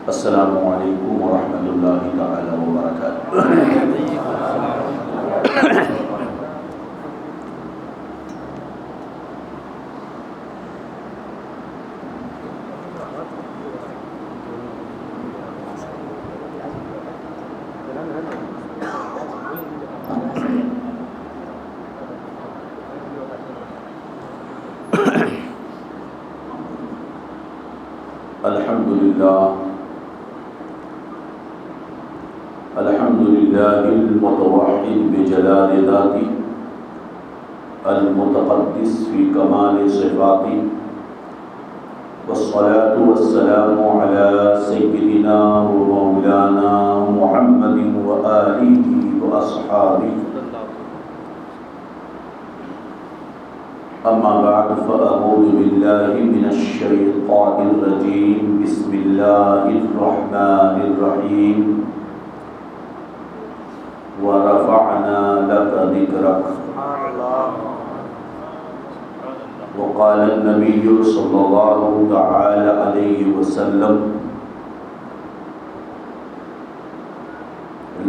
السلام علیکم ورحمۃ اللہ تعالی وبرکاتہ۔ الحمد للہ المتوحد بجلال ذاتی المتقدس فی کمال صفاتی، والصلاة والسلام علی سیدنا و مولانا محمد و آلہ و اصحابہ، اما بعد فاعوذ باللہ من الشیطان الرجیم، بسم اللہ الرحمن الرحیم، وَرَفَعْنَا لَكَ ذِكْرَكَ۔ وقال النبي صلى الله تعالى عليه وسلم: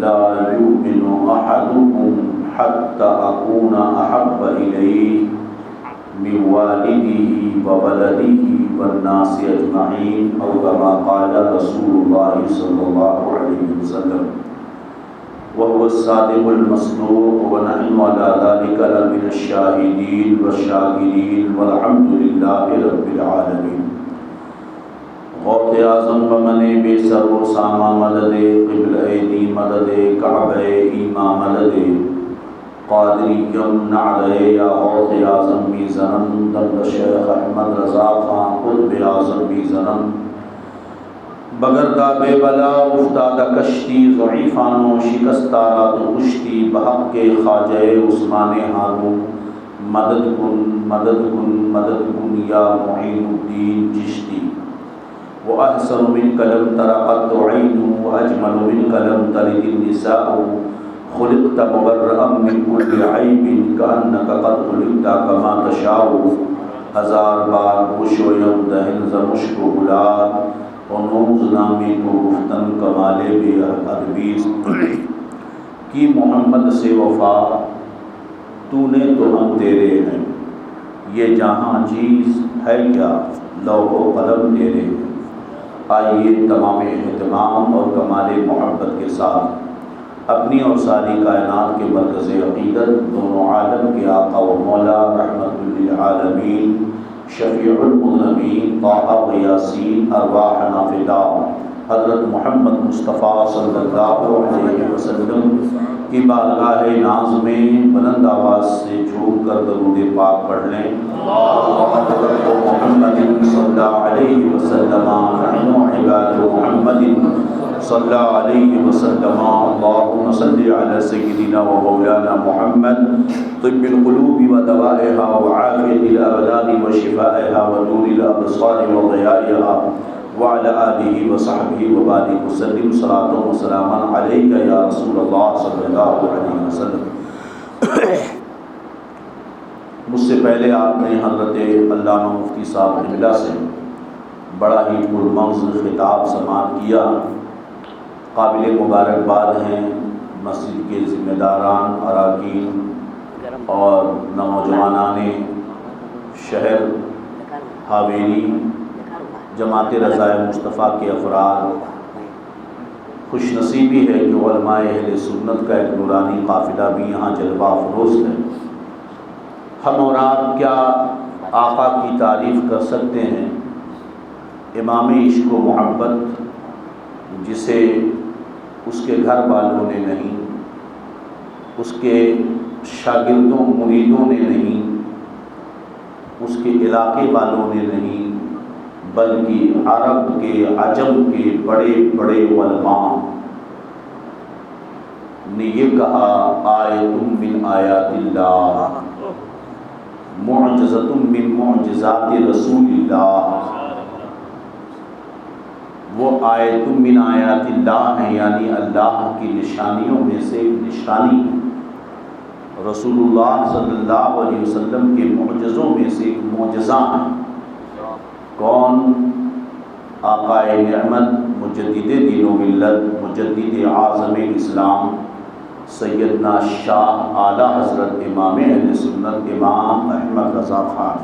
لا يؤمن أحدكم حتى أكون أحب إليه من والده وولده والناس أجمعين، أو كما قال رسول الله صلى الله عليه وسلم، وهو الصادق المصدوق، ونحن على ذلك لمن الشاهدين والشاكرين، والحمد لله رب العالمين۔ غوث اعظم بمن بے سر و سامہ مدد، قبلہ دی مدد، کعبہ ایما مدد، قادریم نعرہ یا غوث اعظم بی زنم، درد شیخ احمد رضا خان قطب اعظم بی زنم، بگردہ بے بلا افتادہ کشتی، ضعیفانو شکستارہ تو کشتی، بحق کے خواجہ عثمان ہارون، مدد کن مدد کن مدد کن یا معین الدین چشتی۔ وَأَحْسَنُ مِنْكَ لَمْ تَرَ قَطُّ عَيْنٌ، وَأَجْمَلُ مِنْكَ لَمْ تَلِدِ النِّسَاءُ، خُلِقْتَ مُبَرَّأً مِنْ كُلِّ عَيْبٍ، كَأَنَّكَ قَدْ خُلِقْتَ كَمَا تَشَاءُ۔ ہزار بار خوشویم دہن ز مشک و گلاب، ونوز نامی تو گفتن کمالے بے ادبیز کی محمد سے وفا، تو نے تو ہم تیرے ہیں، یہ جہاں چیز ہے کیا لوح و قلم تیرے ہیں۔ آئیے تمام اہتمام اور کمال محبت کے ساتھ اپنی اور ساری کائنات کے مرکز عقیدت، دونوں عالم کے آقا و مولا، رحمت للعالمین، شفیع المذنبین، طٰہٰ و یاسین، ارواحنا فدا، حضرت محمد مصطفیٰ صلی اللہ علیہ وسلم کی بارگاہ ناز میں بلند آواز سے جھوم کر درود پاک پڑھ لیں۔ محمد صلی اللہ علیہ وسلم، نحن عباد محمد صلی اللہ علیہ وسلم، اللہم صل علی سیدنا و مولانا محمد، طب القلوب و دوائها و عافیت الابدان و شفائها و نور الابصار و ضیائها، وعلی آلہ و صحبہ و بارک وسلم، صلاۃ و سلام علیک یا رسول اللہ صلی اللہ علیہ وسلم۔ مجھ سے پہلے آپ نے حضرت علامہ مفتی صاحب قبلہ سے بڑا ہی پرمغز خطاب سماعت کیا، قابل مبارکباد ہیں مسجد کے ذمہ داران، اراکین اور نوجوانان شہر حاویری، جماعت رضائے مصطفیٰ کے افراد۔ خوش نصیبی ہے کہ علماء اہل سنت کا ایک نورانی قافلہ بھی یہاں جلوہ افروز ہے۔ ہم اور آپ کیا آقا کی تعریف کر سکتے ہیں، امام عشق و محبت، جسے اس کے گھر والوں نے نہیں، اس کے شاگردوں مریدوں نے نہیں، اس کے علاقے والوں نے نہیں، بلکہ عرب کے عجم کے بڑے بڑے علماء نے یہ کہا: آیۃ من آیات اللہ، معجزۃ من معجزات رسول اللہ۔ وہ آیۃ من آیات اللہ ہیں، یعنی اللہ کی نشانیوں میں سے ایک نشانی ہے، رسول اللہ صلی اللہ علیہ وسلم کے معجزوں میں سے ایک معجزہ ہے۔ کون؟ آقائے نعمت مجدد دین و ملت مجدد اعظم اسلام سیدنا شاہ اعلیٰ حضرت امام اہل سنت امام احمد رضا خان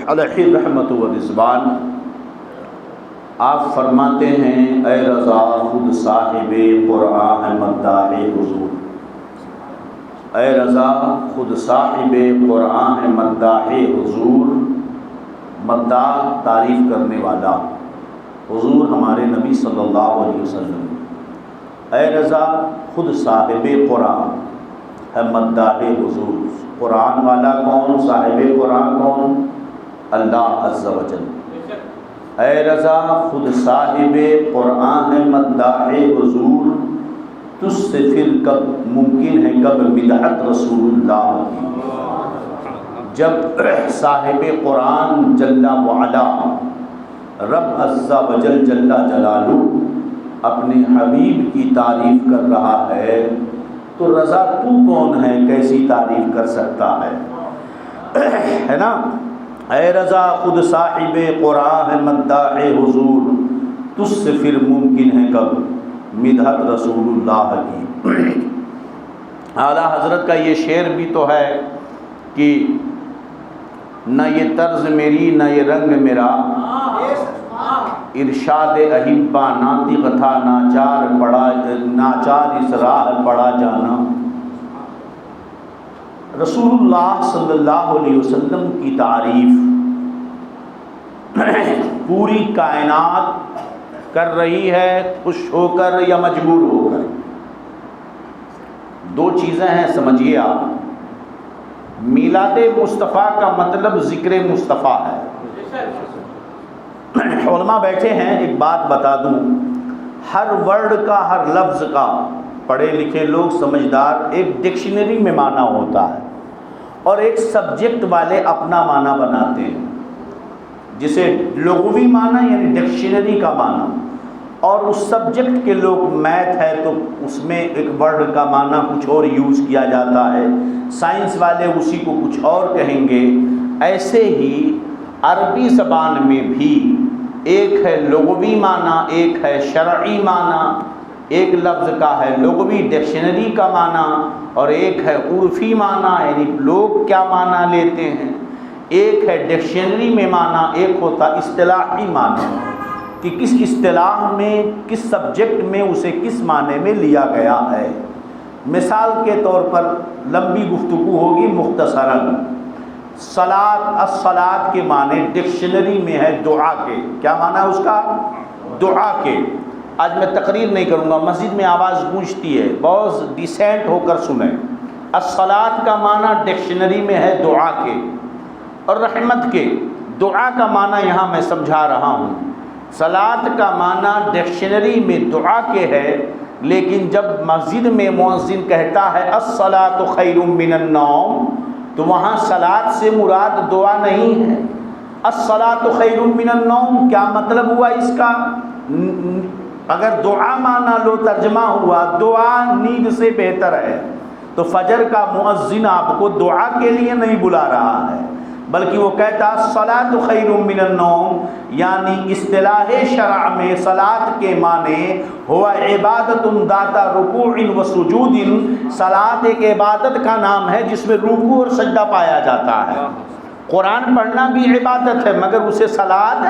علیہ رحمت و رضوان، آپ فرماتے ہیں اے رضا خود صاحب قرآن مداح حضور، اے رضا خود صاحب قرآن مداح حضور، مداح تعریف کرنے والا، حضور ہمارے نبی صلی اللہ علیہ وسلم، اے رضا خود صاحب قرآن ہے مداح حضور۔ قرآن والا کون؟ صاحب قرآن کون؟ اللہ عز و جل۔ اے رضا خود صاحب قرآن ہے مداح حضور، تجھ سے پھر کب ممکن ہے کب مدحت رسول اللہ کی، جب صاحب قرآن جل وعلا رب عز و جل جل جلالہ اپنے حبیب کی تعریف کر رہا ہے، تو رضا تو کون ہے، کیسی تعریف کر سکتا ہے نا؟ اے رضا خود صاحب قرآن ہے مداح حضور، تجھ سے پھر ممکن ہے کب مدحت رسول اللہ کی۔ اعلیٰ حضرت کا یہ شعر بھی تو ہے کہ نہ یہ طرز میری نہ یہ رنگ میرا، ارشاد احبا ناطق تھا ناچار اس راہ پڑا جانا۔ رسول اللہ صلی اللہ علیہ وسلم کی تعریف پوری کائنات کر رہی ہے، خوش ہو کر یا مجبور ہو کر۔ دو چیزیں ہیں، سمجھیے آپ۔ میلاد مصطفیٰ کا مطلب ذکر مصطفیٰ ہے۔ علماء بیٹھے ہیں، ایک بات بتا دوں، ہر ورڈ کا ہر لفظ کا پڑھے لکھے لوگ سمجھدار ایک ڈکشنری میں معنی ہوتا ہے، اور ایک سبجیکٹ والے اپنا معنی بناتے ہیں، جسے لغوی معنی یعنی ڈکشنری کا معنی، اور اس سبجیکٹ کے لوگ میتھ ہے تو اس میں ایک ورڈ کا معنی کچھ اور یوز کیا جاتا ہے، سائنس والے اسی کو کچھ اور کہیں گے۔ ایسے ہی عربی زبان میں بھی ایک ہے لغوی معنی، ایک ہے شرعی معنی، ایک لفظ کا ہے لغوی ڈکشنری کا معنی، اور ایک ہے عرفی معنی یعنی لوگ کیا معنی لیتے ہیں، ایک ہے ڈکشنری میں معنی، ایک ہوتا اصطلاحی معنی کہ کس اصطلاح میں کس سبجیکٹ میں اسے کس معنی میں لیا گیا ہے۔ مثال کے طور پر لمبی گفتگو ہوگی، مختصراً صلاۃ، الصلاۃ کے معنی ڈکشنری میں ہے دعا کے، کیا معنی ہے اس کا؟ دعا کے۔ آج میں تقریر نہیں کروں گا، مسجد میں آواز گونجتی ہے، بہت ڈیسینٹ ہو کر سنیں۔ الصلاۃ کا معنی ڈکشنری میں ہے دعا کے اور رحمت کے۔ دعا کا معنی یہاں میں سمجھا رہا ہوں۔ صلاۃ کا معنی ڈکشنری میں دعا کے ہے، لیکن جب مسجد میں مؤذن کہتا ہے الصلاۃ خیر من النوم، تو وہاں صلاۃ سے مراد دعا نہیں ہے۔ الصلاۃ خیر من النوم کیا مطلب ہوا اس کا؟ اگر دعا معنی لو ترجمہ ہوا دعا نیند سے بہتر ہے، تو فجر کا مؤذن آپ کو دعا کے لیے نہیں بلا رہا ہے، بلکہ وہ کہتا الصلاۃ خیر من النوم، یعنی اصطلاح شرع میں صلاۃ کے معنی ہوا عبادت ذات رکوع و سجود۔ صلاۃ ایک عبادت کا نام ہے جس میں رکوع اور سجدہ پایا جاتا ہے۔ قرآن پڑھنا بھی عبادت ہے مگر اسے صلاۃ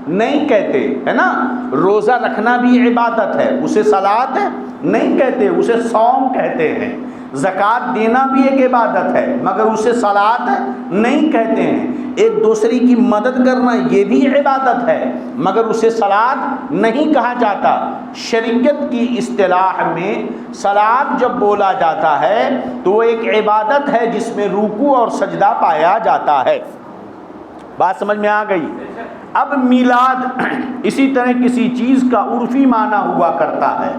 نہیں کہتے، ہے نا؟ روزہ رکھنا بھی عبادت ہے، اسے صلاۃ نہیں کہتے، اسے صوم کہتے ہیں۔ زکوٰۃ دینا بھی ایک عبادت ہے مگر اسے صلاۃ نہیں کہتے ہیں۔ ایک دوسرے کی مدد کرنا یہ بھی عبادت ہے مگر اسے صلاۃ نہیں کہا جاتا۔ شریعت کی اصطلاح میں صلاۃ جب بولا جاتا ہے تو وہ ایک عبادت ہے جس میں رکوع اور سجدہ پایا جاتا ہے۔ بات سمجھ میں آ گئی؟ اب میلاد اسی طرح کسی چیز کا عرفی معنی ہوا کرتا ہے۔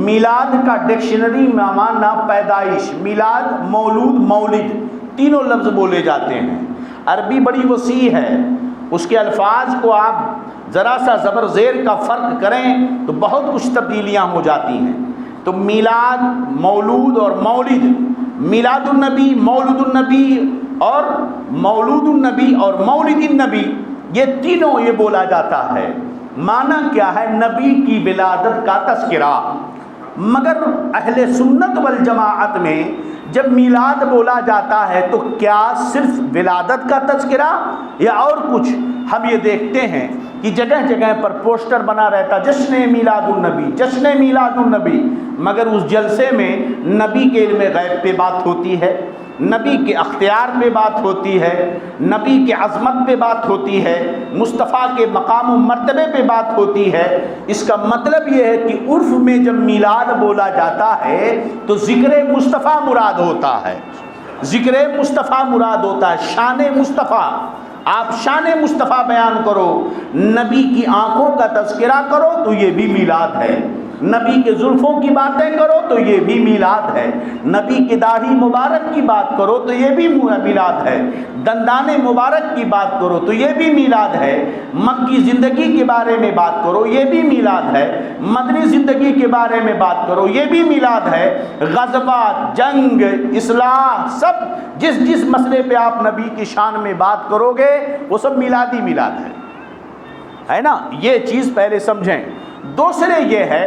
میلاد کا ڈکشنری میں معنی پیدائش، میلاد، مولود، مولد، تینوں لفظ بولے جاتے ہیں۔ عربی بڑی وسیع ہے، اس کے الفاظ کو آپ ذرا سا زبر زیر کا فرق کریں تو بہت کچھ تبدیلیاں ہو جاتی ہیں۔ تو میلاد، مولود اور مولد، میلاد النبی، مولود النبی اور مولود النبی اور مولد النبی، یہ تینوں یہ بولا جاتا ہے۔ معنی کیا ہے؟ نبی کی ولادت کا تذکرہ۔ مگر اہل سنت والجماعت میں جب میلاد بولا جاتا ہے تو کیا صرف ولادت کا تذکرہ یا اور کچھ؟ ہم یہ دیکھتے ہیں کہ جگہ جگہ پر پوسٹر بنا رہتا جشن میلاد النبی، جشن میلاد النبی، مگر اس جلسے میں نبی کے علم غیب پہ بات ہوتی ہے، نبی کے اختیار پہ بات ہوتی ہے، نبی کے عظمت پہ بات ہوتی ہے، مصطفیٰ کے مقام و مرتبے پہ بات ہوتی ہے۔ اس کا مطلب یہ ہے کہ عرف میں جب میلاد بولا جاتا ہے تو ذکر مصطفیٰ مراد ہوتا ہے، ذکر مصطفیٰ مراد ہوتا ہے، شان مصطفیٰ۔ آپ شان مصطفیٰ بیان کرو، نبی کی آنکھوں کا تذکرہ کرو تو یہ بھی میلاد ہے، نبی کے زلفوں کی باتیں کرو تو یہ بھی میلاد ہے، نبی کی داڑھی مبارک کی بات کرو تو یہ بھی میلاد ہے، دندان مبارک کی بات کرو تو یہ بھی میلاد ہے، مکی زندگی کے بارے میں بات کرو یہ بھی میلاد ہے، مدنی زندگی کے بارے میں بات کرو یہ بھی میلاد ہے۔ غزوات، جنگ، اصلاح، سب جس مسئلے پہ آپ نبی کی شان میں بات کرو گے وہ سب میلادی میلاد ہے نا؟ یہ چیز پہلے سمجھیں۔ دوسرے یہ ہے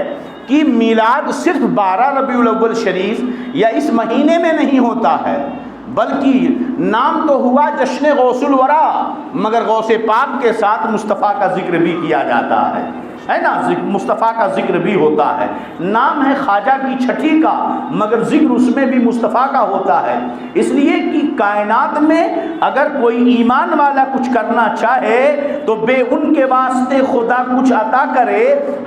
کہ میلاد صرف 12 ربیع الاول شریف یا اس مہینے میں نہیں ہوتا ہے، بلکہ نام تو ہوا جشن غوث الورا، مگر غوث پاک کے ساتھ مصطفیٰ کا ذکر بھی کیا جاتا ہے نا؟ مصطفیٰ کا ذکر بھی ہوتا ہے۔ نام ہے خواجہ کی چھٹی کا، مگر ذکر اس میں بھی مصطفیٰ کا ہوتا ہے، اس لیے کہ کائنات میں اگر کوئی ایمان والا کچھ کرنا چاہے تو بے ان کے واسطے خدا کچھ عطا کرے،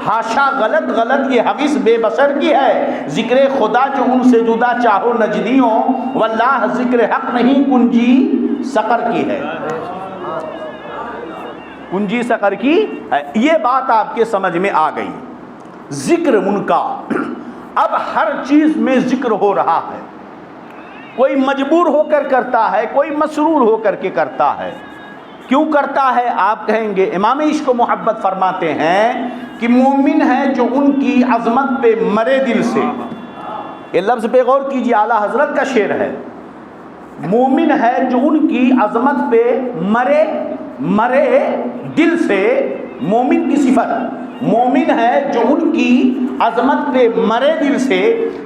ہاشا غلط یہ حوث بے بصر کی ہے، ذکر خدا جو ان سے جدا چاہو نجدیوں، واللہ ذکر حق نہیں کنجی سقر کی ہے، کنجی سقر کی ہے۔ یہ بات آپ کے سمجھ میں آ گئی۔ ذکر ان کا اب ہر چیز میں ذکر ہو رہا ہے، کوئی مجبور ہو کر کرتا ہے، کوئی مسرور ہو کر کے کرتا ہے۔ کیوں کرتا ہے؟ آپ کہیں گے امام عشق و محبت فرماتے ہیں کہ مومن ہے جو ان کی عظمت پہ مرے دل سے، یہ لفظ پہ غور کیجیے، اعلیٰ حضرت کا شعر ہے، مومن ہے جو ان کی عظمت پہ مرے دل سے، مومن کی صفت، مومن ہے جو ان کی عظمت پہ مرے دل سے،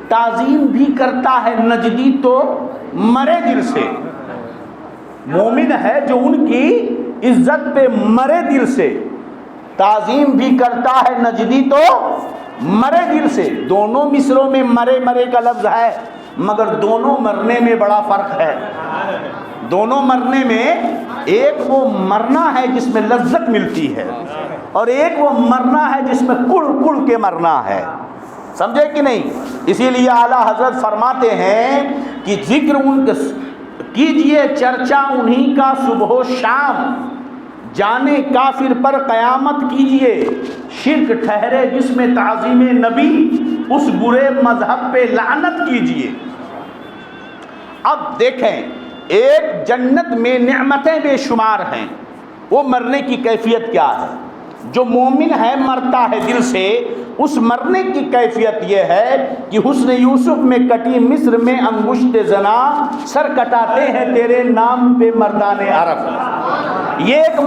تعظیم بھی کرتا ہے نجدی تو مرے دل سے، مومن ہے جو ان کی عزت پہ مرے دل سے، تعظیم بھی کرتا ہے نجدی تو مرے دل سے۔ دونوں مصروں میں مرے کا لفظ ہے، مگر دونوں مرنے میں بڑا فرق ہے۔ دونوں مرنے میں ایک وہ مرنا ہے جس میں لذت ملتی ہے، اور ایک وہ مرنا ہے جس میں کڑ کے مرنا ہے، سمجھے کہ نہیں؟ اسی لیے اعلیٰ حضرت فرماتے ہیں کہ ذکر ان کیجئے چرچا انہی کا صبح و شام، جانے کافر پر قیامت کیجئے، شرک ٹھہرے جس میں تعظیم نبی، اس برے مذہب پہ لعنت کیجئے۔ اب دیکھیں، ایک جنت میں نعمتیں بے شمار ہیں، وہ مرنے کی کیفیت کیا ہے؟ جو مومن ہے مرتا ہے دل سے، اس مرنے کی کیفیت یہ ہے کہ حسن یوسف میں کٹی مصر میں انگشت زنا، سر کٹاتے ہیں تیرے نام پہ مردان عرب۔ یہ ایک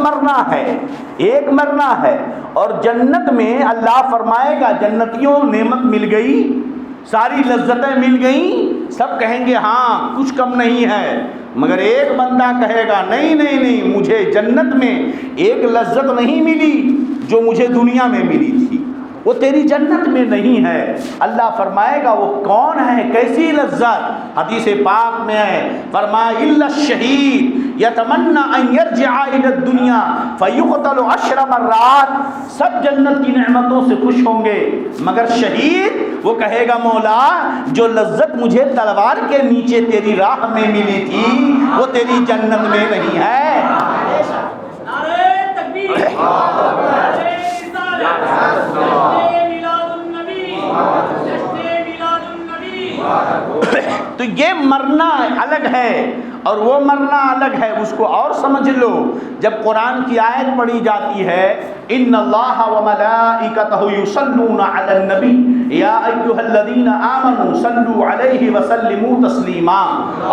مرنا ہے۔ اور جنت میں اللہ فرمائے گا جنتیوں نعمت مل گئی، ساری لذتیں مل گئیں، سب کہیں گے ہاں کچھ کم نہیں ہے، مگر ایک بندہ کہے گا نہیں، مجھے جنت میں ایک لذت نہیں ملی جو مجھے دنیا میں ملی تھی، وہ تیری جنت میں نہیں ہے۔ اللہ فرمائے گا وہ کون ہے، کیسی لذت؟ حدیث پاک میں ہے، فرمایا الا الشہید یتمنی ان یرجع الی الدنیا فیقتل 10 مرات، سب جنت کی نعمتوں سے خوش ہوں گے، مگر شہید وہ کہے گا مولا جو لذت مجھے تلوار کے نیچے تیری راہ میں ملی تھی وہ تیری جنت میں نہیں ہے۔ نعرہ تکبیر، تو یہ مرنا الگ ہے اور وہ مرنا الگ ہے، اس کو اور سمجھ لو۔ جب قرآن کی آیت پڑھی جاتی ہے ان اللہ وملائکتہ یصلون علی النبی یا ایھا الذین آمنوا صلوا علیہ وسلموا تسلیما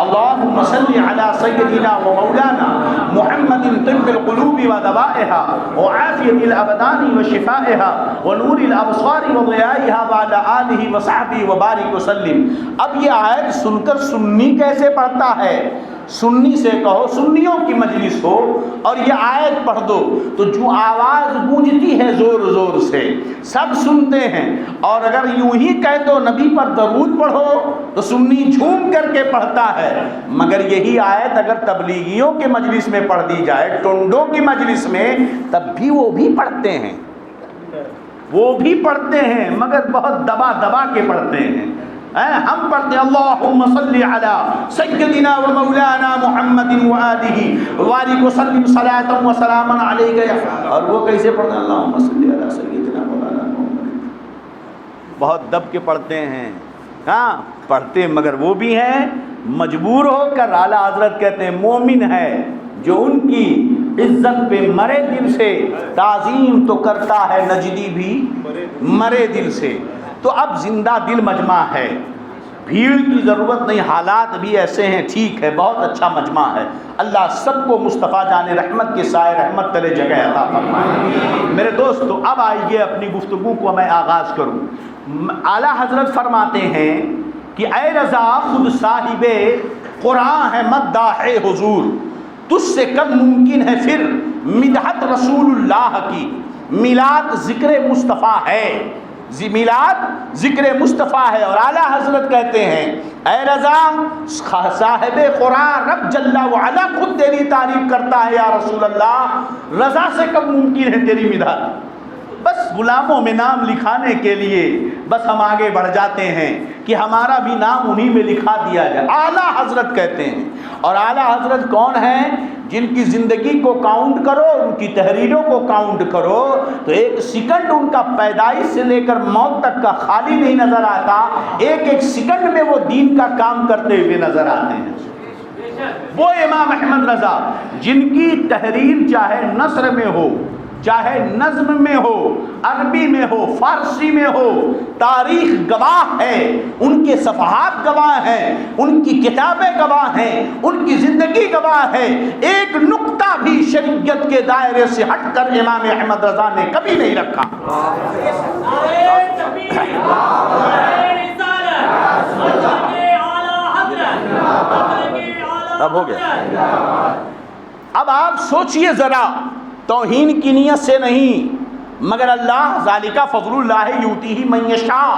اللہم صل علی سیدنا ومولانا محمد طب القلوب ودوائها وعافیۃ الابدان وشفائها ونور الابصار وضیائها وعلی آلہ وصحبہ وبارک وسلم۔ اب یہ آیت سن کر سنی کیسے پڑھتا ہے؟ سنی سے کہو، سنیوں کی مجلس ہو اور یہ آیت پڑھ دو تو جو آواز گونجتی ہے زور زور سے سب سنتے ہیں، اور اگر یوں ہی کہہ دو نبی پر درود پڑھو تو سنی جھوم کر کے پڑھتا ہے۔ مگر یہی آیت اگر تبلیغیوں کے مجلس میں پڑھ دی جائے، ٹنڈوں کی مجلس میں، تب بھی وہ بھی پڑھتے ہیں، وہ بھی پڑھتے ہیں مگر بہت دبا دبا کے پڑھتے ہیں۔ ہم پڑھتے ہیں اللہم صلی علی سیدنا و مولانا محمد و آلہ وبارک وسلم صلاۃ و سلاما علیک، اور وہ کیسے پڑھتے ہیں؟ اللہم صلی علی سیدنا و مولانا محمد، بہت دب کے پڑھتے ہیں۔ ہاں پڑھتے مگر وہ بھی ہیں مجبور ہو کر۔ اعلیٰ حضرت کہتے ہیں مومن ہے جو ان کی عزت پہ مرے دل سے، تعظیم تو کرتا ہے نجدی بھی مرے دل سے۔ تو اب زندہ دل مجمع ہے، بھیڑ کی ضرورت نہیں، حالات بھی ایسے ہیں، ٹھیک ہے، بہت اچھا مجمع ہے۔ اللہ سب کو مصطفیٰ جان رحمت کے سائے رحمت تلے جگہ عطا فرمائے۔ میرے دوستو اب آئیے اپنی گفتگو کو میں آغاز کروں۔ اعلیٰ حضرت فرماتے ہیں کہ اے رضا خود صاحب قرآن ہے مداح حضور، تجھ سے کب ممکن ہے پھر مدحت رسول اللہ کی؟ میلاد ذکر مصطفیٰ ہے، میلاد ذکر مصطفیٰ ہے۔ اور اعلیٰ حضرت کہتے ہیں اے رضا صاحب قرآن رب جل وعلا خود تیری تعریف کرتا ہے یا رسول اللہ، رضا سے کب ممکن ہے تیری مدحت؟ بس غلاموں میں نام لکھانے کے لیے بس ہم آگے بڑھ جاتے ہیں کہ ہمارا بھی نام انہی میں لکھا دیا جائے۔ اعلیٰ حضرت کہتے ہیں، اور اعلیٰ حضرت کون ہیں؟ جن کی زندگی کو کاؤنٹ کرو، ان کی تحریروں کو کاؤنٹ کرو تو ایک سیکنڈ ان کا پیدائش سے لے کر موت تک کا خالی نہیں نظر آتا، ایک ایک سیکنڈ میں وہ دین کا کام کرتے ہوئے نظر آتے ہیں۔ وہ امام احمد رضا جن کی تحریر چاہے نثر میں ہو، چاہے نظم میں ہو، عربی میں ہو، فارسی میں ہو، تاریخ گواہ ہے، ان کے صفحات گواہ ہیں، ان کی کتابیں گواہ ہیں، ان کی زندگی گواہ ہے۔ ایک نقطہ بھی شریعت کے دائرے سے ہٹ کر امام احمد رضا نے کبھی نہیں رکھا۔ اب ہو گیا۔ اب آپ سوچئے ذرا، توہین کی نیت سے نہیں مگر اللہ ذالک فضل اللہ یؤتیہ من یشاء۔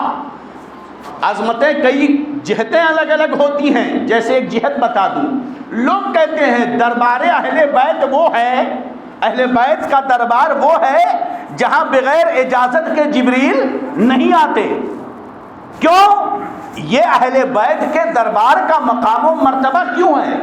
عظمتیں کئی جہتیں الگ الگ ہوتی ہیں، جیسے ایک جہت بتا دوں، لوگ کہتے ہیں دربار اہل بیت وہ ہے، اہل بیت کا دربار وہ ہے جہاں بغیر اجازت کے جبریل نہیں آتے۔ کیوں؟ یہ اہل بیت کے دربار کا مقام و مرتبہ کیوں ہے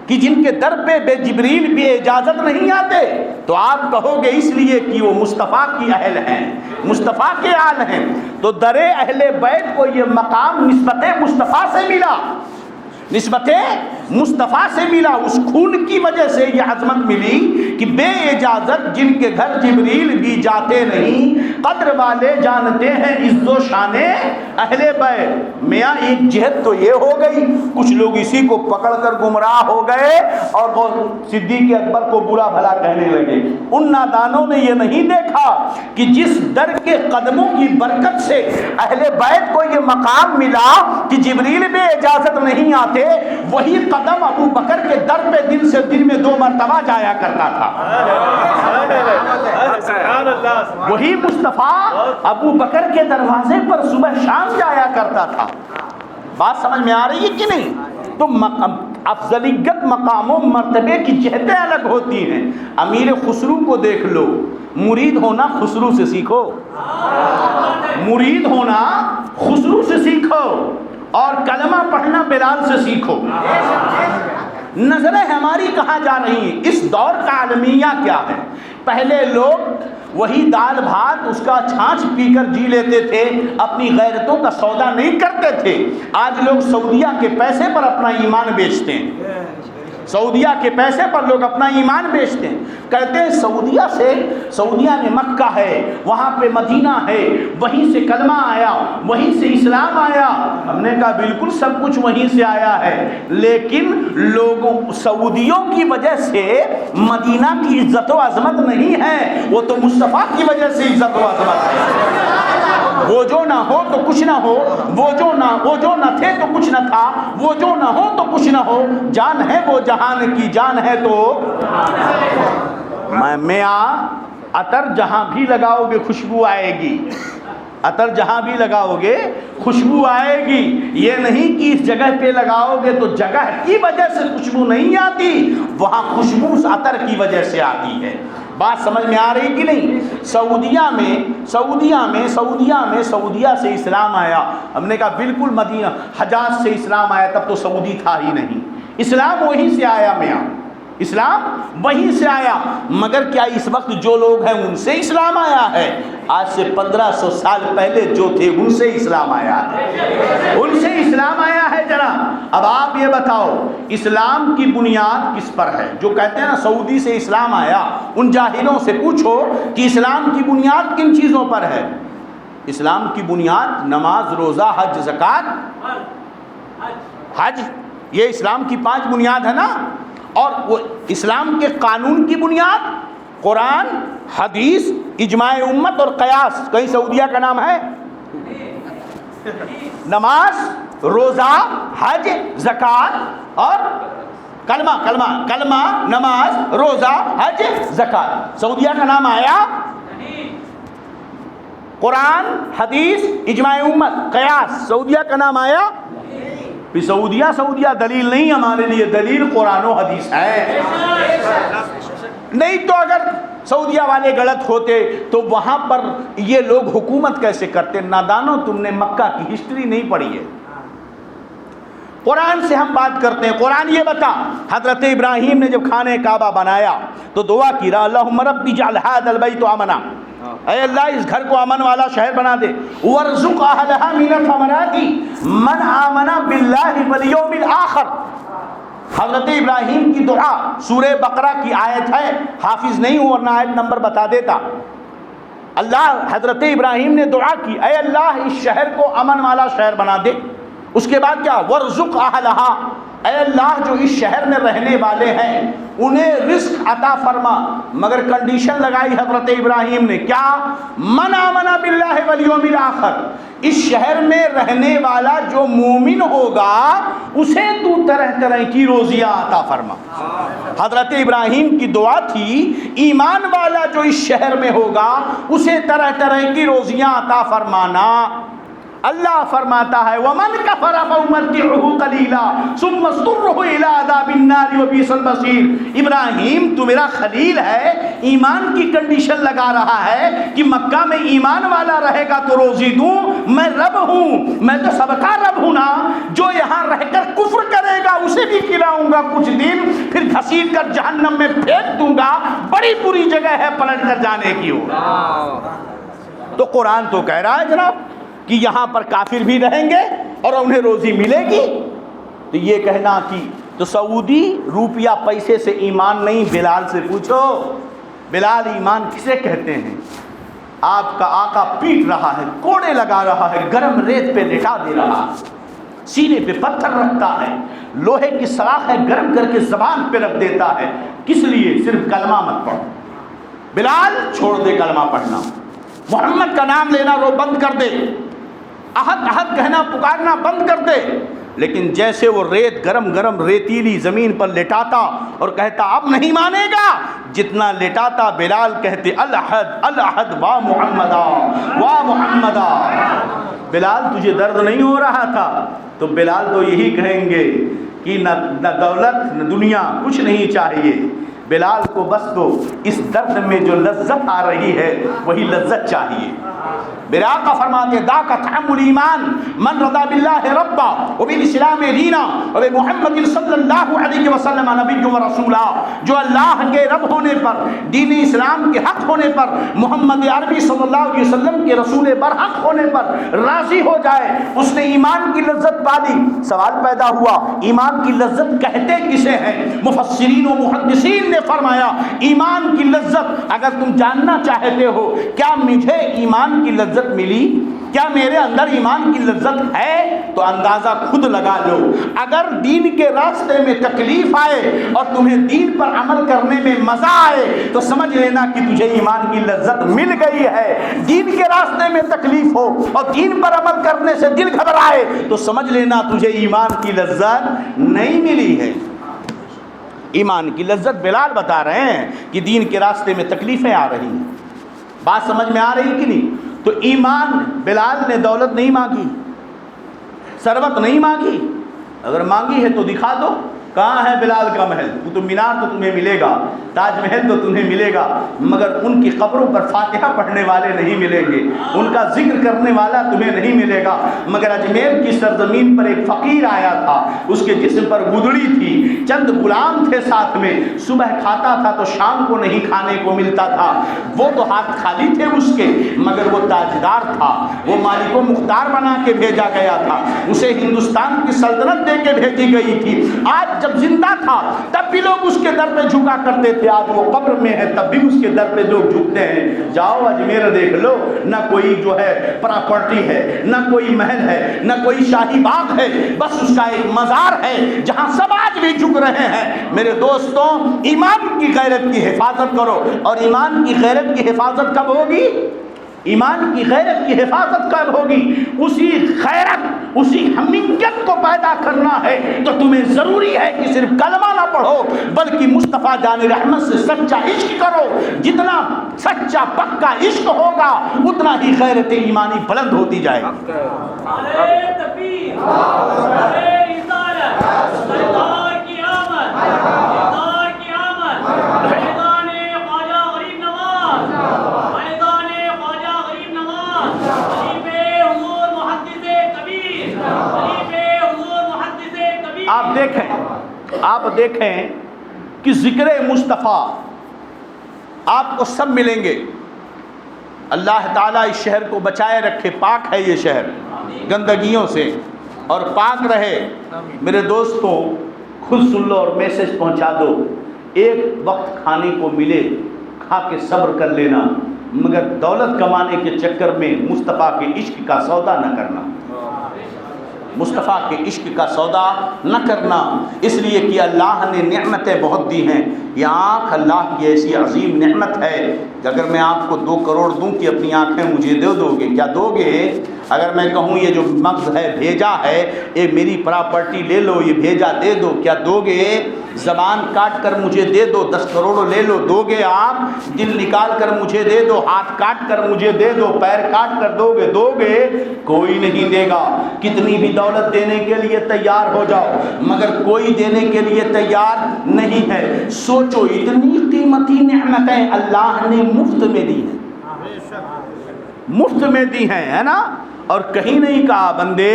کہ جن کے در پہ بے جبریل بھی اجازت نہیں آتے؟ تو آپ کہو گے اس لیے کہ وہ مصطفیٰ کی اہل ہیں، مصطفیٰ کے آل ہیں۔ تو در اہل بیت کو یہ مقام نسبت مصطفیٰ سے ملا، نسبت مصطفیٰ سے ملا، اس خون کی وجہ سے یہ عظمت ملی کہ بے اجازت جن کے گھر جبریل بھی جاتے نہیں، قدر والے جانتے ہیں عز و شان اہل بیت۔ میاں ایک جہت تو یہ ہو گئی، کچھ لوگ اسی کو پکڑ کر گمراہ ہو گئے اور صدیق اکبر کو برا بھلا کہنے لگے۔ ان نادانوں نے یہ نہیں دیکھا کہ جس در کے قدموں کی برکت سے اہل بیت کو یہ مقام ملا کہ جبریل بے اجازت نہیں آتے، وہی قدم ابو بکر کے در پہ دن سے دن میں 2 مرتبہ جایا کرتا تھا۔ وہی مصطفیٰ ابو بکر کے دروازے پر صبح شام جایا کرتا تھا۔ بات سمجھ میں آ رہی ہے کہ نہیں؟ تو افضلیت مقام و مرتبے کی جہتیں الگ ہوتی ہیں۔ امیر خسرو کو دیکھ لو، مرید ہونا خسرو سے سیکھو، مرید ہونا خسرو سے سیکھو، اور کلمہ پڑھنا بلال سے سیکھو۔ نظریں ہماری کہاں جا رہی ہیں؟ اس دور کا المیہ کیا ہے؟ پہلے لوگ وہی دال بھات اس کا چھانچ پی کر جی لیتے تھے، اپنی غیرتوں کا سودا نہیں کرتے تھے۔ آج لوگ سعودیہ کے پیسے پر اپنا ایمان بیچتے ہیں، سعودیہ کے پیسے پر لوگ اپنا ایمان بیچتے ہیں. کہتے ہیں سعودیہ میں مکہ ہے، وہاں پہ مدینہ ہے، وہیں سے کلمہ آیا، وہیں سے اسلام آیا. ہم نے کہا بالکل سب کچھ وہیں سے آیا ہے، لیکن لوگوں سعودیوں کی وجہ سے مدینہ کی عزت و عظمت نہیں ہے، وہ تو مصطفیٰ کی وجہ سے عزت و عظمت ہے. وہ جو نہ ہو تو کچھ نہ ہو، وہ جو نہ تھے تو کچھ نہ تھا، وہ جو نہ ہو تو کچھ نہ ہو، جان ہے وہ جہان کی جان ہے تو میاں عطر جہاں بھی لگاؤ گے خوشبو آئے گی. عطر جہاں بھی لگاؤ گے خوشبو آئے گی. یہ نہیں کہ اس جگہ پہ لگاؤ گے تو جگہ کی وجہ سے خوشبو نہیں آتی، وہاں خوشبو اس عطر کی وجہ سے آتی ہے. بات سمجھ میں آ رہی کہ نہیں؟ سعودیہ سے اسلام آیا. ہم نے کہا بالکل مدینہ حجاز سے اسلام آیا، تب تو سعودی تھا ہی نہیں. اسلام وہیں سے آیا میاں، اسلام وہیں سے آیا. مگر کیا اس وقت جو لوگ ہیں ان سے اسلام آیا ہے؟ آج سے 1500 سال پہلے جو تھے ان سے اسلام آیا ہے، ان سے اسلام آیا ہے. ذرا اب آپ یہ بتاؤ اسلام کی بنیاد کس پر ہے؟ جو کہتے ہیں نا سعودی سے اسلام آیا، ان جاہلوں سے پوچھو کہ اسلام کی بنیاد کن چیزوں پر ہے؟ اسلام کی بنیاد نماز، روزہ، حج، زکوٰۃ، حج، یہ اسلام کی 5 بنیاد ہے نا. اور وہ اسلام کے قانون کی بنیاد قرآن، حدیث، اجماع امت اور قیاس. کہیں سعودیہ کا نام ہے؟ نماز، روزہ، حج، زکوٰۃ اور کلمہ، نماز، روزہ، حج، زکوٰۃ. سعودیہ کا نام آیا؟ قرآن، حدیث، اجماع امت، قیاس، سعودیہ کا نام آیا؟ سعودیہ دلیل نہیں ہمارے لیے، دلیل قرآن و حدیث ہے. نہیں تو اگر سعودیہ والے غلط ہوتے تو وہاں پر یہ لوگ حکومت کیسے کرتے؟ نادانو، تم نے مکہ کی ہسٹری نہیں پڑھی ہے. قرآن سے ہم بات کرتے ہیں. قرآن یہ بتا، حضرت ابراہیم نے جب خانہ کعبہ بنایا تو دعا کی، اللہم رب اجعل ھذا البیت آمنا، اے اللہ اس گھر کو امن والا شہر بنا دے. وارزق اہلھا من الثمرات من آمن باللہ والیوم الآخر. حضرت ابراہیم کی دعا سورہ بقرہ کی آیت ہے، حافظ نہیں ہوں ورنہ آیت نمبر بتا دیتا. حضرت ابراہیم نے دعا کی، اے اللہ اس شہر کو امن والا شہر بنا دے. اس کے بعد کیا؟ وارزق اہلھا، اے اللہ جو اس شہر میں رہنے والے ہیں انہیں رزق عطا فرما. مگر کنڈیشن لگائی حضرت ابراہیم نے، کیا؟ من آمن باللہ والیوم الآخر. اس شہر میں رہنے والا جو مومن ہوگا اسے تو طرح طرح کی روزیاں عطا فرما. حضرت ابراہیم کی دعا تھی ایمان والا جو اس شہر میں ہوگا اسے طرح طرح کی روزیاں عطا فرمانا. اللہ فرماتا ہے وَمَنْ كَفَرَ فَأُمَتِّعُهُ قَلِيلًا ثُمَّ اضْطُرُّهُ إِلَىٰ عَذَابِ النَّارِ وَبِئْسَ الْمَصِيرُ. ابراہیم تو میرا خلیل ہے، ایمان کی کنڈیشن لگا رہا ہے کہ مکہ میں ایمان والا رہے گا تو روزی دوں. میں رب ہوں، میں تو سب کا رب ہوں نا. جو یہاں رہ کر کفر کرے گا اسے بھی کھلاؤں گا کچھ دن، پھر گھسیٹ کر جہنم میں پھینک دوں گا. بڑی بری جگہ ہے پلٹ کر جانے کی ہو. تو قرآن تو کہہ رہا ہے جناب کہ یہاں پر کافر بھی رہیں گے اور انہیں روزی ملے گی. تو یہ کہنا کہ تو سعودی روپیہ پیسے سے ایمان نہیں. بلال سے پوچھو بلال ایمان کسے کہتے ہیں؟ آپ کا آقا پیٹ رہا ہے، کوڑے لگا رہا ہے، گرم ریت پہ لٹا دے رہا ہے، سینے پہ پتھر رکھتا ہے، لوہے کی سلاخ ہے گرم کر کے زبان پہ رکھ دیتا ہے. کس لیے؟ صرف کلمہ مت پڑھو. بلال چھوڑ دے کلمہ پڑھنا، محمد کا نام لینا رو بند کر دے، احد احد کہنا پکارنا بند کر دے. لیکن جیسے وہ ریت گرم ریتیلی زمین پر لٹاتا اور کہتا اب نہیں مانے گا، جتنا لٹاتا بلال کہتے الاحد الاحد وا محمدا وا محمدا. بلال تجھے درد نہیں ہو رہا تھا؟ تو بلال تو یہی کہیں گے کہ نہ دولت نہ دنیا کچھ نہیں چاہیے. بلال کو بس تو اس درد میں جو لذت آ رہی ہے وہی لذت چاہیے. میرے آقا فرماتے دا کا طعم الایمان من رضا باللہ ربا وبالاسلام دینا وبمحمد صلی اللہ علیہ وسلم نبی و رسولا، جو اللہ کے رب ہونے پر، دین اسلام کے حق ہونے پر، محمد عربی صلی اللہ علیہ وسلم کے رسول برحق ہونے پر راضی ہو جائے، اس نے ایمان کی لذت پالی۔ سوال پیدا ہوا ایمان کی لذت کہتے کسے ہیں؟ مفسرین و محدثین نے فرمایا ایمان کی لذت اگر تم جاننا چاہتے ہو کیا مجھے ایمان کی لذت ملی، کیا میرے اندر ایمان کی لذت ہے، تو اندازہ خود لگا لو۔ اگر دین کے راستے میں تکلیف آئے اور تمہیں دین پر عمل کرنے میں مزہ آئے تو سمجھ لینا کہ تجھے ایمان کی لذت مل گئی ہے۔ دین کے راستے میں تکلیف ہو اور دین پر عمل کرنے سے دل گھبرائے تو سمجھ لینا تجھے ایمان کی لذت نہیں ملی ہے۔ ایمان کی لذت بلال بتا رہے ہیں کہ دین کے راستے میں تکلیفیں آ رہی ہیں، بات سمجھ میں آ رہی کہ نہیں؟ تو ایمان، بلال نے دولت نہیں مانگی، ثروت نہیں مانگی، اگر مانگی ہے تو دکھا دو کہاں ہے بلال کا محل، قطب مینار تو تمہیں ملے گا، تاج محل تو تمہیں ملے گا، مگر ان کی قبروں پر فاتحہ پڑھنے والے نہیں ملیں گے، ان کا ذکر کرنے والا تمہیں نہیں ملے گا۔ مگر اجمیر کی سرزمین پر ایک فقیر آیا تھا، اس کے جسم پر گدڑی تھی، چند غلام تھے ساتھ میں، صبح کھاتا تھا تو شام کو نہیں کھانے کو ملتا تھا، وہ تو ہاتھ خالی تھے اس کے، مگر وہ تاجدار تھا، وہ مالک و مختار بنا کے بھیجا گیا تھا، اسے ہندوستان کی سلطنت دے کے بھیجی گئی تھی۔ آج جب زندہ تھا تب بھی لوگ اس کے در پہ جھکا کرتے تھے، آج وہ قبر میں ہے تب بھی اس کے در پہ لوگ جھکتے ہیں۔ جاؤ اجمیر دیکھ لو، نہ کوئی جو ہے پراپرٹی ہے، نہ کوئی محل ہے، نہ کوئی شاہی باغ ہے، بس اس کا ایک مزار ہے جہاں سب آج بھی جھک رہے ہیں۔ میرے دوستوں، ایمان کی غیرت کی حفاظت کرو، اور ایمان کی غیرت کی حفاظت کب ہوگی؟ ایمان کی غیرت کی حفاظت کب ہوگی؟ اسی غیرت، اسی حمیت کو پیدا کرنا ہے تو تمہیں ضروری ہے کہ صرف کلمہ نہ پڑھو بلکہ مصطفیٰ جان رحمت سے سچا عشق کرو۔ جتنا سچا پکا عشق ہوگا اتنا ہی غیرت ایمانی بلند ہوتی جائے گی۔ نعرہ تکبیر، نعرہ رسالت، سرکار کی آمد، سرکار کی آمد، فیضان خواجہ غریب نواز، فیضان خواجہ غریب نواز، خلیفہ حضور محدث کبیر، خلیفہ حضور محدث کبیر۔ آپ دیکھیں کہ ذکر مصطفیٰ آپ کو سب ملیں گے۔ اللہ تعالیٰ اس شہر کو بچائے رکھے، پاک ہے یہ شہر گندگیوں سے، اور پاک رہے۔ میرے دوستوں خود سن لو اور میسج پہنچا دو، ایک وقت کھانے کو ملے کھا کے صبر کر لینا، مگر دولت کمانے کے چکر میں مصطفیٰ کے عشق کا سودا نہ کرنا، مصطفیٰ کے عشق کا سودا نہ کرنا، اس لیے کہ اللہ نے نعمتیں بہت دی ہیں۔ یہ آنکھ اللہ کی ایسی عظیم نعمت ہے کہ اگر میں آپ کو 2 کروڑ دوں کہ اپنی آنکھیں مجھے دے دو گے؟ کیا دو گے؟ اگر میں کہوں یہ جو مغز ہے بھیجا ہے، یہ میری پراپرٹی لے لو، یہ بھیجا دے دو، کیا دو گے؟ زبان کاٹ کر مجھے دے دو، 10 کروڑ لے لو، دو گے آپ؟ دل نکال کر مجھے دے دو، ہاتھ کاٹ کر مجھے دے دو، پیر کاٹ کر دو گے؟ دو گے؟ کوئی نہیں دے گا۔ کتنی بھی دولت دینے کے لیے تیار ہو جاؤ مگر کوئی دینے کے لیے تیار نہیں ہے۔ سوچو اتنی قیمتی نعمتیں اللہ نے مفت میں دی ہیں، مفت میں دی ہیں، ہے نا؟ اور کہیں نہیں کہا بندے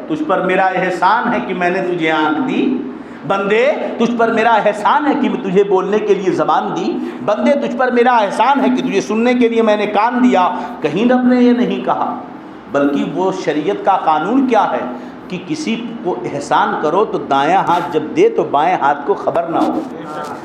تجھ پر میرا احسان ہے کہ میں نے تجھے آنکھ دی، بندے تجھ پر میرا احسان ہے کہ میں تجھے بولنے کے لیے زبان دی، بندے تجھ پر میرا احسان ہے کہ تجھے سننے کے لیے میں نے کان دیا۔ کہیں رب نے یہ نہیں کہا، بلکہ وہ شریعت کا قانون کیا ہے کہ کسی کو احسان کرو تو دایاں ہاتھ جب دے تو بائیں ہاتھ کو خبر نہ ہو۔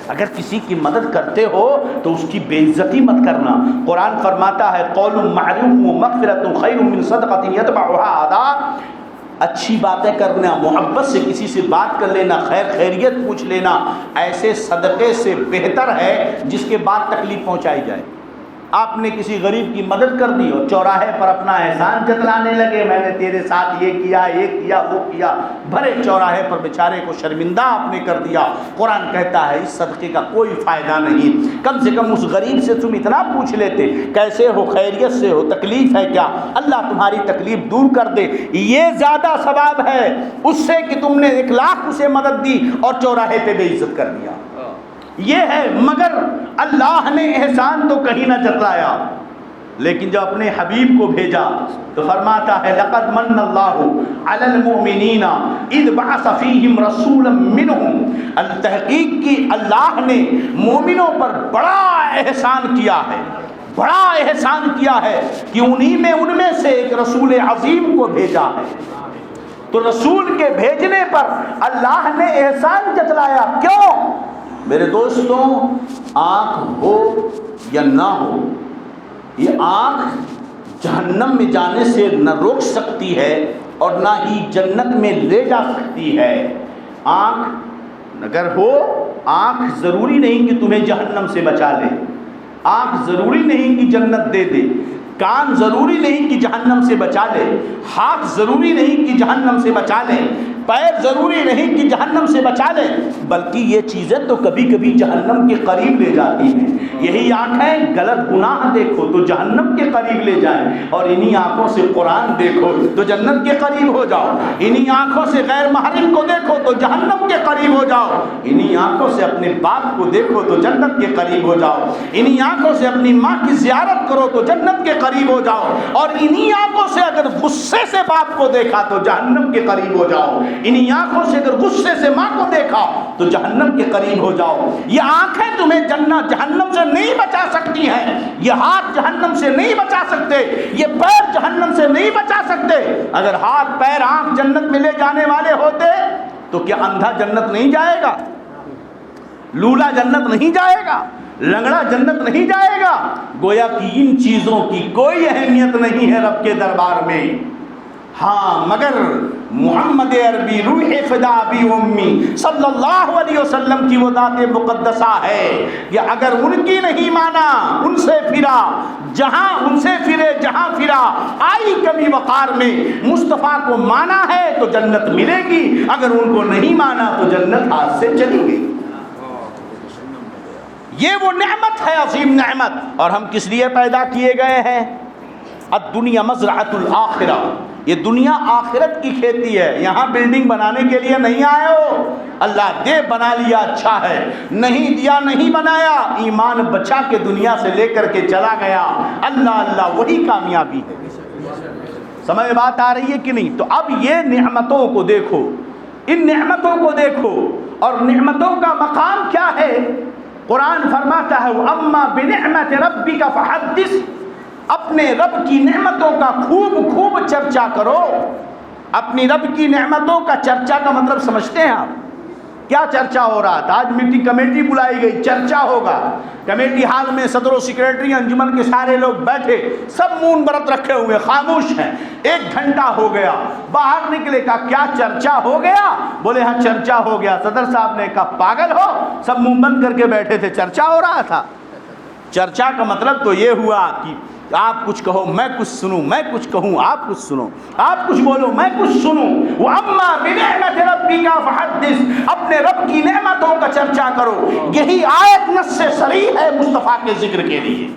اگر کسی کی مدد کرتے ہو تو اس کی بے عزتی مت کرنا۔ قرآن فرماتا ہے قول معروف و مغفرۃ خیر من صدقۃ یتبعها اذی، اچھی باتیں کرنا، محبت سے کسی سے بات کر لینا، خیر خیریت پوچھ لینا، ایسے صدقے سے بہتر ہے جس کے بعد تکلیف پہنچائی جائے۔ آپ نے کسی غریب کی مدد کر دی اور چوراہے پر اپنا احسان جتلانے لگے، میں نے تیرے ساتھ یہ کیا، یہ کیا، وہ کیا، بھرے چوراہے پر بیچارے کو شرمندہ آپ نے کر دیا۔ قرآن کہتا ہے اس صدقے کا کوئی فائدہ نہیں۔ کم سے کم اس غریب سے تم اتنا پوچھ لیتے کیسے ہو، خیریت سے ہو، تکلیف ہے کیا، اللہ تمہاری تکلیف دور کر دے، یہ زیادہ ثواب ہے اس سے کہ تم نے 1 لاکھ اسے مدد دی اور چوراہے پہ بے عزت کر دیا۔ یہ ہے، مگر اللہ نے احسان تو کہیں نہ جتلایا۔ لیکن جب اپنے حبیب کو بھیجا تو فرماتا ہے لقد من اللہ علی المؤمنین اذ بعث فیہم رسولا منہم، التحقیق کی اللہ نے مومنوں پر بڑا احسان کیا ہے، بڑا احسان کیا ہے کہ ان میں سے ایک رسول عظیم کو بھیجا ہے۔ تو رسول کے بھیجنے پر اللہ نے احسان جتلایا، کیوں؟ میرے دوستوں، آنکھ ہو یا نہ ہو، یہ آنکھ جہنم میں جانے سے نہ روک سکتی ہے اور نہ ہی جنت میں لے جا سکتی ہے۔ آنکھ اگر ہو، آنکھ ضروری نہیں کہ تمہیں جہنم سے بچا لے، آنکھ ضروری نہیں کہ جنت دے دے، کان ضروری نہیں کہ جہنم سے بچا لے، ہاتھ ضروری نہیں کہ جہنم سے بچا لے، پیر ضروری نہیں کہ جہنم سے بچا لے، بلکہ یہ چیزیں تو کبھی کبھی جہنم کے قریب لے جاتی ہیں۔ یہی آنکھیں غلط گناہ دیکھو تو جہنم کے قریب لے جائیں، اور انہی آنکھوں سے قرآن دیکھو تو جنت کے قریب ہو جاؤ، انہی آنکھوں سے غیر محرم کو دیکھو تو جہنم کے قریب ہو جاؤ، انہی آنکھوں سے اپنے باپ کو دیکھو تو جنت کے قریب ہو جاؤ، انہی آنکھوں سے اپنی ماں کی زیارت کرو تو جنت کے قریب ہو جاؤ، اور انہی آنکھوں سے اگر غصے سے باپ کو دیکھا تو جہنم کے قریب ہو جاؤ، انہی آنکھوں سے اگر غصے سے ماں کو دیکھا تو جہنم کے قریب ہو جاؤ۔ یہ آنکھیں تمہیں جہنم سے نہیں بچا سکتی ہیں، یہ ہاتھ جہنم سے نہیں بچا سکتے، یہ پیر جہنم سے نہیں بچا سکتے۔ اگر ہاتھ پیر آنکھ جنت میں لے جانے والے ہوتے تو کیا اندھا جنت نہیں جائے گا؟ لولا جنت نہیں جائے گا؟ لنگڑا جنت نہیں جائے گا؟ گویا کہ ان چیزوں کی کوئی اہمیت نہیں ہے رب کے دربار میں۔ ہاں، مگر محمد عربی روح فدا بی امی صلی اللہ علیہ وسلم کی وہ ذات مقدسہ ہے کہ اگر ان کی نہیں مانا، ان سے پھرا، جہاں ان سے پھرے جہاں پھرا، آئی کمی وقار میں، مصطفیٰ کو مانا ہے تو جنت ملے گی، اگر ان کو نہیں مانا تو جنت ہاتھ سے چلی گئی۔ یہ وہ نعمت ہے، عظیم نعمت، اور ہم کس لیے پیدا کیے گئے ہیں؟ الدنیا مزرعۃ الآخرہ، یہ دنیا آخرت کی کھیتی ہے، یہاں بلڈنگ بنانے کے لیے نہیں آئے ہو۔ اللہ دے بنا لیا اچھا ہے، نہیں دیا نہیں بنایا، ایمان بچا کے دنیا سے لے کر کے چلا گیا، اللہ اللہ وہی کامیابی ہے۔ سمجھ بات آ رہی ہے کہ نہیں؟ تو اب یہ نعمتوں کو دیکھو، ان نعمتوں کو دیکھو، اور نعمتوں کا مقام کیا ہے؟ قرآن فرماتا ہے اما بنعمت ربک فحدث، اپنے رب کی نعمتوں کا خوب خوب چرچا کرو۔ اپنی رب کی نعمتوں کا چرچا کا مطلب سمجھتے ہیں آپ؟ کیا چرچا ہو رہا تھا؟ آج میٹنگ کمیٹی بلائی گئی، چرچا ہوگا کمیٹی ہال میں، صدر و سیکریٹری انجمن کے سارے لوگ بیٹھے، سب مون برت رکھے ہوئے خاموش ہیں، 1 گھنٹہ ہو گیا، باہر نکلے کہا کیا چرچا ہو گیا؟ بولے ہاں چرچا ہو گیا۔ صدر صاحب نے کہا پاگل ہو، سب منہ بند کر کے بیٹھے تھے، چرچا ہو رہا تھا۔ چرچا کا مطلب تو یہ ہوا کہ آپ کچھ کہو میں کچھ سنوں، میں کچھ کہوں آپ کچھ سنو، آپ کچھ بولو میں کچھ سنوں۔ وَأَمَّا بِنِعْمَةِ رَبِّكَ فَحَدِّثْ، اپنے رب کی نعمتوں کا چرچا کرو۔ یہی آیت نص سے صریح ہے مصطفیٰ کے ذکر کے لیے۔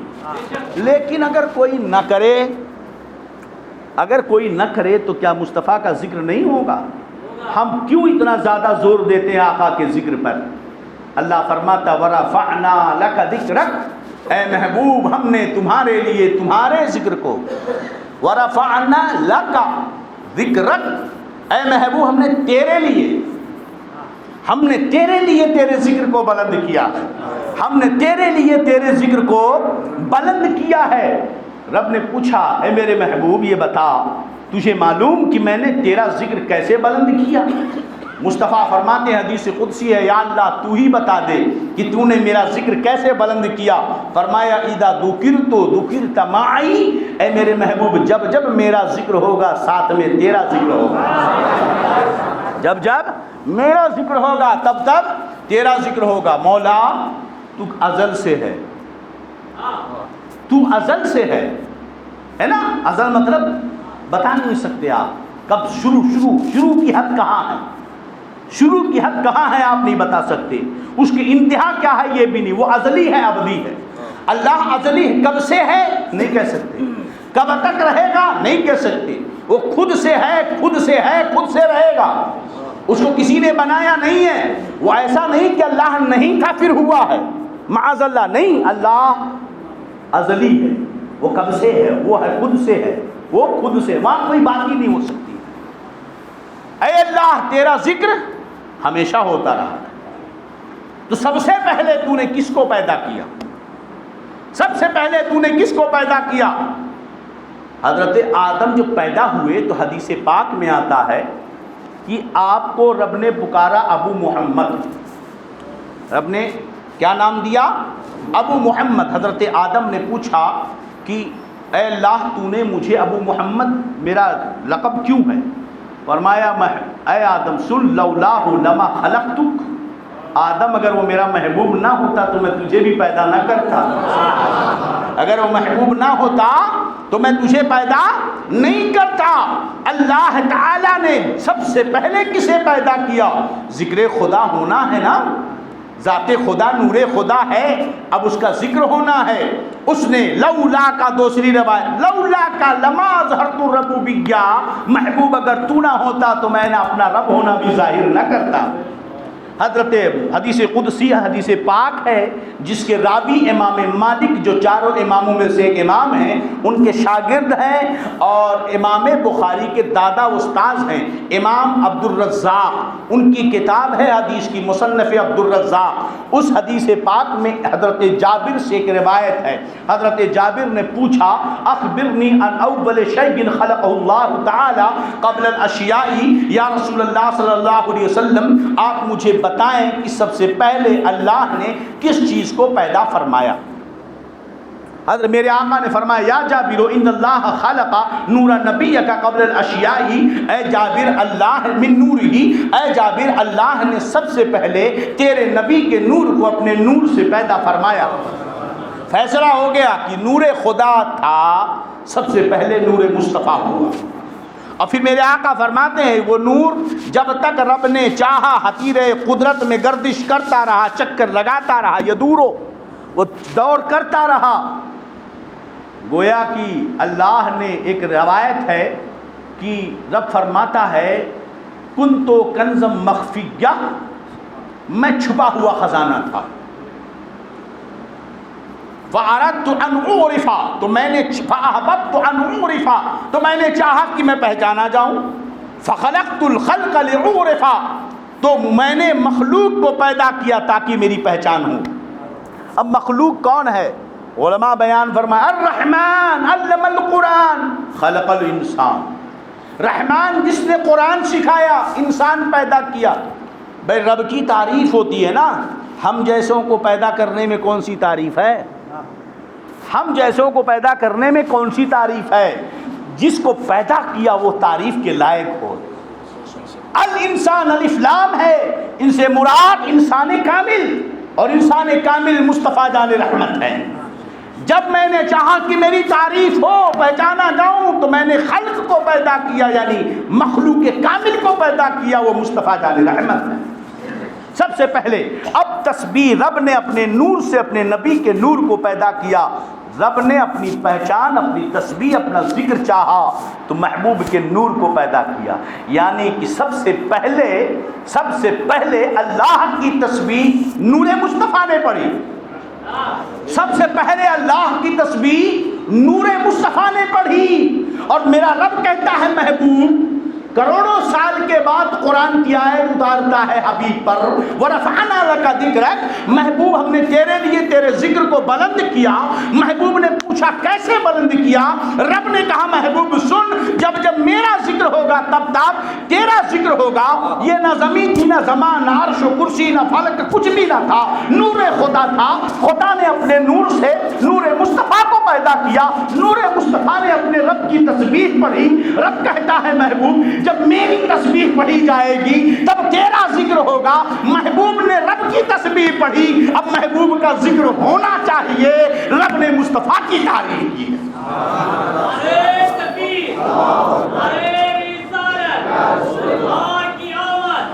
لیکن اگر کوئی نہ کرے، اگر کوئی نہ کرے تو کیا مصطفیٰ کا ذکر نہیں ہوگا؟ ہم کیوں اتنا زیادہ زور دیتے ہیں آقا کے ذکر پر؟ اللہ فرماتا وَرَفَعْنَا لَكَ ذِكْرَكَ، اے محبوب ہم نے تمہارے لیے تمہارے ذکر کو، وَرَفَعْنَا لَكَ ذِكْرَكَ، اے محبوب ہم نے تیرے لیے تیرے ذکر کو بلند کیا، ہم نے تیرے لیے تیرے ذکر کو بلند کیا ہے۔ رب نے پوچھا اے میرے محبوب یہ بتا تجھے معلوم کہ میں نے تیرا ذکر کیسے بلند کیا؟ مصطفیٰ فرماتے ہیں حدیث قدسی ہے، یا اللہ تو ہی بتا دے کہ تو نے میرا ذکر کیسے بلند کیا؟ فرمایا اذا ذکرت ذکرت معی، اے میرے محبوب جب جب میرا ذکر ہوگا ساتھ میں تیرا ذکر ہوگا، جب جب میرا ذکر ہوگا تب تب تیرا ذکر ہوگا۔ مولا تو ازل سے ہے، تو ازل سے ہے نا؟ ازل مطلب بتا نہیں سکتے آپ کب شروع کی حد کہاں ہے، شروع کی حد کہاں ہے آپ نہیں بتا سکتے، اس کی انتہا کیا ہے یہ بھی نہیں، وہ ازلی ہے ابدی ہے۔ اللہ ازلی ہے، کب سے ہے نہیں کہہ سکتے، کب تک رہے گا نہیں کہہ سکتے، وہ خود سے ہے، خود سے ہے، خود سے رہے گا، اس کو کسی نے بنایا نہیں ہے۔ وہ ایسا نہیں کہ اللہ نہیں تھا پھر ہوا ہے، معاذ اللہ، نہیں، اللہ ازلی ہے، وہ کب سے ہے؟ وہ ہے خود سے ہے، وہ خود سے، وہاں کوئی بات ہی نہیں ہو سکتی۔ اے اللہ تیرا ذکر ہمیشہ ہوتا رہا ہے، تو سب سے پہلے تو نے کس کو پیدا کیا؟ سب سے پہلے تو نے کس کو پیدا کیا؟ حضرت آدم جو پیدا ہوئے تو حدیث پاک میں آتا ہے کہ آپ کو رب نے پکارا ابو محمد، رب نے کیا نام دیا؟ ابو محمد۔ حضرت آدم نے پوچھا کہ اے اللہ تو نے مجھے ابو محمد میرا لقب کیوں ہے؟ فرمایا اے آدم سن لولاہ لما خلقتک، آدم اگر وہ میرا محبوب نہ ہوتا تو میں تجھے بھی پیدا نہ کرتا، اگر وہ محبوب نہ ہوتا تو میں تجھے پیدا نہیں کرتا۔ اللہ تعالیٰ نے سب سے پہلے کسے پیدا کیا؟ ذکر خدا ہونا ہے نا، ذات خدا نور خدا ہے، اب اس کا ذکر ہونا ہے۔ اس نے لولا کا دوسری روایت لولا کا لما ظہرت الربوبیہ، محبوب اگر تو نہ ہوتا تو میں نے اپنا رب ہونا بھی ظاہر نہ کرتا۔ حضرت حدیث قدسی حدیث پاک ہے جس کے راوی امام مالک جو چاروں اماموں میں سے ایک امام ہیں، ان کے شاگرد ہیں اور امام بخاری کے دادا استاذ ہیں امام عبد الرزاق، ان کی کتاب ہے حدیث کی مصنف عبد الرزاق۔ اس حدیث پاک میں حضرت جابر سے ایک روایت ہے، حضرت جابر نے پوچھا اخبرنی عن اول شیء خلقہ اللہ تعالی قبل الاشیاء، یا رسول اللہ صلی اللہ علیہ وسلم آپ مجھے بتائیں کہ سب سے پہلے اللہ نے کس چیز کو پیدا فرمایا؟ حضرت میرے آقا نے فرمایا یا جابر ان اللہ خلق نور نبیک قبل الاشیاء، اے جابر اللہ من نور ہی، اے جابر اللہ نے سب سے پہلے تیرے نبی کے نور کو اپنے نور سے پیدا فرمایا۔ فیصلہ ہو گیا کہ نور خدا تھا، سب سے پہلے نور مصطفیٰ ہوا۔ اور پھر میرے آقا فرماتے ہیں وہ نور جب تک رب نے چاہا حتیرے قدرت میں گردش کرتا رہا، چکر لگاتا رہا، یدورو وہ دور کرتا رہا۔ گویا کہ اللہ نے ایک روایت ہے کہ رب فرماتا ہے کنتو کنزم مخفیہ، میں چھپا ہوا خزانہ تھا، فَأَرَدْتُ أَنْ أُعْرِفَ، تو میں نے فَأَحْبَبْتُ أَنْ أُعْرِفَ، تو میں نے چاہا کہ میں پہچانا جاؤں، فَخَلَقْتُ الْخَلْقَ لِأُعْرِفَ، تو میں نے مخلوق کو پیدا کیا تاکہ میری پہچان ہو۔ اب مخلوق کون ہے؟ علماء بیان فرمائے الرحمن علم القرآن خلق الانسان، رحمان جس نے قرآن سکھایا، انسان پیدا کیا۔ بھائی رب کی تعریف ہوتی ہے نا، ہم جیسوں کو پیدا کرنے میں کون سی تعریف ہے؟ ہم جیسوں کو پیدا کرنے میں کون سی تعریف ہے؟ جس کو پیدا کیا وہ تعریف کے لائق ہو۔ الانسان الف لام ہے، ان سے مراد انسان کامل، اور انسان کامل مصطفیٰ جان رحمت ہے۔ جب میں نے چاہا کہ میری تعریف ہو، پہچانا جاؤں، تو میں نے خلق کو پیدا کیا، یعنی مخلوق کامل کو پیدا کیا، وہ مصطفیٰ جان رحمت ہے۔ سب سے پہلے اب تسبیح، رب نے اپنے نور سے اپنے نبی کے نور کو پیدا کیا، رب نے اپنی پہچان، اپنی تسبیح، اپنا ذکر چاہا تو محبوب کے نور کو پیدا کیا۔ یعنی کہ سب سے پہلے اللہ کی تسبیح نور مصطفیٰ نے پڑھی، سب سے پہلے اللہ کی تسبیح نور مصطفیٰ نے پڑھی۔ اور میرا رب کہتا ہے محبوب کروڑوں سال کے بعد قرآن کی آیت اتارتا ہے حبیب پر، وَرَفَعْنَا لَكَ ذِكْرَكَ، محبوب ہم نے تیرے لیے تیرے ذکر کو بلند کیا۔ محبوب نے پوچھا کیسے بلند کیا؟ رب نے کہا محبوب سن، جب میرا ذکر ہوگا تب تیرا ذکر ہوگا۔ یہ نہ زمین تھی، نہ زمان، نہ عرش و کرسی، نہ فلک، کچھ بھی نہ تھا، نور خدا تھا۔ خدا نے اپنے نور سے نور مصطفیٰ کو پیدا کیا، نور مصطفیٰ نے اپنے رب کی تسبیح پڑھی۔ رب کہتا ہے محبوب جب میری تسبیح پڑھی جائے گی تب تیرا ذکر ہوگا۔ محبوب نے رب کی تسبیح پڑھی، اب محبوب کا ذکر ہونا چاہیے۔ رب نے مصطفیٰ کی تعریف کی ہے۔ نعرہ تکبیر، نعرہ رسالت، اللہ کی آمد،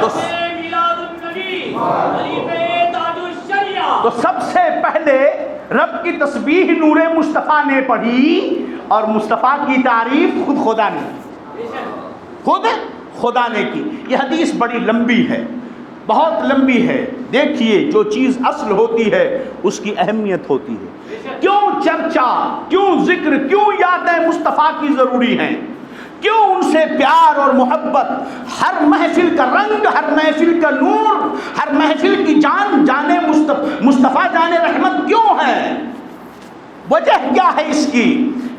جشن میلاد النبی، خلیفہ تاج الشریعہ۔ تو سب سے پہلے رب کی تسبیح نور مصطفیٰ نے پڑھی، اور مصطفیٰ کی تعریف خود خدا نے کی۔ یہ حدیث بڑی لمبی ہے، بہت لمبی ہے۔ دیکھیے جو چیز اصل ہوتی ہے اس کی اہمیت ہوتی ہے۔ کیوں چرچا، کیوں ذکر، کیوں یادیں مصطفیٰ کی ضروری ہیں، کیوں ان سے پیار اور محبت، ہر محفل کا رنگ، ہر محفل کا نور، ہر محفل کی جان جانے مصطفیٰ جانے رحمت کیوں ہے؟ وجہ کیا ہے اس کی؟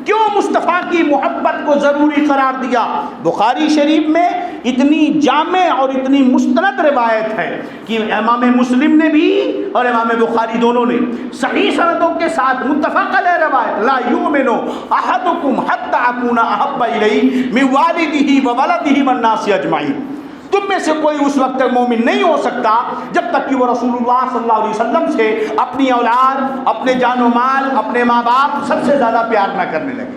کیوں مصطفیٰ کی محبت کو ضروری قرار دیا؟ بخاری شریف میں اتنی جامع اور اتنی مستند روایت ہے کہ امام مسلم نے بھی اور امام بخاری دونوں نے صحیح سندوں کے ساتھ متفق علیہ روایت، لا یؤمن احدکم حتی اکون احب الیہ من والدہ وولدہ والناس اجمعین، تم میں سے کوئی اس وقت تک مومن نہیں ہو سکتا جب تک کہ وہ رسول اللہ صلی اللہ علیہ وسلم سے اپنی اولاد، اپنے جان و مال، اپنے ماں باپ سب سے زیادہ پیار نہ کرنے لگے۔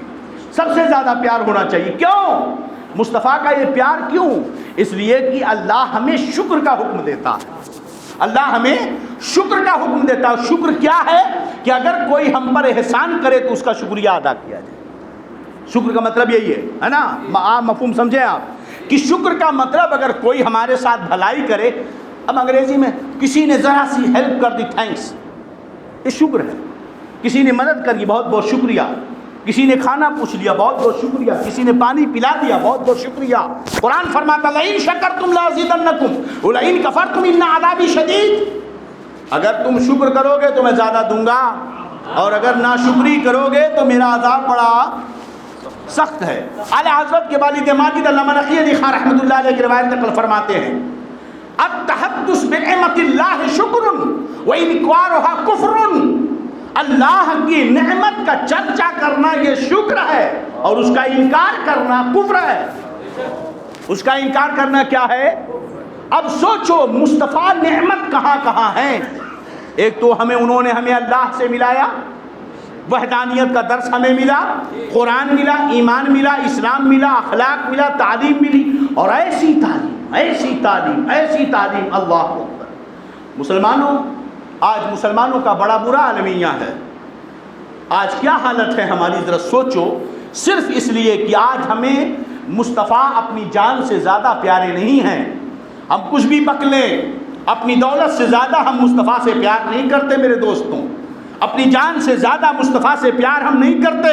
سب سے زیادہ پیار ہونا چاہیے۔ کیوں مصطفیٰ کا یہ پیار؟ کیوں؟ اس لیے کہ اللہ ہمیں شکر کا حکم دیتا ہے، اللہ ہمیں شکر کا حکم دیتا ہے۔ شکر کیا ہے؟ کہ اگر کوئی ہم پر احسان کرے تو اس کا شکریہ ادا کیا جائے۔ شکر کا مطلب یہی ہے نا، آپ مفہوم سمجھیں آپ کہ شکر کا مطلب اگر کوئی ہمارے ساتھ بھلائی کرے، اب انگریزی میں کسی نے ذرا سی ہیلپ کر دی، تھینکس، یہ شکر ہے۔ کسی نے مدد کر دی، بہت بہت شکریہ۔ کسی نے کھانا پوچھ لیا، بہت بہت شکریہ۔ کسی نے پانی پلا دیا، بہت بہت شکریہ۔ قرآن فرماتا لئن شکرتم لازیدنکم ولئن کفرتم ان عذابی شدید، اگر تم شکر کرو گے تو میں زیادہ دوں گا، اور اگر ناشکری کرو گے تو میرا عذاب بڑا سخت ہے۔ اعلی حضرت کے والد ماجد علامہ نقی علی خان رحمۃ اللہ علیہ کی روایت نقل فرماتے ہیں، التحدث بنعمت اللہ شکر وانکارها کفر، اللہ کی نعمت کا چرچا کرنا یہ شکر ہے اور اس کا انکار کرنا کفر ہے۔ اس کا انکار کرنا کیا ہے؟ اب سوچو مصطفیٰ نعمت کہاں کہاں ہیں؟ ایک تو انہوں نے ہمیں اللہ سے ملایا، وحدانیت کا درس ہمیں ملا، قرآن ملا، ایمان ملا، اسلام ملا، اخلاق ملا، تعلیم ملی، اور ایسی تعلیم، ایسی تعلیم، ایسی تعلیم، اللہ اکبر۔ مسلمانوں، آج مسلمانوں کا بڑا برا المیہ ہے۔ آج کیا حالت ہے ہماری، ذرا سوچو۔ صرف اس لیے کہ آج ہمیں مصطفیٰ اپنی جان سے زیادہ پیارے نہیں ہیں۔ ہم کچھ بھی پک لیں، اپنی دولت سے زیادہ ہم مصطفیٰ سے پیار نہیں کرتے میرے دوستوں، اپنی جان سے زیادہ مصطفیٰ سے پیار ہم نہیں کرتے،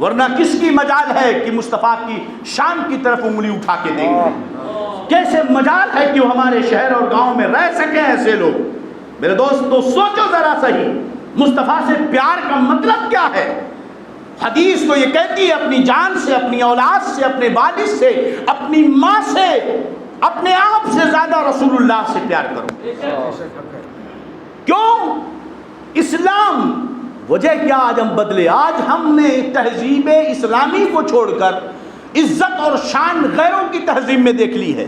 ورنہ کس کی مجال ہے کہ مصطفیٰ کی شان کی طرف انگلی اٹھا کے دیکھیں؟ کیسے مجال ہے کہ وہ ہمارے شہر اور گاؤں میں رہ سکیں ایسے لوگ؟ میرے دوستو سوچو ذرا صحیح، مصطفیٰ سے پیار کا مطلب کیا ہے؟ حدیث تو یہ کہتی ہے اپنی جان سے، اپنی اولاد سے، اپنے والد سے، اپنی ماں سے، اپنے آپ سے زیادہ رسول اللہ سے پیار کرو۔ کیوں؟ اسلام، وجہ کیا آج ہم بدلے؟ آج ہم نے تہذیب اسلامی کو چھوڑ کر عزت اور شان غیروں کی تہذیب میں دیکھ لی ہے۔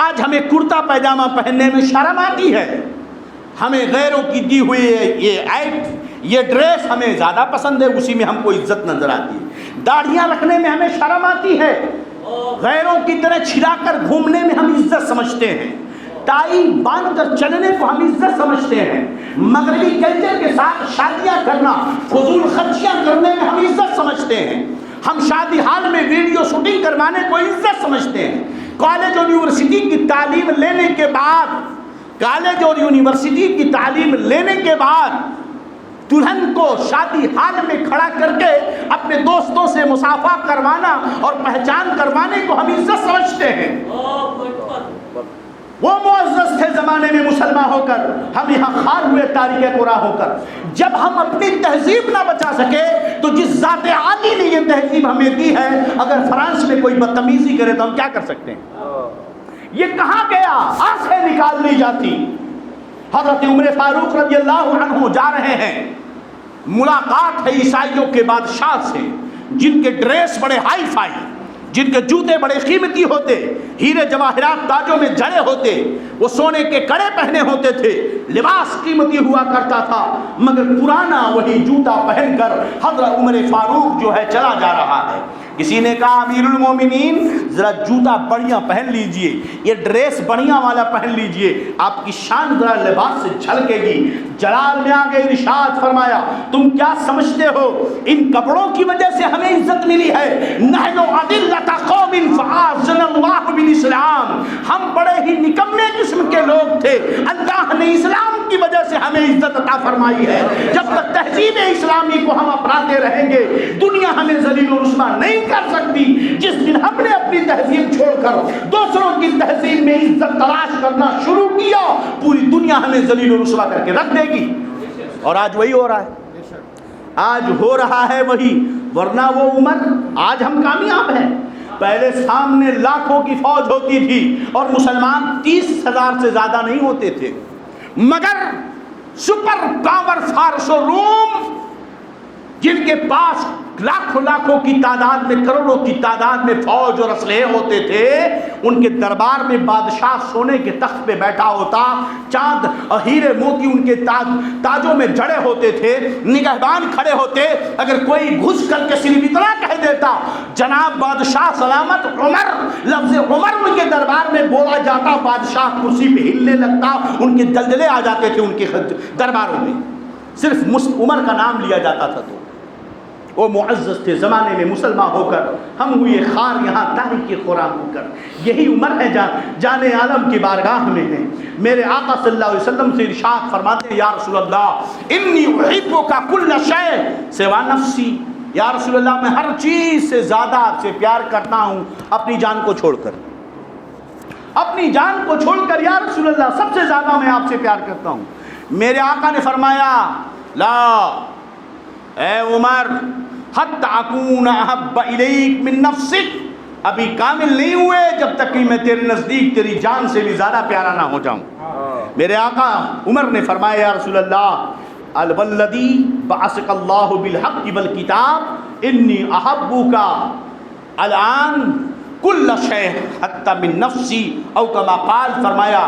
آج ہمیں کرتا پیجامہ پہننے میں شرم آتی ہے، ہمیں غیروں کی دی ہوئی یہ ڈریس ہمیں زیادہ پسند ہے، اسی میں ہم کو عزت نظر آتی ہے۔ داڑھیاں رکھنے میں ہمیں شرم آتی ہے، غیروں کی طرح چھلا کر گھومنے میں ہم عزت سمجھتے ہیں، ٹائی باندھ کر چلنے کو ہم عزت سمجھتے ہیں، مغربی کلچر کے ساتھ شادیاں کرنا، فضول خرچیاں کرنے میں ہم عزت سمجھتے ہیں، ہم شادی ہال میں ویڈیو شوٹنگ کروانے کو عزت سمجھتے ہیں۔ کالج اور یونیورسٹی کی تعلیم لینے کے بعد، کالج اور یونیورسٹی کی تعلیم لینے کے بعد دلہن کو شادی ہال میں کھڑا کر کے اپنے دوستوں سے مصافحہ کروانا اور پہچان کروانے کو ہم عزت سمجھتے ہیں۔ وہ معزز تھے زمانے میں مسلمان ہو کر، ہم یہاں خار ہوئے تاریخ قرآن ہو کر۔ جب ہم اپنی تہذیب نہ بچا سکے تو جس ذات عالی نے یہ تہذیب ہمیں دی ہے، اگر فرانس میں کوئی بدتمیزی کرے تو ہم کیا کر سکتے ہیں؟ یہ کہاں گیا؟ آنکھیں نکال لی جاتی۔ حضرت عمر فاروق رضی اللہ عنہ جا رہے ہیں، ملاقات ہے عیسائیوں کے بادشاہ سے، جن کے ڈریس بڑے ہائی فائی، جن کے جوتے بڑے قیمتی ہوتے، ہیرے جواہرات تاجوں میں جڑے ہوتے، وہ سونے کے کڑے پہنے ہوتے تھے، لباس قیمتی ہوا کرتا تھا، مگر پرانا وہی جوتا پہن کر حضرت عمر فاروق جو ہے چلا جا رہا ہے۔ کسی نے کہا امیر المومنین ذرا جوتا بڑھیا پہن لیجئے، یہ ڈریس بڑھیا والا پہن لیجئے، آپ کی شان ذرا لباس سے جھلکے گی۔ جلال میں آگے ارشاد فرمایا، تم کیا سمجھتے ہو ان کپڑوں کی وجہ سے ہمیں عزت ملی ہے؟ نحن اذلۃ قوم فاعزنا اللہ بالاسلام، ہم بڑے ہی نکمے قسم کے لوگ تھے، اللہ نے اسلام کی وجہ سے ہمیں عزت عطا فرمائی ہے. جب تک تہذیب اسلامی کو ہم اپناتے رہیں گے دنیا ہمیں ذلیل و رسوا نہیں کر سکتی. جس دن ہم نے اپنی تہذیب چھوڑ کر دوسروں کی تہذیب میں عزت تلاش کرنا شروع کیا پوری دنیا ہمیں ذلیل و رسوا کر کے رکھ دے گی. اور آج وہی ہو رہا ہے, آج ہو رہا ہے وہی. ورنہ وہ عمر آج ہم کامیاب ہیں. پہلے سامنے لاکھوں کی فوج ہوتی تھی اور مسلمان 30,000 سے زیادہ نہیں ہوتے تھے, مگر سپر پاور فارس و روم جن کے پاس لاکھوں کی تعداد میں, کروڑوں کی تعداد میں فوج اور اسلحے ہوتے تھے, ان کے دربار میں بادشاہ سونے کے تخت پہ بیٹھا ہوتا, چاند اور ہیرے موتی ان کے تاجوں میں جڑے ہوتے تھے, نگہبان کھڑے ہوتے. اگر کوئی گھس کر کے صرف اتنا کہہ دیتا جناب بادشاہ سلامت عمر, لفظ عمر ان کے دربار میں بولا جاتا, بادشاہ کرسی پہ ہلنے لگتا, ان کے دلدلے آ جاتے تھے ان کے درباروں میں. صرف عمر کا نام لیا جاتا تھا تو وہ معزز تھے. زمانے میں مسلمان ہو کر ہم ہوئے خار یہاں تاریخ قرآن ہو کر. یہی عمر ہے جان عالم کی بارگاہ میں ہے. میرے آقا صلی اللہ علیہ وسلم سے ارشاد فرماتے ہیں یا رسول اللہ انی احبک کل شیء سوا نفسی. یا رسول اللہ میں ہر چیز سے زیادہ آپ سے پیار کرتا ہوں اپنی جان کو چھوڑ کر. اپنی جان کو چھوڑ کر یا رسول اللہ سب سے زیادہ میں آپ سے پیار کرتا ہوں. میرے آقا نے فرمایا لا اے عمر حتی اکون احب الیک من نفسک, ابھی کامل نہیں ہوئے جب تک کہ میں تیرے نزدیک تیری جان سے بھی زیادہ پیارا نہ ہو جاؤں. میرے آقا عمر نے فرمایا یا رسول اللہ الوالذی بعثک اللہ بالحق والکتاب انی احبک الان کل شیء حتی من نفسی او کما قال. فرمایا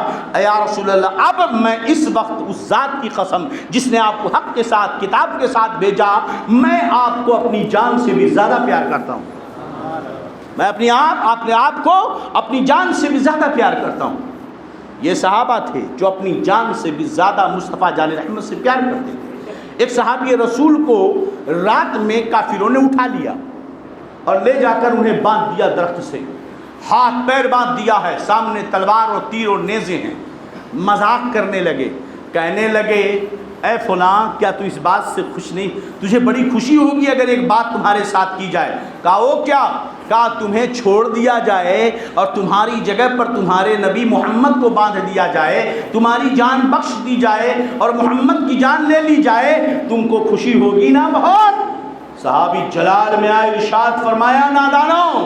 یا رسول اللہ اب میں اس وقت اس ذات کی قسم جس نے آپ کو حق کے ساتھ کتاب کے ساتھ بھیجا, میں آپ کو اپنی جان سے بھی زیادہ پیار کرتا ہوں. میں اپنے آپ کو اپنی جان سے بھی زیادہ پیار کرتا ہوں. یہ صحابہ تھے جو اپنی جان سے بھی زیادہ مصطفیٰ جان رحمت سے پیار کرتے تھے. ایک صحابی رسول کو رات میں کافروں نے اٹھا لیا اور لے جا کر انہیں باندھ دیا درخت سے, ہاتھ پیر باندھ دیا ہے, سامنے تلوار اور تیر اور نیزے ہیں. مذاق کرنے لگے, کہنے لگے اے فلاں کیا تو اس بات سے خوش نہیں, تجھے بڑی خوشی ہوگی اگر ایک بات تمہارے ساتھ کی جائے. کہا وہ کیا؟ کہا تمہیں چھوڑ دیا جائے اور تمہاری جگہ پر تمہارے نبی محمد کو باندھ دیا جائے, تمہاری جان بخش دی جائے اور محمد کی جان لے لی جائے, تم کو خوشی ہوگی نا بہت. صحابی جلال میں آئے, ارشاد فرمایا نادانوں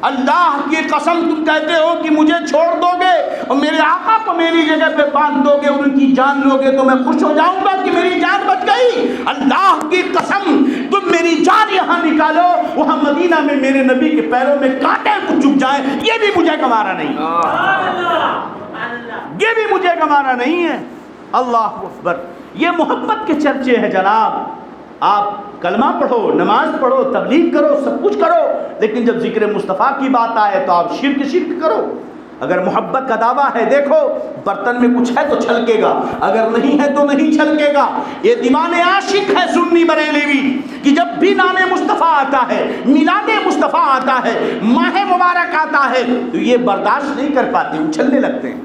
اللہ کی قسم تم کہتے ہو کہ مجھے چھوڑ دو گے اور میرے آقا کو میری جگہ پہ باندھ دو گے اور ان کی جان لو گے تو میں خوش ہو جاؤں گا کہ میری جان بچ گئی. اللہ کی قسم تم میری جان یہاں نکالو, وہاں مدینہ میں میرے نبی کے پیروں میں کانٹے کو چبھ جائیں, یہ بھی مجھے گوارا نہیں, یہ بھی مجھے گوارا نہیں ہے. اللہ اکبر. یہ محبت کے چرچے ہیں جناب. آپ کلمہ پڑھو, نماز پڑھو, تبلیغ کرو, سب کچھ کرو, لیکن جب ذکر مصطفیٰ کی بات آئے تو آپ شرک کرو. اگر محبت کا دعویٰ ہے دیکھو برتن میں کچھ ہے تو چھلکے گا, اگر نہیں ہے تو نہیں چھلکے گا. یہ دیوان عاشق ہے سنی بریلوی کہ جب بھی نام مصطفیٰ آتا ہے, میلاد مصطفیٰ آتا ہے, ماہ مبارک آتا ہے تو یہ برداشت نہیں کر پاتے, اچھلنے لگتے ہیں,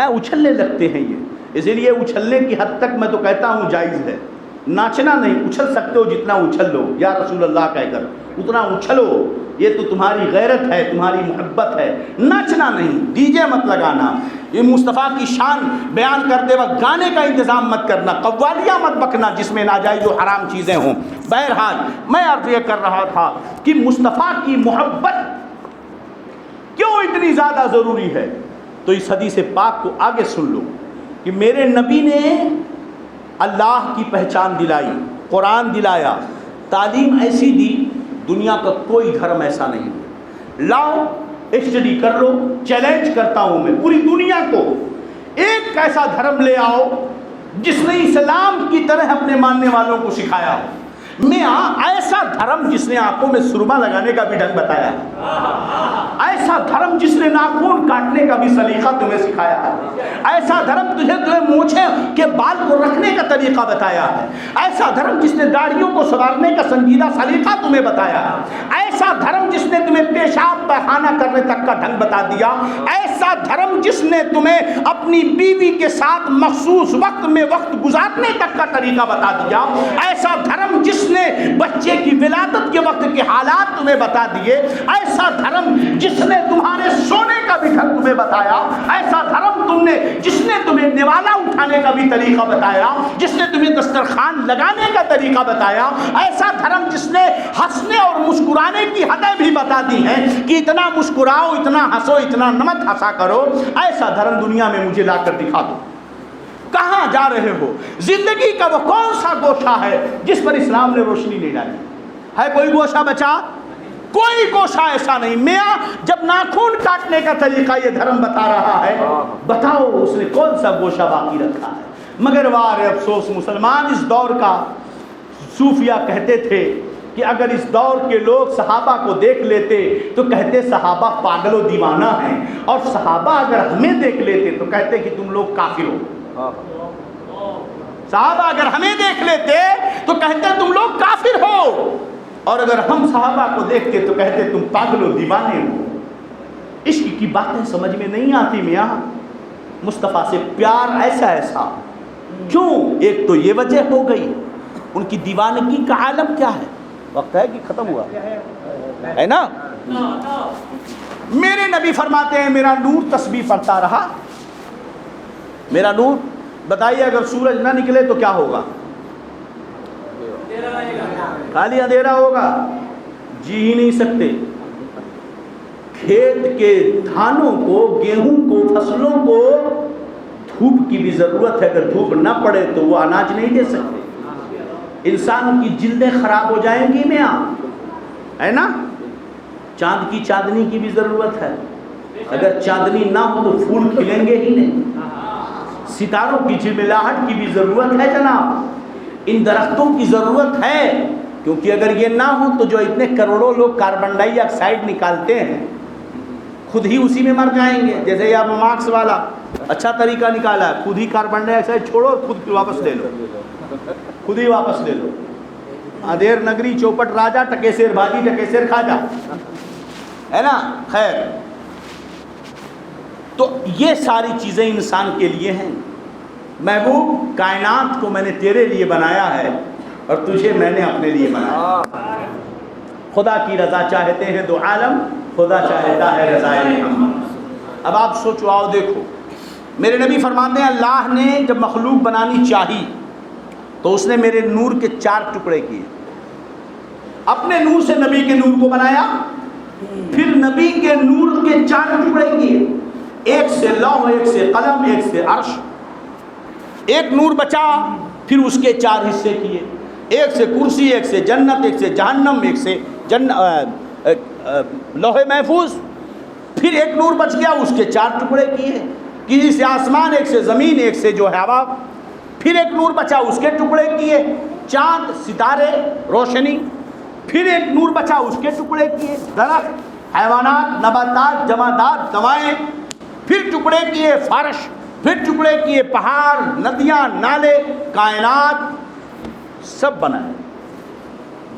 اچھلنے لگتے ہیں. یہ اس لیے اچھلنے کی حد تک میں تو کہتا ہوں جائز ہے. ناچنا نہیں, اچھل سکتے ہو جتنا اچھل لو یا رسول اللہ کہہ کر اتنا اچھلو, یہ تو تمہاری غیرت ہے, تمہاری محبت ہے. ناچنا نہیں, ڈی جے مت لگانا, یہ مصطفیٰ کی شان بیان کرتے وقت گانے کا انتظام مت کرنا, قوالیاں مت بکنا جس میں ناجائز و حرام چیزیں ہوں. بہرحال میں عرض یہ کر رہا تھا کہ مصطفیٰ کی محبت کیوں اتنی زیادہ ضروری ہے, تو اس حدیث پاک کو آگے سن لو کہ میرے نبی نے اللہ کی پہچان دلائی, قرآن دلایا, تعلیم ایسی دی دنیا کا کوئی دھرم ایسا نہیں. لاؤ اسٹڈی کر لو, چیلنج کرتا ہوں میں پوری دنیا کو, ایک ایسا دھرم لے آؤ جس نے اسلام کی طرح اپنے ماننے والوں کو سکھایا ہو. میں ایسا دھرم جس نے آنکھوں میں سرما لگانے کا بھی ڈھنگ بتایا ہے, ایسا دھرم جس نے ناخن کاٹنے کا بھی سلیقہ تمہیں سکھایا ہے, ایسا دھرم تمہیں مونچھے کے بال کو رکھنے کا طریقہ بتایا ہے, ایسا دھرم جس نے داڑھیوں کو سنوارنے کا سنجیدہ سلیقہ تمہیں بتایا ہے, ایسا ایسا دھرم جس نے تمہیں پیشاب پخانہ کرنے تک کا ڈھنگ بتا دیا، ایسا دھرم جس نے تمہیں اپنی بیوی کے ساتھ مخصوص وقت میں وقت گزارنے تک کا طریقہ بتا دیا، ایسا دھرم جس نے بچے کی ولادت کے وقت کے حالات تمہیں بتا دیے، ایسا دھرم جس نے تمہارے سونے کا بھی ڈھنگ تمہیں بتایا، ایسا دھرم جس نے تمہیں نوالا اٹھانے کا بھی طریقہ بتایا، جس نے تمہیں دسترخوان لگانے کا طریقہ بتایا، ایسا دھرم جس نے ہنسنے اور مسکرانے کی حدیں بھی بتا دی ہیں کہ اتنا مسکراؤ، اتنا ہنسو، اتنا نمک ہنسا کرو، ایسا دھرم دنیا میں مجھے لا کر دکھا دو۔ کہاں جا رہے ہو؟ زندگی کا وہ کون سا گوشہ ہے جس پر اسلام نے روشنی نہیں ڈالی؟ ہے کوئی گوشہ بچا؟ کوئی گوشہ ایسا نہیں۔ میاں جب ناخون کاٹنے کا طریقہ یہ دھرم بتا رہا ہے، بتاؤ اس نے کون سا گوشہ باقی رکھا ہے؟ مگر وار افسوس مسلمان اس دور کا، صوفیہ کہتے تھے کہ اگر اس دور کے لوگ صحابہ کو دیکھ لیتے تو کہتے صحابہ پاگل و دیوانہ ہیں، اور صحابہ اگر ہمیں دیکھ لیتے تو کہتے کہ تم لوگ کافر ہو۔ صحابہ اگر ہمیں دیکھ لیتے تو کہتے تم لوگ کافر ہو، اور اگر ہم صحابہ کو دیکھتے تو کہتے تم پاگل و دیوانے ہو۔ عشق کی باتیں سمجھ میں نہیں آتی میاں، مصطفیٰ سے پیار ایسا ایسا کیوں؟ ایک تو یہ وجہ ہو گئی، ان کی دیوانگی کا عالم کیا ہے؟ وقت ہے کہ ختم ہوا ہے نا؟ میرے نبی فرماتے ہیں میرا نور تسبیح پڑھتا رہا، میرا نور، بتائیے اگر سورج نہ نکلے تو کیا ہوگا؟ خالی اندھیرا ہوگا، جی ہی نہیں سکتے۔ کھیت کے دھانوں کو، گیہوں کو، فصلوں کو دھوپ کی بھی ضرورت ہے، اگر دھوپ نہ پڑے تو وہ اناج نہیں دے سکتے۔ انسان کی جلدیں خراب ہو جائیں گی میاں، ہے نا؟ چاند کی چاندنی کی بھی ضرورت ہے، اگر چاندنی نہ ہو تو پھول کھلیں گے ہی نہیں۔ ستاروں کی جھلملاہٹ کی بھی ضرورت ہے جناب، ان درختوں کی ضرورت ہے، کیونکہ اگر یہ نہ ہو تو جو اتنے کروڑوں لوگ کاربن ڈائی آکسائڈ نکالتے ہیں خود ہی اسی میں مر جائیں گے۔ جیسے یہ مارکس والا اچھا طریقہ نکالا ہے، خود ہی کاربن ڈائی آکسائڈ چھوڑو، خود واپس لے لو، خود ہی واپس لے لو۔ ادھیر نگری چوپٹ راجا، ٹکیسیر بھاجی ٹکیسیر کھا جا، ہے نا؟ خیر، تو یہ ساری چیزیں انسان کے لیے ہیں۔ محبوب، کائنات کو میں نے تیرے لیے بنایا ہے اور تجھے میں نے اپنے لیے بنایا۔ خدا کی رضا چاہتے ہیں دو عالم، خدا چاہتا ہے رضائے محمد۔ اب آپ سوچو، آؤ دیکھو، میرے نبی فرماتے ہیں اللہ نے جب مخلوق بنانی چاہی تو اس نے میرے نور کے 4 ٹکڑے کیے، اپنے نور سے نبی کے نور کو بنایا، پھر نبی کے نور کے 4 ٹکڑے کیے، ایک سے لوح، ایک سے قلم، ایک سے عرش، ایک نور بچا، پھر اس کے 4 حصے کیے، ایک سے کرسی، ایک سے جنت، ایک سے جہنم، ایک سے لوح محفوظ، پھر ایک نور بچ گیا، اس کے 4 ٹکڑے کیے، کسی سے آسمان، ایک سے زمین، ایک سے جو ہے ہوا، پھر ایک نور بچا، اس کے ٹکڑے کیے، چاند، ستارے، روشنی، پھر ایک نور بچا، اس کے ٹکڑے کیے، درخت، حیوانات، نباتات، جمادات، دوائیں، پھر ٹکڑے کیے فرش، پھر ٹکڑے کیے پہاڑ، ندیاں، نالے، کائنات، سب بنائے۔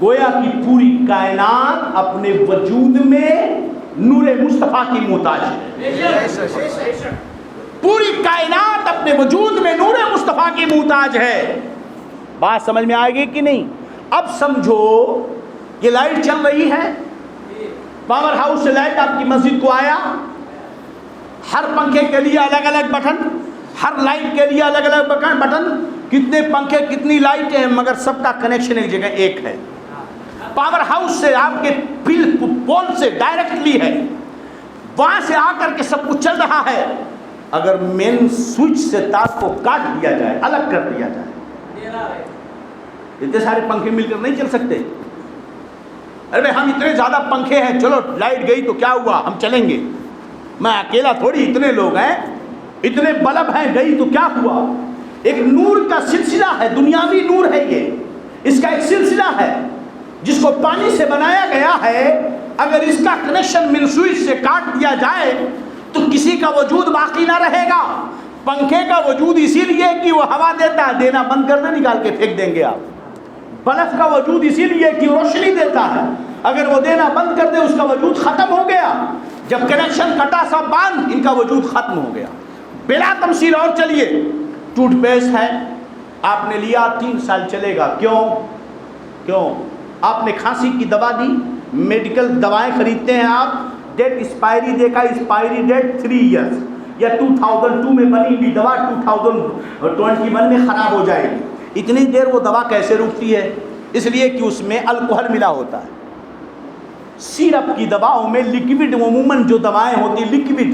گویا کی پوری کائنات اپنے وجود میں نور مصطفیٰ کی محتاج ہے، پوری کائنات اپنے وجود میں نور مصطفیٰ کی محتاج ہے۔ بات سمجھ میں آئے گی کہ نہیں؟ اب سمجھو یہ لائٹ چل رہی ہے، پاور ہاؤس سے لائٹ آپ کی مسجد کو آیا، ہر پنکھے کے لیے الگ الگ بٹن، ہر لائٹ کے لیے الگ الگ بٹن، کتنے پنکھے، کتنی لائٹیں ہیں، مگر سب کا کنیکشن ایک جگہ ایک ہے، پاور ہاؤس سے، آپ کے پول سے ڈائریکٹلی ہے، وہاں سے آ کر کے سب کچھ چل رہا ہے۔ اگر مین سوئچ سے تار کو کاٹ دیا جائے، الگ کر دیا جائے، اتنے سارے پنکھے مل کر نہیں چل سکتے۔ ارے بھائی ہم اتنے زیادہ پنکھے ہیں، چلو لائٹ گئی تو کیا ہوا، ہم چلیں گے، میں اکیلا تھوڑی، اتنے لوگ ہیں، اتنے بلب ہیں، گئی تو کیا ہوا۔ ایک نور کا سلسلہ ہے، دنیاوی نور ہے یہ، اس کا ایک سلسلہ ہے جس کو پانی سے بنایا گیا ہے، اگر اس کا کنیکشن مین سوئچ سے کاٹ دیا جائے تو کسی کا وجود باقی نہ رہے گا۔ پنکھے کا وجود اسی لیے کہ وہ ہوا دیتا ہے، دینا بند کر دیں، نکال کے پھینک دیں گے آپ۔ بلب کا وجود اسی لیے کہ روشنی دیتا ہے، اگر وہ دینا بند کر دے اس کا وجود ختم ہو گیا. جب کنیکشن کٹا سب باندھ، ان کا وجود ختم ہو گیا. بلا تمثیل. اور چلیے، ٹوتھ پیسٹ ہے، آپ نے لیا 3 سال چلے گا. کیوں؟ آپ نے کھانسی کی دوا دی، میڈیکل دوائیں خریدتے ہیں آپ، ڈیٹ ایکسپائری دیکھا، ایکسپائری ڈیٹ 3 ایئرس، یا 2002 میں بنی ہوئی دوا 2021 میں خراب ہو جائے گی. اتنی دیر وہ دوا کیسے رکتی ہے؟ اس لیے کہ اس میں الکحل ملا ہوتا ہے. سیرپ کی دواؤں میں لکوڈ، عموماً جو دوائیں ہوتی ہیں لکوڈ،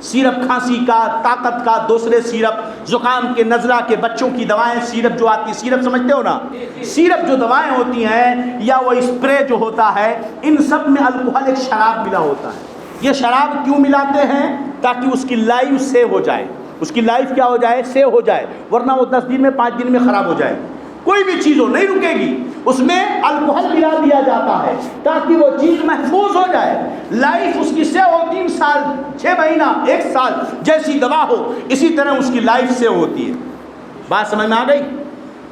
سیرپ کھانسی کا، طاقت کا، دوسرے سیرپ زکام کے، نزلہ کے، بچوں کی دوائیں، سیرپ جو آتی ہے، سیرپ سمجھتے ہو نا، سیرپ جو دوائیں ہوتی ہیں یا وہ اسپرے جو ہوتا ہے، ان سب میں الکحل ایک شراب ملا ہوتا ہے. یہ شراب کیوں ملاتے ہیں؟ تاکہ اس کی لائف سیو ہو جائے. اس کی لائف کیا ہو جائے؟ سیو ہو جائے، ورنہ وہ 10 دن میں 5 دن میں خراب ہو جائے. کوئی بھی چیز ہو نہیں رکے گی. اس میں الکحل ملا دیا جاتا ہے تاکہ وہ چیز محفوظ ہو جائے. لائف اس کی سیو ہو 3 سال 6 مہینہ 1 سال، جیسی دوا ہو اسی طرح اس کی لائف سیو ہوتی ہے. بات سمجھ میں آ گئی؟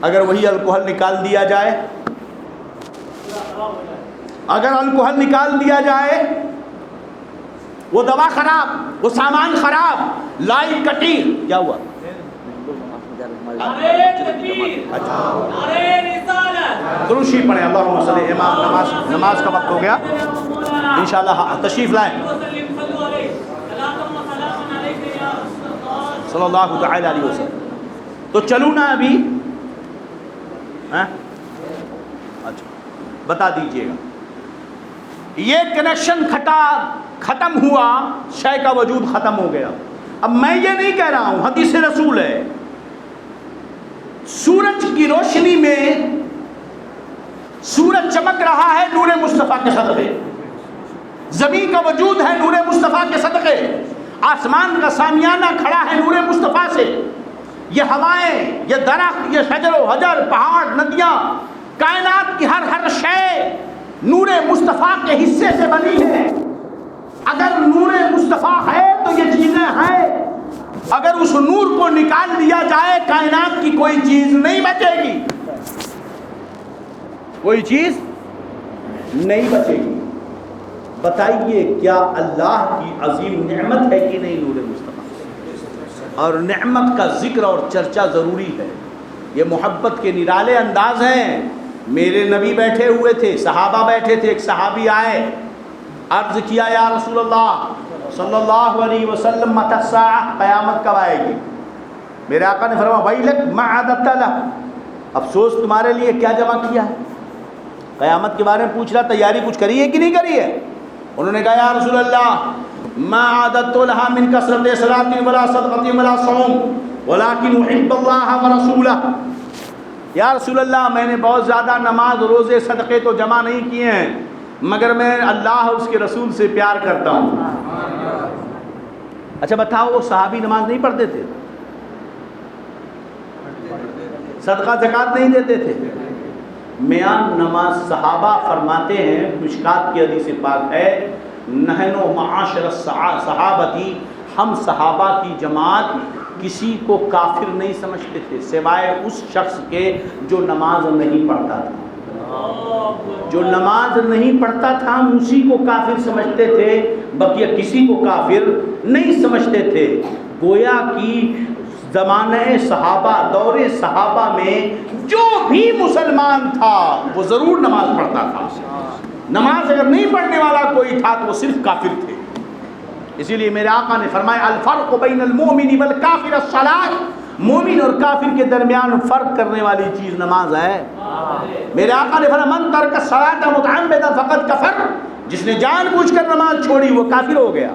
اگر وہی الکحل نکال دیا جائے، اگر الکحل نکال دیا جائے، وہ دوا خراب، وہ سامان خراب، لائف کٹی. کیا ہوا؟ درود شریف پڑھیں. اللہم صلی. امام نماز کا وقت ہو گیا، انشاءاللہ تشریف لائیں. صلی اللہ تعالی علیہ وسلم. تو چلوں نا ابھی؟ اچھا بتا دیجئے گا. یہ کنیکشن ختم ہوا، شے کا وجود ختم ہو گیا. اب میں یہ نہیں کہہ رہا ہوں، حدیث رسول ہے. سورج کی روشنی میں سورج چمک رہا ہے نور مصطفیٰ کے صدقے، زمین کا وجود ہے نور مصطفیٰ کے صدقے، آسمان کا سامیانہ کھڑا ہے نور مصطفیٰ سے. یہ ہوائیں، یہ درخت، یہ شجر و حجر، پہاڑ، ندیاں، کائنات کی ہر شے نور مصطفیٰ کے حصے سے بنی ہے. اگر نور مصطفیٰ ہے تو یہ چیزیں ہیں. اگر اس نور کو نکال دیا جائے، کائنات کی کوئی چیز نہیں بچے گی، کوئی چیز نہیں بچے گی. بتائیے کیا اللہ کی عظیم نعمت ہے کہ نہیں نور مصطفیٰ؟ اور نعمت کا ذکر اور چرچا ضروری ہے. یہ محبت کے نرالے انداز ہیں. میرے نبی بیٹھے ہوئے تھے، صحابہ بیٹھے تھے. ایک صحابی آئے، عرض کیا یا رسول اللہ صلی اللہ علیہ وسلم متی الساعہ، قیامت کب آئے گی؟ میرے آقا نے فرمایا ویلک ما عددت لہ، افسوس تمہارے لیے کیا جمع کیا ہے. قیامت کے بارے میں پوچھ رہا، تیاری کچھ کری ہے کہ نہیں کری ہے؟ انہوں نے کہا یا رسول اللہ ما عددت لہا من کثرت صلاۃ ولا صدقۃ ولا صوم ولکن احب اللہ ورسولہ. یا رسول اللہ میں نے بہت زیادہ نماز، روزے، صدقے تو جمع نہیں کیے ہیں، مگر میں اللہ اس کے رسول سے پیار کرتا ہوں. اچھا بتاؤ، وہ صحابی نماز نہیں پڑھتے تھے؟ صدقہ زکوٰۃ نہیں دیتے تھے؟ میاں نماز صحابہ فرماتے ہیں، مشکات کی حدیث پاک ہے، نحن معاشر صحابتی، ہم صحابہ کی جماعت کسی کو کافر نہیں سمجھتے تھے سوائے اس شخص کے جو نماز نہیں پڑھتا تھا. جو نماز نہیں پڑھتا تھا ہم اسی کو کافر سمجھتے تھے، بقیہ کسی کو کافر نہیں سمجھتے تھے. گویا کی زمانہ صحابہ، دور صحابہ میں جو بھی مسلمان تھا وہ ضرور نماز پڑھتا تھا. نماز اگر نہیں پڑھنے والا کوئی تھا تو وہ صرف کافر تھے. اسی لیے میرے آقا نے فرمایا الفرق بین المؤمن والکافر الصلاۃ، مومن اور کافر کے درمیان فرق کرنے والی چیز نماز ہے. میرے آقا نے فرمایا من ترک الصلاۃ متعمدا فقد کفر، جس نے جان بوجھ کر نماز چھوڑی وہ کافر ہو گیا.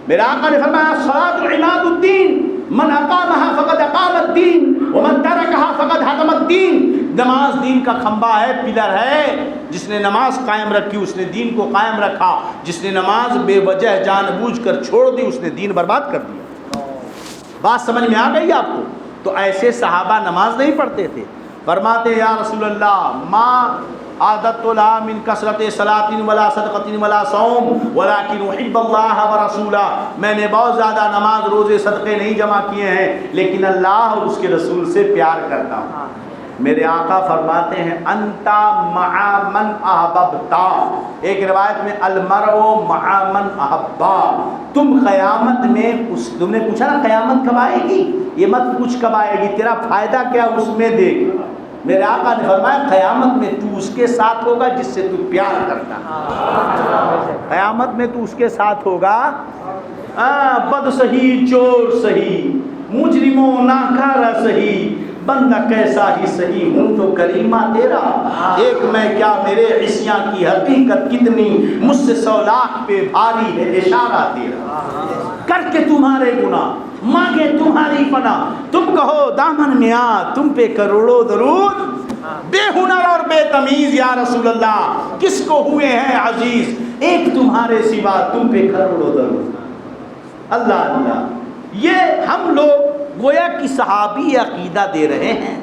میرے آقا نے فرمایا الصلاۃ عماد الدین، من اقامها فقد اقام الدین ومن ترکها فقد هدم الدین. نماز دین کا کھمبا ہے، پلر ہے. جس نے نماز قائم رکھی اس نے دین کو قائم رکھا، جس نے نماز بے وجہ جان بوجھ کر چھوڑ دی اس نے دین برباد کر دیا. بات سمجھ میں آ گئی آپ کو؟ تو ایسے صحابہ نماز نہیں پڑھتے تھے. فرماتے یا رسول اللہ ما عادت لها من کثرت صلاۃ ولا صدقۃ ولا صوم ولکن احب اللہ ورسولہ. میں نے بہت زیادہ نماز، روزے، صدقے نہیں جمع کیے ہیں لیکن اللہ اور اس کے رسول سے پیار کرتا ہوں. میرے آقا فرماتے ہیں انتا مع من احببتا، ایک روایت میں المرء مع من احبا، تم قیامت میں تم نے پوچھا نا قیامت کب آئے گی، یہ مت پوچھ کب آئے گی، تیرا فائدہ کیا اس میں دیکھ، میرے آقا نے فرمایا قیامت میں تو اس کے ساتھ ہوگا جس سے تو پیار کرتا ہے، قیامت میں تو اس کے ساتھ ہوگا، بد سہی چور سہی مجرم و ناکارہ سہی بندہ کیسا ہی سہی ہوں تو کریمہ تیرا، ایک میں کیا میرے عصیاں کی حقیقت کتنی مجھ سے 100 لاکھ پہ بھاری ہے اشارہ تیرا، کر کے تمہارے گناہ مانگے تمہاری پناہ، تم کہو دامن میں آ تم پہ کروڑوں درود، بے ہنر اور بے تمیز یا رسول اللہ کس کو ہوئے ہیں عزیز، ایک تمہارے سوا تم پہ کروڑوں درود، اللہ اللہ۔ یہ ہم لوگ گویا کہ صحابی عقیدہ دے رہے ہیں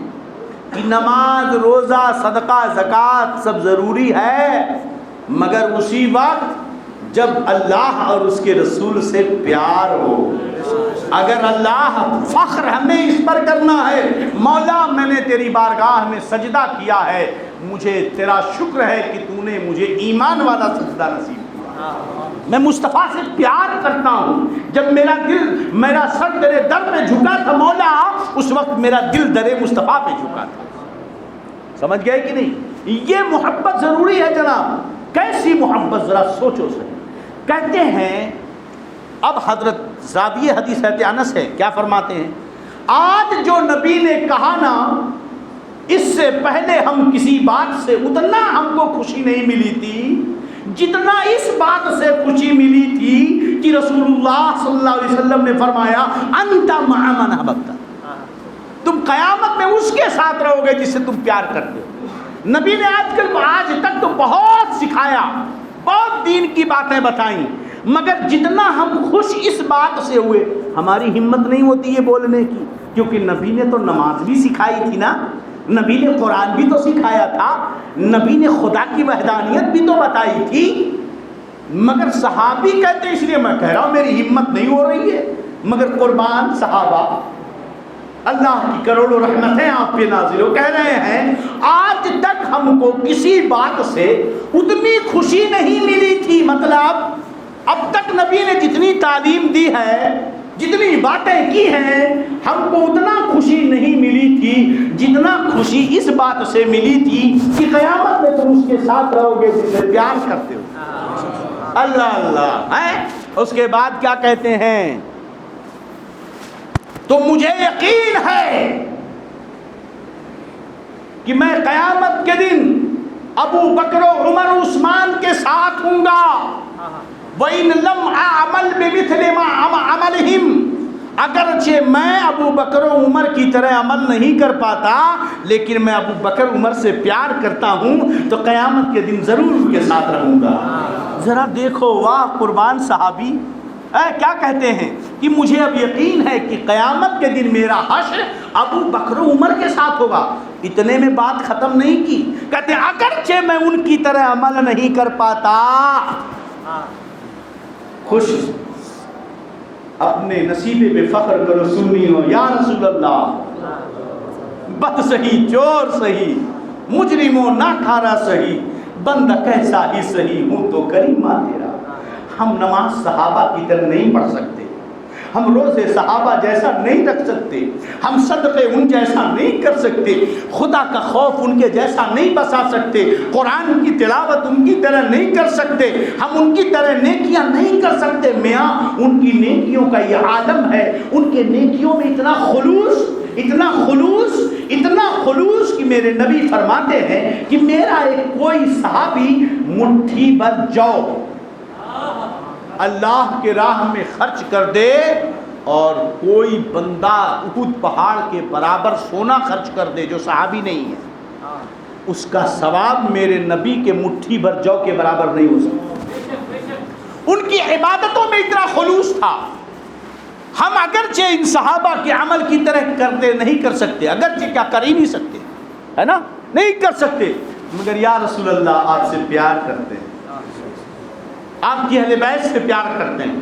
کہ نماز روزہ صدقہ زکوٰۃ سب ضروری ہے، مگر اسی وقت جب اللہ اور اس کے رسول سے پیار ہو، اگر اللہ فخر ہمیں اس پر کرنا ہے، مولا میں نے تیری بارگاہ میں سجدہ کیا ہے، مجھے تیرا شکر ہے کہ تو نے مجھے ایمان والا سجدہ نصیب کیا، میں مصطفیٰ سے پیار کرتا ہوں، جب میرا سر تیرے در میں جھکا تھا مولا، اس وقت میرا دل در مصطفیٰ پہ جھکا تھا، سمجھ گئے کہ نہیں، یہ محبت ضروری ہے جناب، کیسی محبت ذرا سوچو صحیح، کہتے ہیں اب حضرت زاویہ حدیث انس ہے، کیا فرماتے ہیں، آج جو نبی نے کہا نا اس سے پہلے ہم کسی بات سے اتنا ہم کو خوشی نہیں ملی تھی جتنا اس بات سے خوشی ملی تھی کہ رسول اللہ صلی اللہ علیہ وسلم نے فرمایا انت مع من احببت، تم قیامت میں اس کے ساتھ رہو گے جس سے تم پیار کرتے ہو۔ نبی نے آج تک تو بہت سکھایا، بہت دین کی باتیں بتائیں، مگر جتنا ہم خوش اس بات سے ہوئے ہماری ہمت نہیں ہوتی یہ بولنے کی، کیونکہ نبی نے تو نماز بھی سکھائی تھی نا، نبی نے قرآن بھی تو سکھایا تھا، نبی نے خدا کی وحدانیت بھی تو بتائی تھی، مگر صحابی کہتے ہیں، اس لیے میں کہہ رہا ہوں میری ہمت نہیں ہو رہی ہے، مگر قربان صحابہ اللہ کی کروڑوں رحمتیں آپ پہ نازل ہو، کہہ رہے ہیں آج تک ہم کو کسی بات سے اتنی خوشی نہیں ملی تھی، مطلب اب تک نبی نے جتنی تعلیم دی ہے، جتنی باتیں کی ہیں، ہم کو اتنا خوشی نہیں ملی تھی جتنا خوشی اس بات سے ملی تھی کہ قیامت میں تم اس کے ساتھ رہو گے جس سے پیار کرتے ہو، اللہ اللہ ہے۔ اس کے بعد کیا کہتے ہیں، تو مجھے یقین ہے کہ میں قیامت کے دن ابو بکر و عمر عثمان کے ساتھ ہوں گا، وَإِن لَمْ أَعْمَلْ بِمِثْلِ مَا عَمَلِهِمْ، اگرچہ میں ابو بکر و عمر کی طرح عمل نہیں کر پاتا، لیکن میں ابو بکر عمر سے پیار کرتا ہوں تو قیامت کے دن ضرور ان کے ساتھ رہوں گا۔ ذرا دیکھو واہ قربان صحابی کیا کہتے ہیں کہ مجھے اب یقین ہے کہ قیامت کے دن میرا حشر ابو بکر و عمر کے ساتھ ہوگا، اتنے میں بات ختم نہیں کی، کہتے ہیں اگرچہ میں ان کی طرح عمل نہیں کر پاتا، خوش اپنے نصیبے پہ فخر کرو سنی ہو یا رسول اللہ، بد سہی چور سہی مجرم و ناکارہ سہی بندہ کیسا ہی سہی ہوں تو کریمہ تیرا۔ ہم نماز صحابہ کی طرح نہیں پڑھ سکتے، ہم روزے صحابہ جیسا نہیں رکھ سکتے، ہم صدقے ان جیسا نہیں کر سکتے، خدا کا خوف ان کے جیسا نہیں بسا سکتے، قرآن کی تلاوت ان کی طرح نہیں کر سکتے، ہم ان کی طرح نیکیاں نہیں کر سکتے، میاں ان کی نیکیوں کا یہ عالم ہے، ان کے نیکیوں میں اتنا خلوص اتنا خلوص کہ میرے نبی فرماتے ہیں کہ میرا ایک کوئی صحابی مٹھی بھر جو اللہ کے راہ میں خرچ کر دے اور کوئی بندہ احد پہاڑ کے برابر سونا خرچ کر دے جو صحابی نہیں ہے، اس کا ثواب میرے نبی کے مٹھی بھر جو کے برابر نہیں ہو سکتا۔ ان کی عبادتوں میں اتنا خلوص تھا، ہم اگرچہ ان صحابہ کے عمل کی طرح کرتے نہیں کر سکتے، اگرچہ کیا کر ہی نہیں سکتے، ہے نا، نہیں کر سکتے، مگر یا رسول اللہ آپ سے پیار کرتے ہیں، آپ کی اہل بیت سے پیار کرتے ہیں،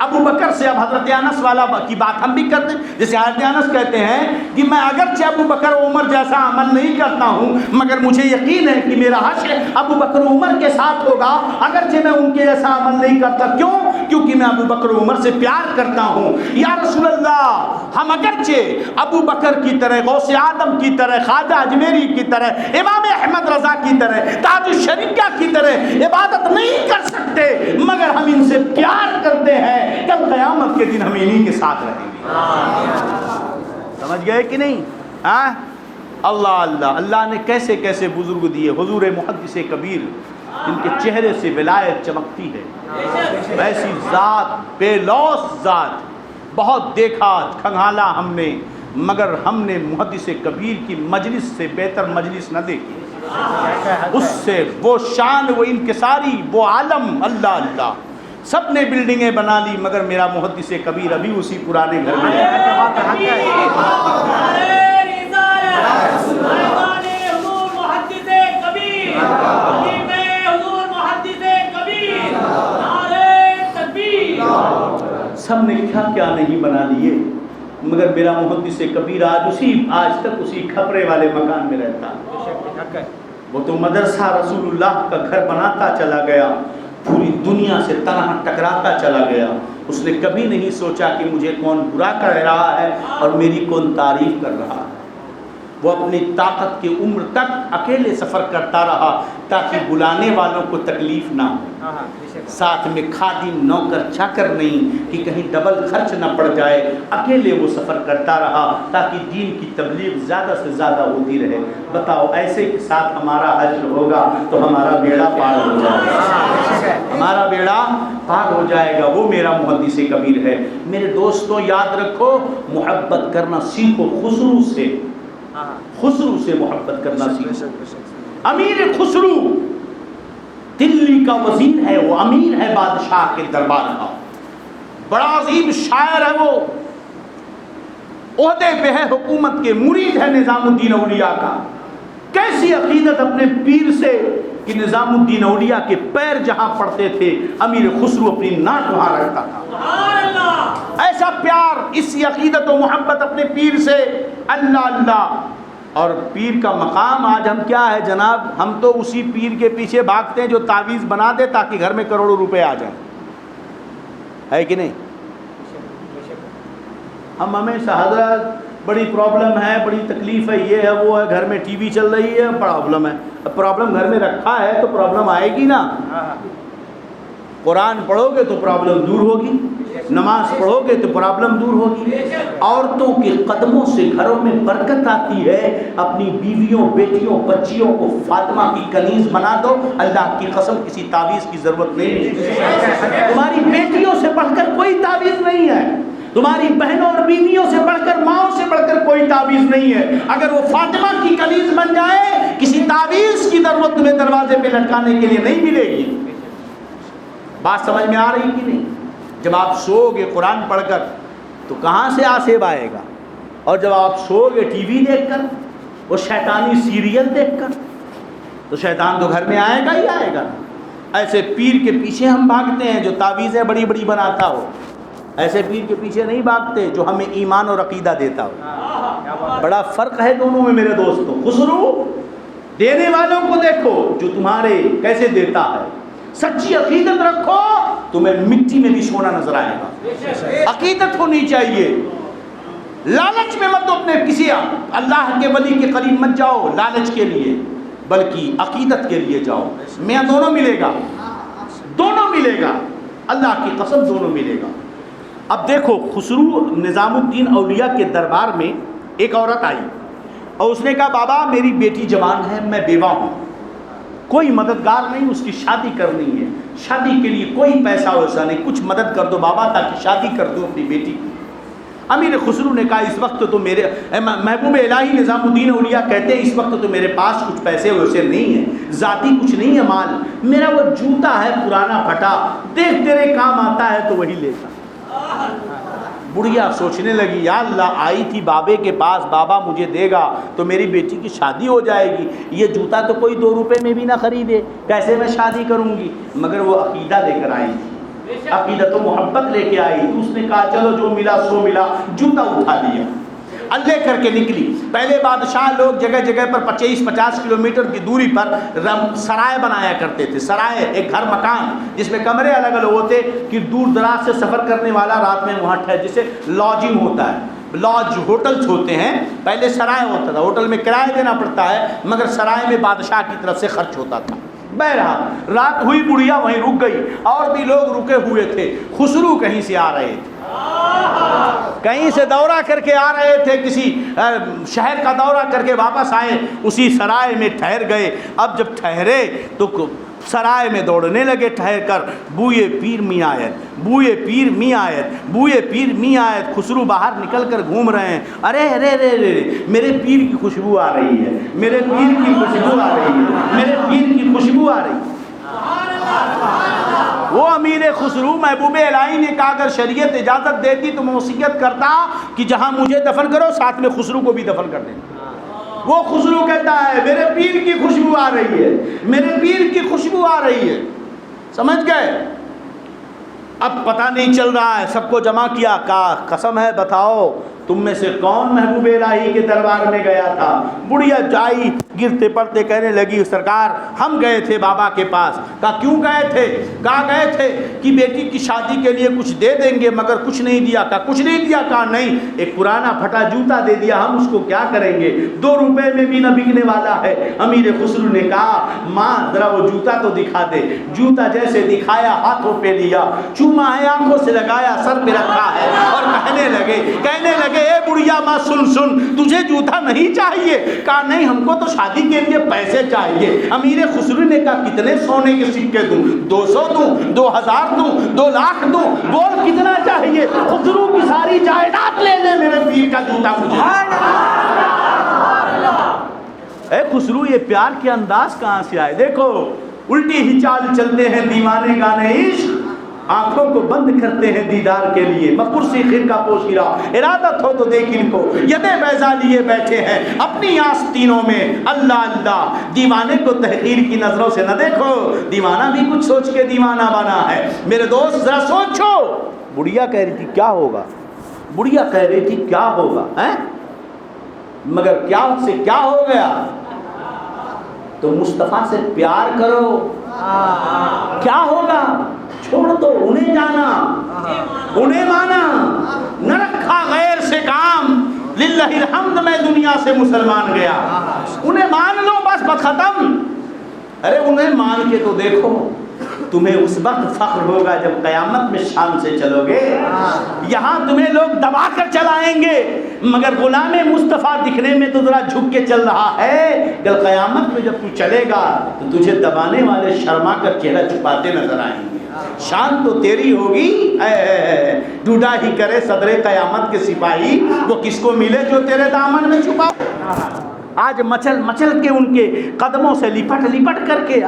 ابو بکر سے اب حضرت انس والا کی بات ہم بھی کرتے ہیں. جیسے حضرت انس کہتے ہیں کہ میں اگرچہ ابو بکر و عمر جیسا عمل نہیں کرتا ہوں مگر مجھے یقین ہے کہ میرا حشر ابو بکر و عمر کے ساتھ ہوگا اگرچہ میں ان کے جیسا عمل نہیں کرتا. کیوں؟ کیونکہ میں ابو بکر و عمر سے پیار کرتا ہوں. یا رسول اللہ ہم اگرچہ ابو بکر کی طرح، غوث آدم کی طرح، خواجہ اجمیری کی طرح، امام احمد رضا کی طرح، تاج الشریعہ کی طرح عبادت نہیں کر سکتے مگر ہم ان سے پیار کرتے ہیں. کل قیامت کے دن ہم انہی کے ساتھ رہیں گے. سمجھ گئے کہ نہیں؟ اللہ اللہ اللہ نے کیسے کیسے بزرگ دیے. حضور محدث کبیر جن کے چہرے سے ولایت چمکتی ہے، ویسی ذات، بے لوث ذات. بہت دیکھا کھنگالا ہم نے مگر ہم نے محدث کبیر کی مجلس سے بہتر مجلس نہ دیکھی. اس سے وہ شان، وہ انکساری، وہ عالم. اللہ اللہ سب نے بلڈنگیں بنا لی مگر میرا محدث کبیر ابھی اسی پرانے گھر میں سب نے کیا کیا نہیں بنا لیے مگر میرا محدث کبیر آج تک اسی کھپرے والے مکان میں رہتا. وہ تو مدرسہ رسول اللہ کا گھر بناتا چلا گیا، پوری دنیا سے تنہا ٹکراتا چلا گیا. اس نے کبھی نہیں سوچا کہ مجھے کون برا کر رہا ہے اور میری کون تعریف کر رہا ہے. وہ اپنی طاقت کی عمر تک اکیلے سفر کرتا رہا تاکہ بلانے والوں کو تکلیف نہ ہو. ساتھ میں خادم، نوکر، چاکر نہیں کہ کہیں ڈبل خرچ نہ پڑ جائے. اکیلے وہ سفر کرتا رہا تاکہ دین کی تبلیغ زیادہ سے زیادہ ہوتی رہے. بتاؤ ایسے کے ساتھ ہمارا حشر ہوگا تو ہمارا بیڑا پار ہو جائے گا، ہمارا بیڑا پار ہو جائے گا. وہ میرا محدث کبیر ہے. میرے دوستوں یاد رکھو، محبت کرنا سیکھو. خسرو سے محبت کرنا سیکھو. امیر خسرو دلی کا وزیر ہے، وہ امیر ہے بادشاہ کے دربار کا، بڑا عظیم شاعر ہے. وہ عہدے پہ ہے، حکومت کے مرید ہے نظام الدین اولیاء کا. کیسی عقیدت اپنے پیر سے کہ نظام الدین اولیاء کے پیر جہاں پڑتے تھے امیر خسرو اپنی ناک وہاں رکھتا تھا. ایسا پیار، اسی عقیدت و محبت اپنے پیر سے. اللہ اللہ. اور پیر کا مقام آج ہم کیا ہے جناب، ہم تو اسی پیر کے پیچھے بھاگتے ہیں جو تعویذ بنا دے تاکہ گھر میں کروڑوں روپے آ جائیں. ہے کہ نہیں؟ ہم ہمیشہ حضرت بڑی پرابلم ہے، بڑی تکلیف ہے، یہ ہے وہ ہے، گھر میں ٹی وی چل رہی ہے، پرابلم ہے. اب پرابلم گھر میں رکھا ہے تو پرابلم آئے گی نا. قرآن پڑھو گے تو پرابلم دور ہوگی، نماز پڑھو گے تو پرابلم دور ہوگی. عورتوں کے قدموں سے گھروں میں برکت آتی ہے. اپنی بیویوں، بیٹیوں، بچیوں کو فاطمہ کی کنیز بنا دو، اللہ کی قسم کسی تعویذ کی ضرورت نہیں ہے. تمہاری بیٹیوں سے بڑھ کر کوئی تعویذ نہیں ہے، تمہاری بہنوں اور بیویوں سے بڑھ کر، ماؤں سے بڑھ کر کوئی تعویذ نہیں ہے. اگر وہ فاطمہ کی کنیز بن جائے، کسی تعویذ کی ضرورت تمہیں دروازے پہ لٹکانے کے لیے نہیں ملے گی. بات سمجھ میں آ رہی کہ نہیں؟ جب آپ سو گے قرآن پڑھ کر تو کہاں سے آسیب آئے گا، اور جب آپ سو گے ٹی وی دیکھ کر، وہ شیطانی سیریل دیکھ کر، تو شیطان تو گھر میں آئے گا ہی آئے گا. ایسے پیر کے پیچھے ہم بھاگتے ہیں جو تعویذیں بڑی بڑی بناتا ہو. ایسے پیر کے پیچھے نہیں بھاگتے جو ہمیں ایمان اور عقیدہ دیتا ہو. بڑا فرق ہے دونوں میں میرے دوستوں. خسرو دینے والوں کو دیکھو جو تمہارے کیسے دیتا ہے. سچی عقیدت رکھو، تمہیں مٹی میں بھی سونا نظر آئے گا. عقیدت ہونی چاہیے. لالچ میں مت اپنے کسی اللہ کے ولی کے قریب مت جاؤ لالچ کے لیے، بلکہ عقیدت کے لیے جاؤ. میں دونوں ملے گا، دونوں ملے گا، اللہ کی قسم دونوں ملے گا. اب دیکھو خسرو نظام الدین اولیاء کے دربار میں ایک عورت آئی اور اس نے کہا بابا میری بیٹی جوان ہے، میں بیوہ ہوں، کوئی مددگار نہیں، اس کی شادی کرنی ہے، شادی کے لیے کوئی پیسہ ویسا نہیں، کچھ مدد کر دو بابا تاکہ شادی کر دو اپنی بیٹی کی. امیر خسرو نے کہا اس وقت تو میرے محبوب الہی نظام الدین اولیاء کہتے ہیں اس وقت تو میرے پاس کچھ پیسے ویسے نہیں ہیں، ذاتی کچھ نہیں ہے مال، میرا وہ جوتا ہے پرانا پھٹا، دیکھ تیرے کام آتا ہے تو وہی لیتا. بڑھیا سوچنے لگی یا اللہ آئی تھی بابے کے پاس، بابا مجھے دے گا تو میری بیٹی کی شادی ہو جائے گی، یہ جوتا تو کوئی 2 روپے میں بھی نہ خریدے، کیسے میں شادی کروں گی. مگر وہ عقیدہ لے کر آئی تھی. عقیدت و محبت لے کے آئی تو اس نے کہا چلو جو ملا سو ملا، جوتا اٹھا لیا، اللہ کر کے نکلی۔ پہلے بادشاہ لوگ جگہ جگہ پر 25-50 کلومیٹر کی دوری پر سرائے بنایا کرتے تھے، سرائے ایک گھر مکان جس میں کمرے الگ الگ ہوتے کہ دور دراز سے سفر کرنے والا رات میں وہاں ٹھہر، جسے لاجنگ ہوتا ہے، لاج ہوٹلز ہوتے ہیں، پہلے سرائے ہوتا تھا، ہوٹل میں کرایہ دینا پڑتا ہے مگر سرائے میں بادشاہ کی طرف سے خرچ ہوتا تھا۔ بہرحال رات ہوئی، بڑھیا وہیں رک گئی، اور بھی لوگ رکے ہوئے تھے۔ خسرو کہیں سے آ رہے تھے، کہیں سے دورہ کر کے آ رہے تھے، کسی شہر کا دورہ کر کے واپس آئے، اسی سرائے میں ٹھہر گئے۔ اب جب ٹھہرے تو سرائے میں دوڑنے لگے ٹھہر کر، بوئے پیر می آیت، بوئے پیر می آیت، بوئے پیر می آیت۔ خسرو باہر نکل کر گھوم رہے ہیں، ارے ارے ارے ارے میرے پیر کی خوشبو آ رہی ہے، میرے پیر کی خوشبو آ رہی ہے، میرے پیر کی خوشبو آ رہی ہے۔ وہ امیر خسرو محبوب الہی نے کہا اگر شریعت اجازت دیتی تو میں وصیت کرتا کہ جہاں مجھے دفن کرو ساتھ میں خسرو کو بھی دفن کر دینا۔ وہ خسرو کہتا ہے میرے پیر کی خوشبو آ رہی ہے، میرے پیر کی خوشبو آ رہی ہے، سمجھ گئے؟ اب پتہ نہیں چل رہا ہے، سب کو جمع کیا، کہا قسم ہے بتاؤ تم میں سے کون محبوب الہی کے دربار میں گیا تھا؟ بڑھیا جائی گرتے پڑتے کہنے لگی سرکار ہم گئے تھے بابا کے پاس۔ کہا کیوں گئے تھے؟ کہا گئے تھے کہ بیٹی کی شادی کے لیے کچھ دے دیں گے مگر کچھ نہیں دیا۔ کہا کچھ نہیں دیا؟ کہا نہیں، ایک پرانا پھٹا جوتا دے دیا، ہم اس کو کیا کریں گے، 2 روپے میں بھی نہ بکنے والا ہے۔ امیر خسرو نے کہا ماں ذرا وہ جوتا تو دکھا دے۔ جوتا جیسے دکھایا ہاتھوں پہ لیا، چوما ہے آنکھوں سے لگایا، سر پہ رکھا ہے اور کہنے لگے اے بڑھیا ماں سن تجھے جوتا نہیں چاہیے؟ کہا نہیں ہم کو تو شادی کے لیے پیسے چاہیے۔ امیر خسرو نے کہا کتنے سونے کے سکے دوں؟ 200 دوں، 2000 دوں، 2 لاکھ دوں؟ بول کتنا چاہیے؟ خسرو کی ساری جائیداد لے لے، میرے پیر کا جوتا مجھے۔ اے خسرو یہ پیار کے انداز کہاں سے آئے؟ دیکھو الٹی ہی چال چلتے ہیں دیوانے گانے عشق، آنکھوں کو بند کرتے ہیں دیدار کے لیے، بکرسی خرقہ پوشیدہ ارادت ہو تو دیکھ ان کو، یدیں بیضا لیے بیٹھے ہیں اپنی آستینوں میں، اللہ اللہ۔ دیوانے کو تحقیر کی نظروں سے نہ دیکھو، دیوانہ بھی کچھ سوچ کے دیوانہ بنا ہے۔ میرے دوست ذرا سوچو، بڑھیا کہہ رہی تھی کیا ہوگا، بڑھیا کہہ رہی تھی کیا ہوگا، مگر کیا سے کیا ہو گیا؟ تو مصطفیٰ سے پیار کرو، کیا ہوگا؟ چھوڑ دو انہیں جانا، انہیں مانا، نہ رکھا غیر سے کام، للہ الحمد میں دنیا سے مسلمان گیا۔ انہیں مان لو بس بات ختم۔ ارے انہیں مان کے تو دیکھو، تمہیں اس وقت فخر ہوگا جب قیامت میں شان سے چلو گے۔ یہاں تمہیں لوگ دبا کر چلائیں گے مگر غلام مصطفیٰ دکھنے میں تو ذرا جھک کے چل رہا ہے، کل قیامت میں جب تو چلے گا تو تجھے دبانے والے شرما کر چہرہ چھپاتے نظر آئیں گے۔ شان تو تیری ہوگی، ڈوڈا ہی کرے صدر قیامت کے سپاہی، وہ کس کو ملے جو تیرے دامن میں چھپا۔ آج مچل مچل کے ان کے قدموں سے لپٹ کر کے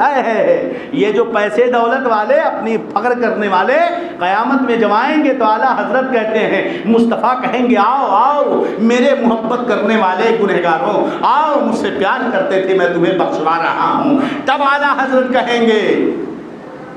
یہ جو پیسے دولت والے اپنی فخر کرنے والے قیامت میں جب آئیں گے تو اعلیٰ حضرت کہتے ہیں مصطفیٰ کہیں گے آؤ آؤ میرے محبت کرنے والے گنہگاروں، آؤ مجھ سے پیار کرتے تھے میں تمہیں بخشوا رہا ہوں۔ تب اعلیٰ حضرت کہیں گے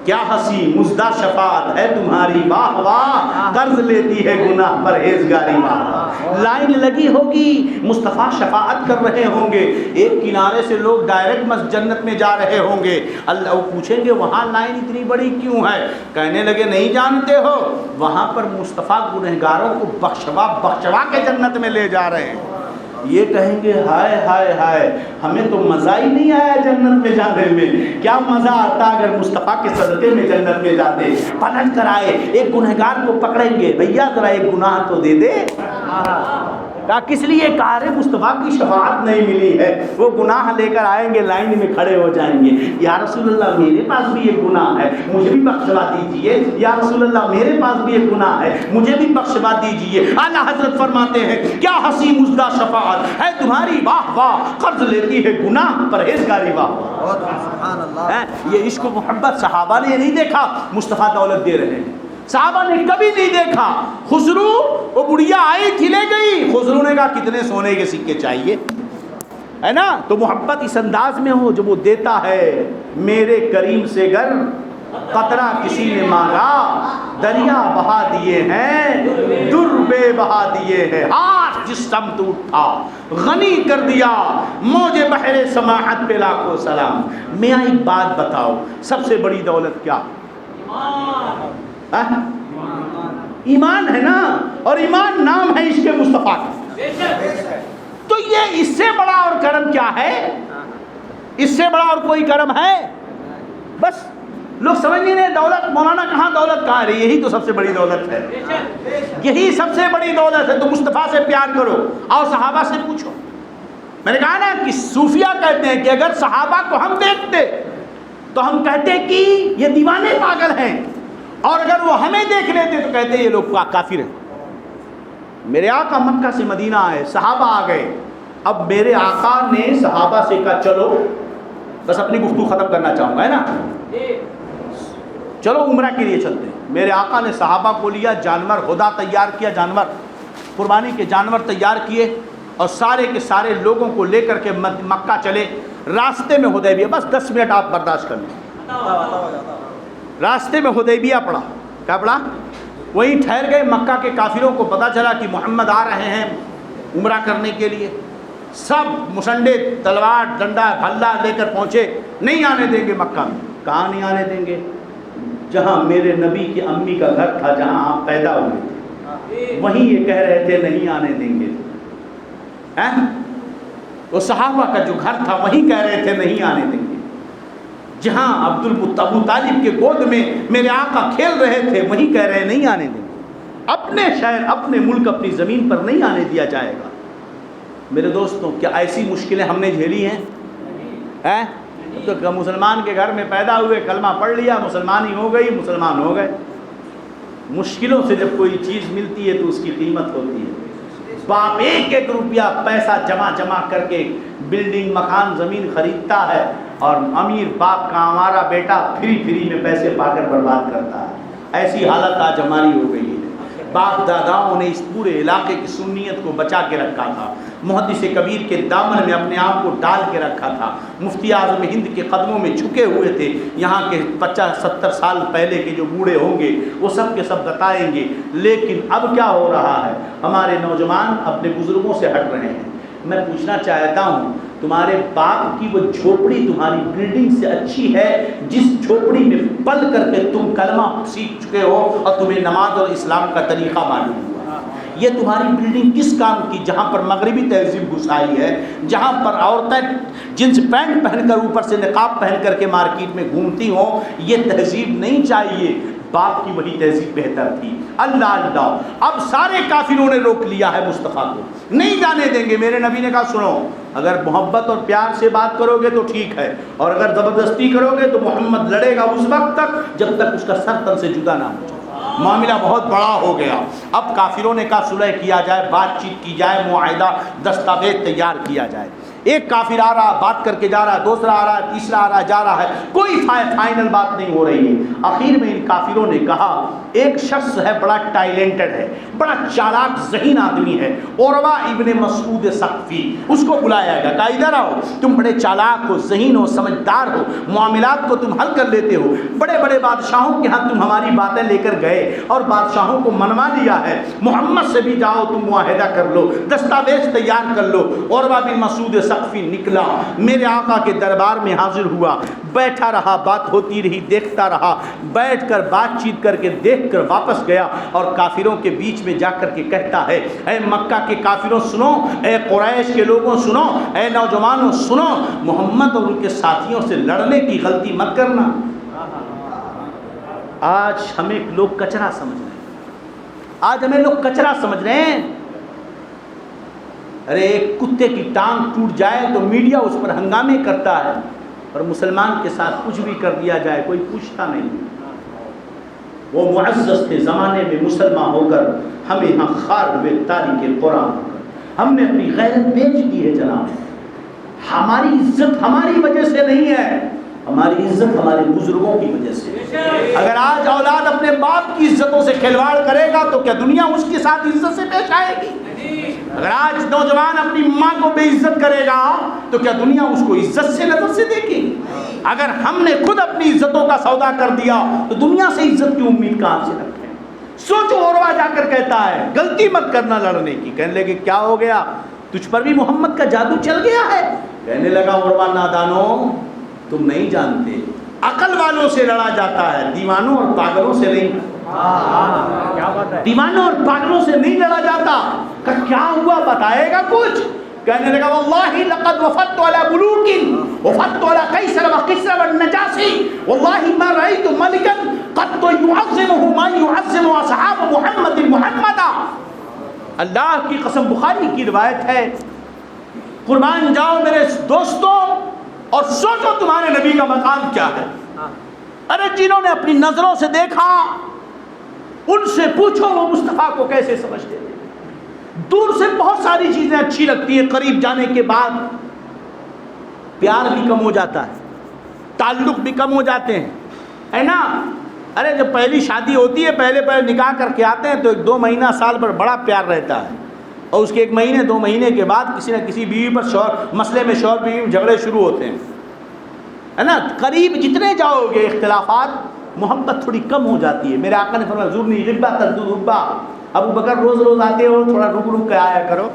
کیا ہنسی مزدہ شفاعت ہے تمہاری، واہ واہ قرض لیتی ہے گناہ پرہیزگاری، واہ۔ لائن لگی ہوگی، مصطفیٰ شفاعت کر رہے ہوں گے، ایک کنارے سے لوگ ڈائریکٹ جنت میں جا رہے ہوں گے، اللہ پوچھیں گے وہاں لائن اتنی بڑی کیوں ہے؟ کہنے لگے نہیں جانتے ہو، وہاں پر مصطفیٰ گنہگاروں کو بخشوا کے جنت میں لے جا رہے ہیں۔ یہ کہیں گے ہائے ہائے ہائے ہمیں تو مزہ ہی نہیں آیا جنت میں جانے میں، کیا مزہ آتا اگر مصطفیٰ کے صدقے میں جنت میں جاتے۔ پلٹ کر آئے، ایک گنہگار کو پکڑیں گے، بھیا ذرا ایک گناہ تو دے دے۔ کہا کس لیے؟ کہا رے مصطفیٰ کی شفاعت نہیں ملی ہے۔ وہ گناہ لے کر آئیں گے، لائن میں کھڑے ہو جائیں گے، یا رسول اللہ میرے پاس بھی ایک گناہ ہے مجھے بھی بخشوا دیجئے، یا رسول اللہ میرے پاس بھی ایک گناہ ہے مجھے بھی بخشوا دیجئے۔ اعلیٰ حضرت فرماتے ہیں کیا ہنسی مزدہ شفاعت ہے تمہاری، واہ واہ قرض لیتی ہے گناہ پرہیزگاری، واہ واہ۔ یہ عشق و محبت صحابہ نے نہیں دیکھا، مصطفیٰ دولت دے رہے ہیں، صحابہ نے کبھی نہیں دیکھا۔ خسرو وہ بڑھیا آئی تھی لے گئی، خسرو نے کہا کتنے سونے کے سکے چاہیے، ہے نا؟ تو محبت اس انداز میں ہو جب وہ دیتا ہے میرے کریم سے گر قطرہ کسی نے مانگا دریا بہا دیے ہیں، در بے بہا دیے ہیں، ہاتھ جس سمت اٹھا غنی کر دیا موج بحر سماحت پہ لاکھوں سلام۔ میاں ایک بات بتاؤ، سب سے بڑی دولت کیا؟ ایمان ہے نا، اور ایمان نام ہے عشق مصطفیٰ کا۔ تو یہ اس سے بڑا اور کرم کیا ہے؟ اس سے بڑا اور کوئی کرم ہے؟ بس لوگ سمجھ نہیں رہے دولت، مولانا کہاں دولت کہاں رہی، یہی تو سب سے بڑی دولت ہے، یہی سب سے بڑی دولت ہے۔ تو مصطفیٰ سے پیار کرو، اور صحابہ سے پوچھو۔ میں نے کہا نا کہ صوفیہ کہتے ہیں کہ اگر صحابہ کو ہم دیکھتے تو ہم کہتے کہ یہ دیوانے پاگل ہیں، اور اگر وہ ہمیں دیکھ لیتے تو کہتے یہ لوگ کافر ہیں۔ میرے آقا مکہ سے مدینہ آئے، صحابہ آ گئے، اب میرے آقا نے صحابہ سے کہا چلو، بس اپنی گفتگو ختم کرنا چاہوں گا، ہے نا، چلو عمرہ کے لیے چلتے ہیں۔ میرے آقا نے صحابہ کو لیا، جانور خدا تیار کیا، جانور قربانی کے جانور تیار کیے، اور سارے کے سارے لوگوں کو لے کر کے مکہ چلے۔ راستے میں حدیبیہ، بس 10 منٹ آپ برداشت کر لیں، راستے میں حدیبیہ پڑا، کیا پڑا؟ وہیں ٹھہر گئے۔ مکہ کے کافروں کو پتہ چلا کہ محمد آ رہے ہیں عمرہ کرنے کے لیے، سب مسنڈے تلوار ڈنڈا بھلا لے کر پہنچے، نہیں آنے دیں گے مکہ میں۔ کہاں نہیں آنے دیں گے؟ جہاں میرے نبی کی امی کا گھر تھا، جہاں آپ پیدا ہوئے تھے، وہیں یہ کہہ رہے تھے نہیں آنے دیں گے۔ وہ صحابہ کا جو گھر تھا وہیں کہہ رہے تھے نہیں آنے دیں گے۔ جہاں ابو طالب کے گود میں میرے آقا کھیل رہے تھے وہیں کہہ رہے نہیں آنے دیں گے۔ اپنے شہر، اپنے ملک، اپنی زمین پر نہیں آنے دیا جائے گا۔ میرے دوستوں، کیا ایسی مشکلیں ہم نے جھیلی ہیں؟ تو مسلمان کے گھر میں پیدا ہوئے، کلمہ پڑھ لیا، مسلمانی ہو گئی، مسلمان ہو گئے۔ مشکلوں سے جب کوئی چیز ملتی ہے تو اس کی قیمت ہوتی ہے۔ باپ ایک ایک روپیہ پیسہ جمع کر کے بلڈنگ، مکان، زمین خریدتا ہے، اور امیر باپ کا ہمارا بیٹا فری میں پیسے پا کر برباد کرتا ہے۔ ایسی حالت آج ہماری ہو گئی ہے۔ باپ داداؤں نے اس پورے علاقے کی سنیت کو بچا کے رکھا تھا، محدث کبیر کے دامن میں اپنے آپ کو ڈال کے رکھا تھا، مفتی اعظم ہند کے قدموں میں جھکے ہوئے تھے۔ یہاں کے 50-70 سال پہلے کے جو بوڑھے ہوں گے وہ سب کے سب بتائیں گے۔ لیکن اب کیا ہو رہا ہے؟ ہمارے نوجوان اپنے بزرگوں سے ہٹ رہے ہیں۔ میں پوچھنا چاہتا ہوں، تمہارے باپ کی وہ جھوپڑی تمہاری بلڈنگ سے اچھی ہے جس جھوپڑی میں پل کر کے تم کلمہ سیکھ چکے ہو اور تمہیں نماز اور اسلام کا طریقہ معلوم ہوا؟ یہ تمہاری بلڈنگ کس کام کی؟ جہاں پر مغربی تہذیب گھسائی ہے، جہاں پر عورتیں جنس پینٹ پہن کر اوپر سے نقاب پہن کر کے مارکیٹ میں گھومتی ہوں، یہ تہذیب نہیں چاہیے۔ باپ کی وہی تہذیب بہتر تھی۔ اللہ اللہ، اب سارے کافروں نے روک لیا ہے مصطفیٰ کو، نہیں جانے دیں گے۔ میرے نبی نے کہا سنو، اگر محبت اور پیار سے بات کرو گے تو ٹھیک ہے، اور اگر زبردستی کرو گے تو محمد لڑے گا اس وقت تک جب تک اس کا سر تن سے جدا نہ ہو جائے۔ معاملہ بہت بڑا ہو گیا۔ اب کافروں نے کہا صلح کیا جائے، بات چیت کی جائے، معاہدہ دستاویز تیار کیا جائے۔ ایک کافر آ رہا، بات کر کے جا رہا ہے، دوسرا آ رہا ہے، تیسرا آ رہا ہے، جا رہا ہے، کوئی فائنل بات نہیں ہو رہی ہے۔ آخر میں ان کافروں نے کہا ایک شخص ہے بڑا ٹیلنٹڈ ہے، بڑا چالاک ذہین آدمی ہے، عروہ ابن مسعود ثقفی، اس کو بلایا گیا، کہا ادھر آؤ، تم بڑے چالاک ہو، ذہین ہو، سمجھدار ہو، معاملات کو تم حل کر لیتے ہو، بڑے بڑے بادشاہوں کے ہاں تم ہماری باتیں لے کر گئے اور بادشاہوں کو منوا لیا ہے، محمد سے بھی جاؤ تم معاہدہ کر لو، دستاویز تیار کر لو۔ عروہ بن مسعود ثقفی نکلا، میرے آقا کے دربار میں حاضر ہوا، بیٹھا رہا، بات ہوتی رہی، دیکھتا رہا، بیٹھ کر بات چیت کر کے دیکھ کر واپس گیا، اور کافروں کے بیچ میں جا کر کے کہتا ہے اے مکہ کے کافروں سنو، اے قریش کے لوگوں سنو، اے نوجوانوں سنو، محمد اور ان کے ساتھیوں سے لڑنے کی غلطی مت کرنا۔ آج ہمیں لوگ کچرا سمجھ رہے ہیں، آج ہمیں لوگ کچرا سمجھ رہے ہیں۔ ارے ایک کتے کی ٹانگ ٹوٹ جائے تو میڈیا اس پر ہنگامے کرتا ہے، اور مسلمان کے ساتھ کچھ بھی کر دیا جائے کوئی پوچھتا نہیں۔ وہ معزز تھے زمانے میں مسلمان ہو کر، ہمیں یہاں خار ہوئے تاریخ قرآن ہو کر، ہم نے اپنی غیرت بیچ دی ہے جناب۔ ہماری عزت ہماری وجہ سے نہیں ہے، ہماری عزت ہمارے بزرگوں کی وجہ سے۔ اگر آج اولاد اپنے باپ کی عزتوں سے کھلواڑ کرے گا تو کیا دنیا اس کے ساتھ عزت سے پیش آئے گی؟ اگر آج نوجوان اپنی ماں کو بے عزت کرے گا تو کیا دنیا اس کو عزت سے نظر سے دیکھے گی؟ اگر ہم نے خود اپنی عزتوں کا سودا کر دیا تو دنیا سے عزت کی امید کہاں سے رکھیں؟ سوچو، عروہ جا کر کہتا ہے غلطی مت کرنا لڑنے کی. کہنے لگے کیا ہو گیا؟ تجھ پر بھی محمد کا جادو چل گیا ہے؟ کہنے لگا عروہ نادانو، تم نہیں جانتے، عقل والوں سے لڑا جاتا ہے، دیوانوں اور پاگلوں سے نہیں. دیوانوں اور پاگلوں سے نہیں لڑا جاتا. کہ کیا ہوا بتائے گا کچھ؟ کہنے لگا واللہ لقد وفدت على ملوک وفدت على قیصر وقسر والنجاشی واللہ ما رأیت ملکا قد يعظمه ما يعظم اصحاب محمد محمدا. اللہ کی قسم، بخاری کی روایت ہے. قربان جاؤ میرے دوستوں اور سوچو تمہارے نبی کا مقام کیا ہے. ارے جنہوں نے اپنی نظروں سے دیکھا ان سے پوچھو وہ مصطفیٰ کو کیسے سمجھتے تھے. دور سے بہت ساری چیزیں اچھی لگتی ہیں، قریب جانے کے بعد پیار بھی کم ہو جاتا ہے، تعلق بھی کم ہو جاتے ہیں، ہے نا. ارے جب پہلی شادی ہوتی ہے، پہلے نکاح کر کے آتے ہیں تو 1-2 مہینہ سال پر بڑا پیار رہتا ہے، اور اس کے 1 مہینے 2 مہینے کے بعد کسی نہ کسی بیوی پر مسئلے میں شوہر بیوی جھگڑے شروع ہوتے ہیں، ہے نا. قریب جتنے جاؤ گے اختلافات، محبت تھوڑی کم ہو جاتی ہے. میرے آقا نے فرمایا زورنی ربا تردو ربا. ابو بکر روز آتے ہو، تھوڑا رک کے آیا کرو.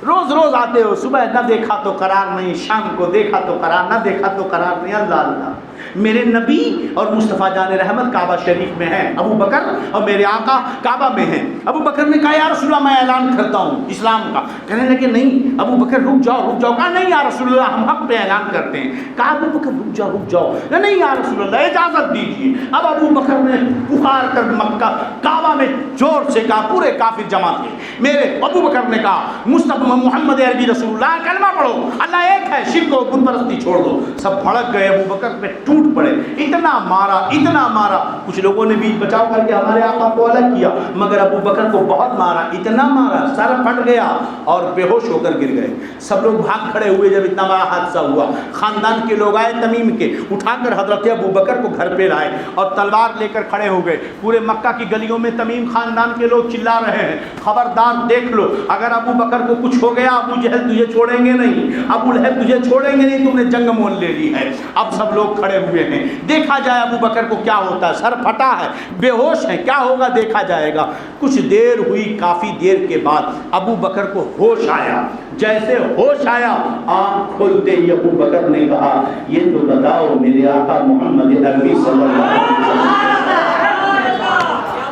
روز آتے ہو، صبح نہ دیکھا تو قرار نہیں، شام کو دیکھا تو قرار، نہ دیکھا تو قرار نہیں. اللہ اللہ. میرے نبی اور مصطفیٰ جان رحمت کعبہ شریف میں ہیں، ابو بکر اور میرے آقا کعبہ میں ہیں. ابو بکر نے کہا یا رسول اللہ میں اعلان کرتا ہوں اسلام کا. کہنے لگے نہیں. ابو بکر رک جاؤ. کہا نہیں یا رسول اللہ ہم حق پہ اعلان کرتے ہیں. کہا ابو بکر رک جاؤ. نہیں یا رسول اللہ اجازت دیجیے. اب ابو بکر نے پکار کر مکہ کعبہ میں زور سے کہا، پورے کافر جمع تھے. میرے ابو بکر نے کہا مصطفیٰ محمد عربی رسول اللہ کلمہ پڑھو، اللہ ایک ہے، شرک و بت پرستی چھوڑ دو. سب بھڑک گئے، ابو بکر پہ ٹوٹ پڑے. اتنا مارا. کچھ لوگوں نے بیچ بچاؤ کر کے ہمارے آقا کو الگ کیا، مگر ابو بکر کو بہت مارا، اتنا مارا سر پھٹ گیا اور بے ہوش ہو کر گر گئے. سب لوگ بھاگ کھڑے ہوئے. جب اتنا بڑا حادثہ ہوا، خاندان کے لوگ آئے تمیم کے، اٹھا کر حضرت ابو بکر کو گھر پہ لائے اور تلوار لے کر کھڑے ہو گئے. پورے مکہ کی گلیوں میں تمیم خاندان کے لوگ چلا رہے ہیں خبردار دیکھ لو، اگر ابو بکر کو کچھ ہو گیا ابو جہل تجھے چھوڑیں گے نہیں، ابو لہب تجھے چھوڑیں گے نہیں، تم نے جنگ مول لے لی ہے. اب سب لوگ کھڑے ہوئے ہیں، دیکھا جائے ابو بکر کو کیا ہوتا ہے. سر پھٹا ہے، بے ہوش ہے، کیا ہوگا دیکھا جائے گا. کچھ دیر ہوئی، کافی دیر کے بعد ابو بکر کو ہوش آیا. جیسے ہوش آیا، آنکھ کھولتے ہی ابو بکر نے کہا یہ تو بتاؤ میرے آقا محمد عربی صلی اللہ علیہ وسلم.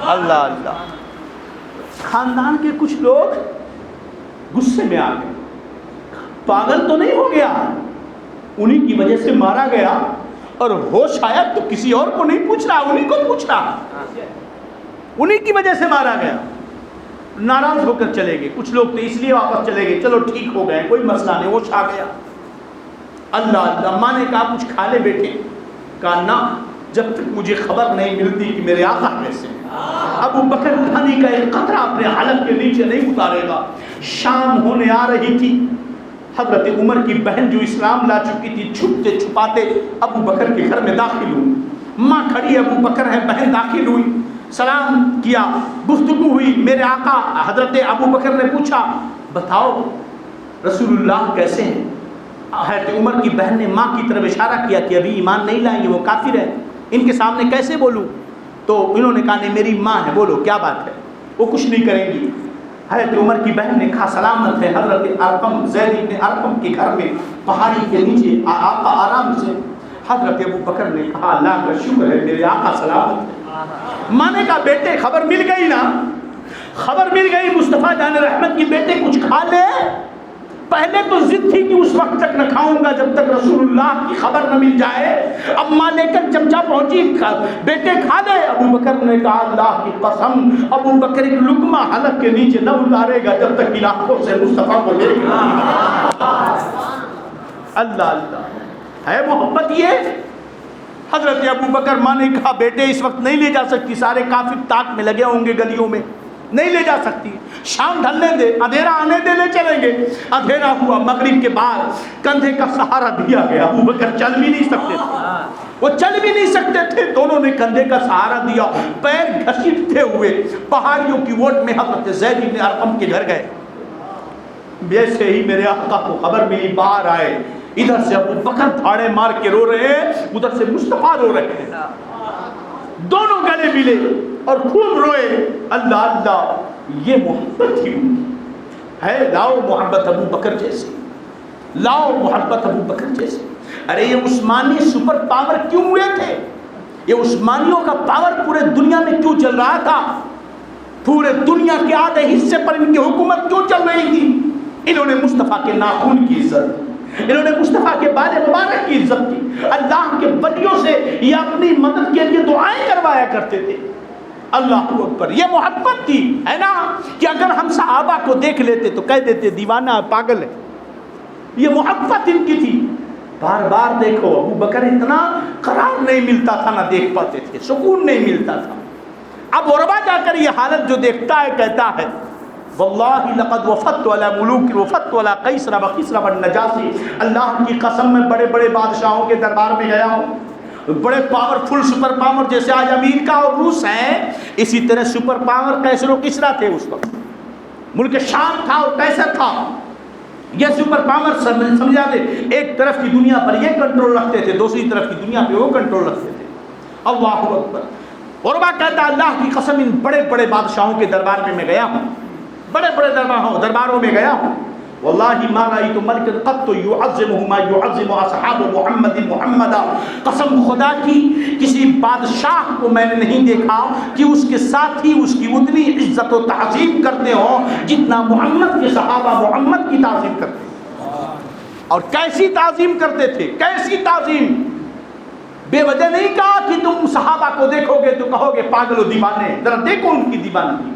اللہ اللہ. خاندان کے کچھ لوگ غصے میں آ گئے. پاگل تو نہیں ہو گیا، انہی کی وجہ سے مارا گیا، اور ہوش آیا تو کسی اور کو نہیں پوچھ رہا، انہی کو پوچھ رہا، انہی کی وجہ سے مارا گیا. ناراض ہو کر چلے گئے. کچھ لوگ تو اس لیے واپس چلے گئے چلو ٹھیک ہو گئے، کوئی مسئلہ نہیں، ہوش آ گیا. اللہ اللہ. ماں نے کہا کچھ کھا لے بیٹے. کہا نہ، جب تک مجھے خبر نہیں ملتی کہ میرے آقا کیسے ہیں. ابو بکر پانی کا ایک قطرہ اپنے حلق کے نیچے نہیں اتارے گا. شام ہونے آ رہی تھی. حضرت عمر کی بہن جو اسلام لا چکی تھی چھپتے چھپاتے ابو بکر کے گھر میں داخل ہوئی. ماں کھڑی، ابو بکر ہے، بہن داخل ہوئی، سلام کیا، گفتگو ہوئی. میرے آقا حضرت ابو بکر نے پوچھا بتاؤ رسول اللہ کیسے ہیں. حضرت عمر کی بہن نے ماں کی طرف اشارہ کیا کہ ابھی ایمان نہیں لائیں گے، وہ کافر ہے، ان کے سامنے کیسے بولوں. تو انہوں نے کہا نہیں میری ماں ہے، بولو کیا بات ہے. وہ کچھ نہیں کریں گی. حضرت عمر کی بہن نے کہا سلامت ہے. حضرت ارقم زید بن ارقم کے گھر میں پہاڑی کے نیچے آقا آرام سے. حضرت ابو بکر نے کہا اللہ کا شکر ہے میرے آقا سلامت ہے. ماں نے کہا بیٹے خبر مل گئی نا، خبر مل گئی مصطفیٰ جان رحمت کی بیٹے کچھ کھا لے. پہلے تو ضد تھی کہ اس وقت تک نہ کھاؤں گا جب تک رسول اللہ کی خبر نہ مل جائے. اب ماں لے کر چمچہ پہنچی، بیٹے کھا لے. ابو بکر نے کہا اللہ کی قسم ابو بکر ایک لقمہ حلق کے نیچے نہ اتارے گا جب تک علاقوں سے مصطفیٰ کو دیکھ گا. اللہ اللہ ہے محبت یہ. حضرت ابو بکر ماں نے کہا بیٹے اس وقت نہیں لے جا سکتی، سارے کافر تاک میں لگے ہوں گے گلیوں میں، نہیں لے جا سکتی، شام ڈھلنے دے، اندھیرا آنے دے، لے چلیں گے. اندھیرا ہوا، مغرب کے بعد کندھے کا سہارا دیا گیا. ابو بکر چل بھی نہیں سکتے تھے، وہ چل بھی نہیں سکتے تھے. دونوں نے کندھے کا سہارا دیا، پیر گھسیٹتے ہوئے پہاڑیوں کی ووٹ میں حضرت زید بن ارقم کے گھر گئے. جیسے ہی میرے آقا کو خبر ملی باہر آئے، ادھر سے ابو بکر دھاڑے مار کے رو رہے ہیں، ادھر سے مصطفیٰ رو رہے ہیں، دونوں گلے ملے اور خوب روئے۔ اللہ اللہ، یہ محبت ہی ہے، لاؤ محبت ابو بکر جیسی، لاؤ محبت ابو بکر جیسی۔ ارے یہ عثمانی سپر پاور کیوں ہوئے تھے؟ یہ عثمانیوں کا پاور پورے دنیا میں کیوں چل رہا تھا؟ پورے دنیا کے آدھے حصے پر ان کی حکومت کیوں چل رہی تھی؟ انہوں نے مصطفیٰ کے ناخن کی عزت کی، انہوں نے مصطفیٰ کے بال مبارک کی عزت کی، اللہ کے ولیوں سے یہ اپنی مدد کے لیے دعائیں کروایا کرتے تھے۔ اللہ اکبر، یہ محبت تھی، ہے نا؟ کہ اگر ہم صحابہ کو دیکھ لیتے تو کہہ دیتے دیوانہ پاگل ہے۔ یہ محبت ان کی تھی۔ بار بار دیکھو، ابو بکر اتنا قرار نہیں ملتا تھا، نہ دیکھ پاتے تھے، سکون نہیں ملتا تھا۔ اب عربہ جا کر یہ حالت جو دیکھتا ہے کہتا ہے واللہ لقد وفدت علی ملوک وفدت علی قیصر و کسری والنجاشی، اللہ کی قسم میں بڑے بڑے بادشاہوں کے دربار میں گیا ہوں، بڑے پاورفل سپر پاور جیسے آج امریکہ اور روس ہیں، اسی طرح سپر پاور قیصر و کسری تھے اس وقت، ملک شام تھا اور قیصر تھا۔ یہ سپر پاور سمجھا دے، ایک طرف کی دنیا پر یہ کنٹرول رکھتے تھے، دوسری طرف کی دنیا پہ وہ کنٹرول رکھتے تھے۔ اللہ اکبر۔ عربہ کہتا ہے اللہ کی قسم ان بڑے بڑے بادشاہوں کے دربار میں گیا ہوں، بڑے بڑے درباروں میں گیا ہوں، واللہ ما رأیت ملک قط یعظمہ ما یعظم اصحاب محمد محمدا، قسم خدا کی کسی بادشاہ کو میں نے نہیں دیکھا کہ اس کے ساتھ ہی اس کی اتنی عزت و تعظیم کرتے ہوں جتنا محمد کے صحابہ محمد کی تعظیم کرتے ہیں۔ اور کیسی تعظیم کرتے تھے، کیسی تعظیم! بے وجہ نہیں کہا کہ تم صحابہ کو دیکھو گے تو کہو گے پاگل و دیوانے، ذرا دیکھو ان کی دیوانگی۔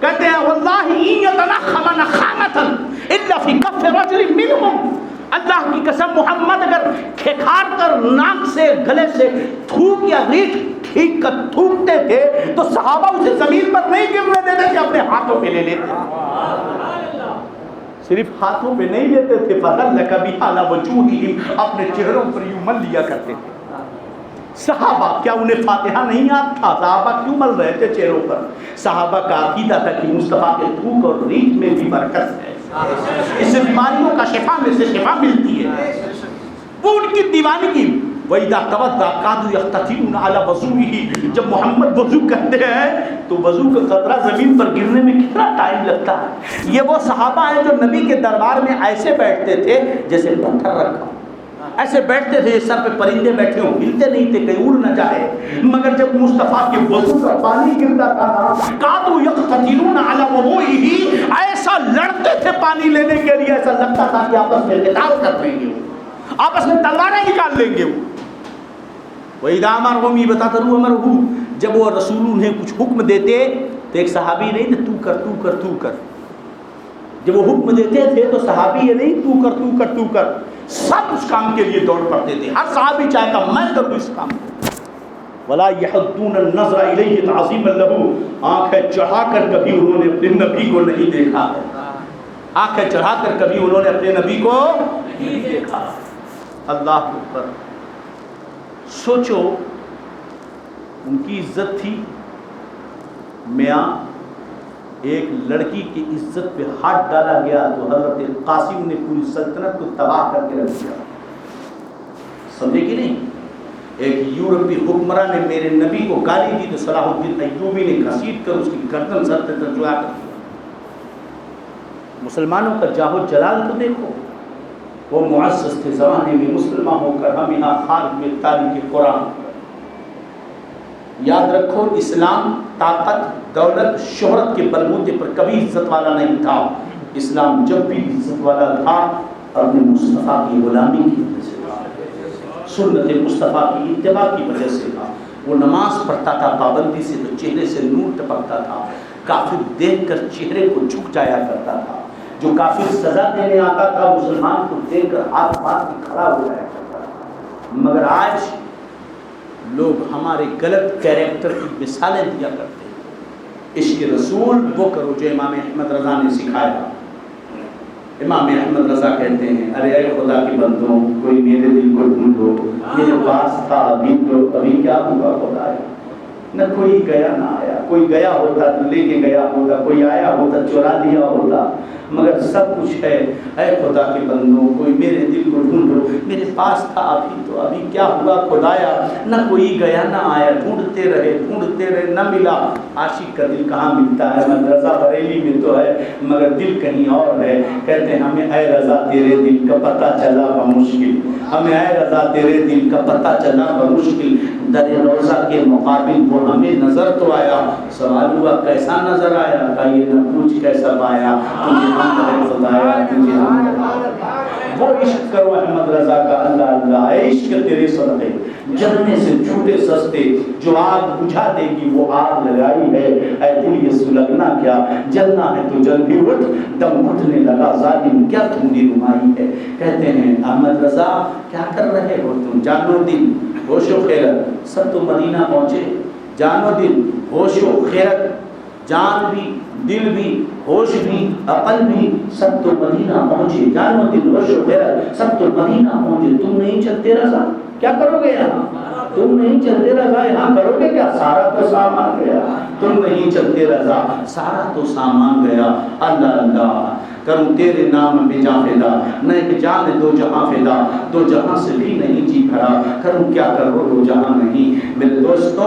کہتے ہیں واللہ ان یتنخم نخامۃ الا فی کف رجل منہم، اللہ کی قسم محمد اگر کھکھار کر ناک سے گلے سے تھوک یا ریٹ ٹھیک کر تھوکتے تھے تو صحابہ اسے زمین پر نہیں گرنے دیتے تھے، اپنے ہاتھوں پہ لے لیتے، صرف ہاتھوں پہ نہیں لیتے تھے، فَغَلَّكَ بِهَا عَلَى وَجُوهِهِمْ، اپنے چہروں پر یوں مل لیا کرتے تھے۔ صحابہ کیا انہیں فاتحہ نہیں یاد تھا؟ صحابہ کیوں مل رہے تھے چہروں پر؟ صحابہ کا عقیدہ تھا کہ مصطفیٰ کے تھوک اور ریٹ میں بھی برکت ہے، اس سے بیماریوں کا شفا میں سے شفا ملتی ہے۔ وہ ان کی دیوانگی۔ وَإِذَا تَوَضَّأَ كَادُوا يَقْتَتِلُونَ عَلَى وَضُوئِهِ، جب محمد وضو کرتے ہیں تو وضو کا قطرہ زمین پر گرنے میں کتنا ٹائم لگتا ہے۔ یہ وہ صحابہ ہیں جو نبی کے دربار میں ایسے بیٹھتے تھے جیسے پتھر رکھا، ایسے بیٹھتے تھے، سر پہ پرندے بیٹھے ہوں، ہلتے نہیں تھے کہیں اڑ نہ جائے۔ مگر جب مصطفیٰ کے وضو کا پانی گرتا تھا نا، کادوا یقتتلون علی وضوئہ، ایسا لڑتے تھے پانی لینے کے لیے، ایسا لگتا تھا کہ آپس میں قتال کر لیں گے، آپس میں تلواریں نکال لیں گے۔ وَإِذَا أَمَرَهُمْ يَبْتَدِرُوا أَمْرَهُ، جب وہ رسول انہیں کچھ حکم دیتے تو ایک صحابی نہیں تھے تو کر تو کر تو کر، جب وہ حکم دیتے تھے تو صحابی یہ نہیں تو کر تو کر تو کر، سب اس کام کے لیے دوڑ پڑتے تھے، ہر صحابی چاہتا میں کروں اس کام کو۔ وَلَا يَحُدُّونَ النَّظْرَ إِلَيْهِ تَعْظِيمًا لَهُ، آنکھیں چڑھا کر کبھی انہوں نے اپنے نبی کو نہیں دیکھا، آنکھیں چڑھا کر کبھی انہوں نے اپنے نبی کو نہیں دیکھا۔ اللہ اکبر۔ سوچو ان کی عزت تھی، میاں ایک لڑکی کی عزت پہ ہاتھ ڈالا گیا تو حضرت قاسم نے پوری سلطنت کو تباہ کر کے رکھ دیا، سمجھے کہ نہیں؟ ایک یورپی حکمراں نے میرے نبی کو گالی دی تو صلاح الدین ایوبی نے گھسیٹ کر اس کی گردن سر پہ ترجمہ کر دیا۔ مسلمانوں کا جاہ و جلال تو دیکھو، وہ معزز تھے زمانے میں، مسلمان ہو کر ہم یہاں خارج میں تاریخ قرآن۔ یاد رکھو اسلام طاقت، دولت، شہرت کے بلبوتے پر کبھی عزت والا نہیں تھا۔ اسلام جب بھی عزت والا تھا اپنے مصطفیٰ کی غلامی کی وجہ سے تھا، سنت مصطفیٰ کی اتباع کی وجہ سے تھا۔ وہ نماز پڑھتا تھا پابندی سے تو چہرے سے نور ٹپکتا تھا، کافر دیکھ کر چہرے کو جھک جایا کرتا تھا، جو کافر سزا دینے آتا تھا مسلمان کو دیکھ کر ہاتھ باندھ کے کھڑا ہو جایا کرتا تھا۔ مگر آج لوگ ہمارے غلط کیریکٹر کی مثالیں دیا کرتے ہیں۔ عشق رسول وہ کرو جو امام احمد رضا نے سکھایا۔ امام احمد رضا کہتے ہیں ارے اے خدا کے بندوں، کوئی میرے دل کو ڈھونڈو، میرے پاس تھا ابھی تو ابھی کیا ہوگا خدا ہے۔ نہ کوئی گیا نہ آیا. کوئی گیا ہوتا تو لے کے گیا ہوتا, کوئی آیا ہوتا چورا لیا ہوتا, مگر سب کچھ ہے. اے خدا کے بندوں, کوئی میرے دل کو ڈھونڈو, میرے پاس تھا ابھی تو ابھی کیا ہوا خدایا. نہ کوئی گیا نہ آیا, ڈھونڈتے رہے نہ ملا. عاشق کا دل کہاں ملتا ہے؟ مدرسہ بریلی میں تو ہے مگر دل کہیں اور ہے. کہتے ہیں ہمیں اے رضا تیرے دل کا پتہ چلا بمشکل, ہمیں اے رضا تیرے دل کا پتہ چلا بمشکل. در روضہ کے مقابل وہ ہمیں نظر تو آیا. سوال ہوا کیسا نظر آیا؟ کہ یہ نہ پوچھ کیسا پایا, تجھے ہم کرے خدایا, تجھے ہم کرے. وہ عشق کرو احمد رضا کا, اللہ اللہ. اے عشق تیرے صدقے جلنے سے جھوٹے سستے, جو آگ بجھا دے گی وہ آگ لگائی ہے. اے دل یہ سلگنا کیا, جلنا ہے تو جل بھی اٹھ, دم اٹھنے لگا ظالم کیا تم نے نمائی ہے. کہتے ہیں احمد رضا کیا کر رہے ہو تم؟ جانو دل ہوش و خیرت سب تو مدینہ پہنچے. جانو دل ہوش و خیرت, جان بھی دل بھی ہوش بھی عقل بھی سب تو مدینہ پہنچے. جانو دل ہوش و خیرت سب تو مدینہ پہنچے. تم نہیں چلتے رضا کیا کرو گے یہاں؟ تم نہیں چلتے رضا یہاں کرو گے کیا؟ سارا تو سامان گیا. تم نہیں چلتے رضا سارا تو سامان گیا. اللہ اللہ کروں تیرے نام پہ جاں فدا, نہ ایک جان دو جہاں فدا, دو جہاں سے بھی نہیں جی بھرا. کروں کیا کرو دو جہاں نہیں. میرے دوستوں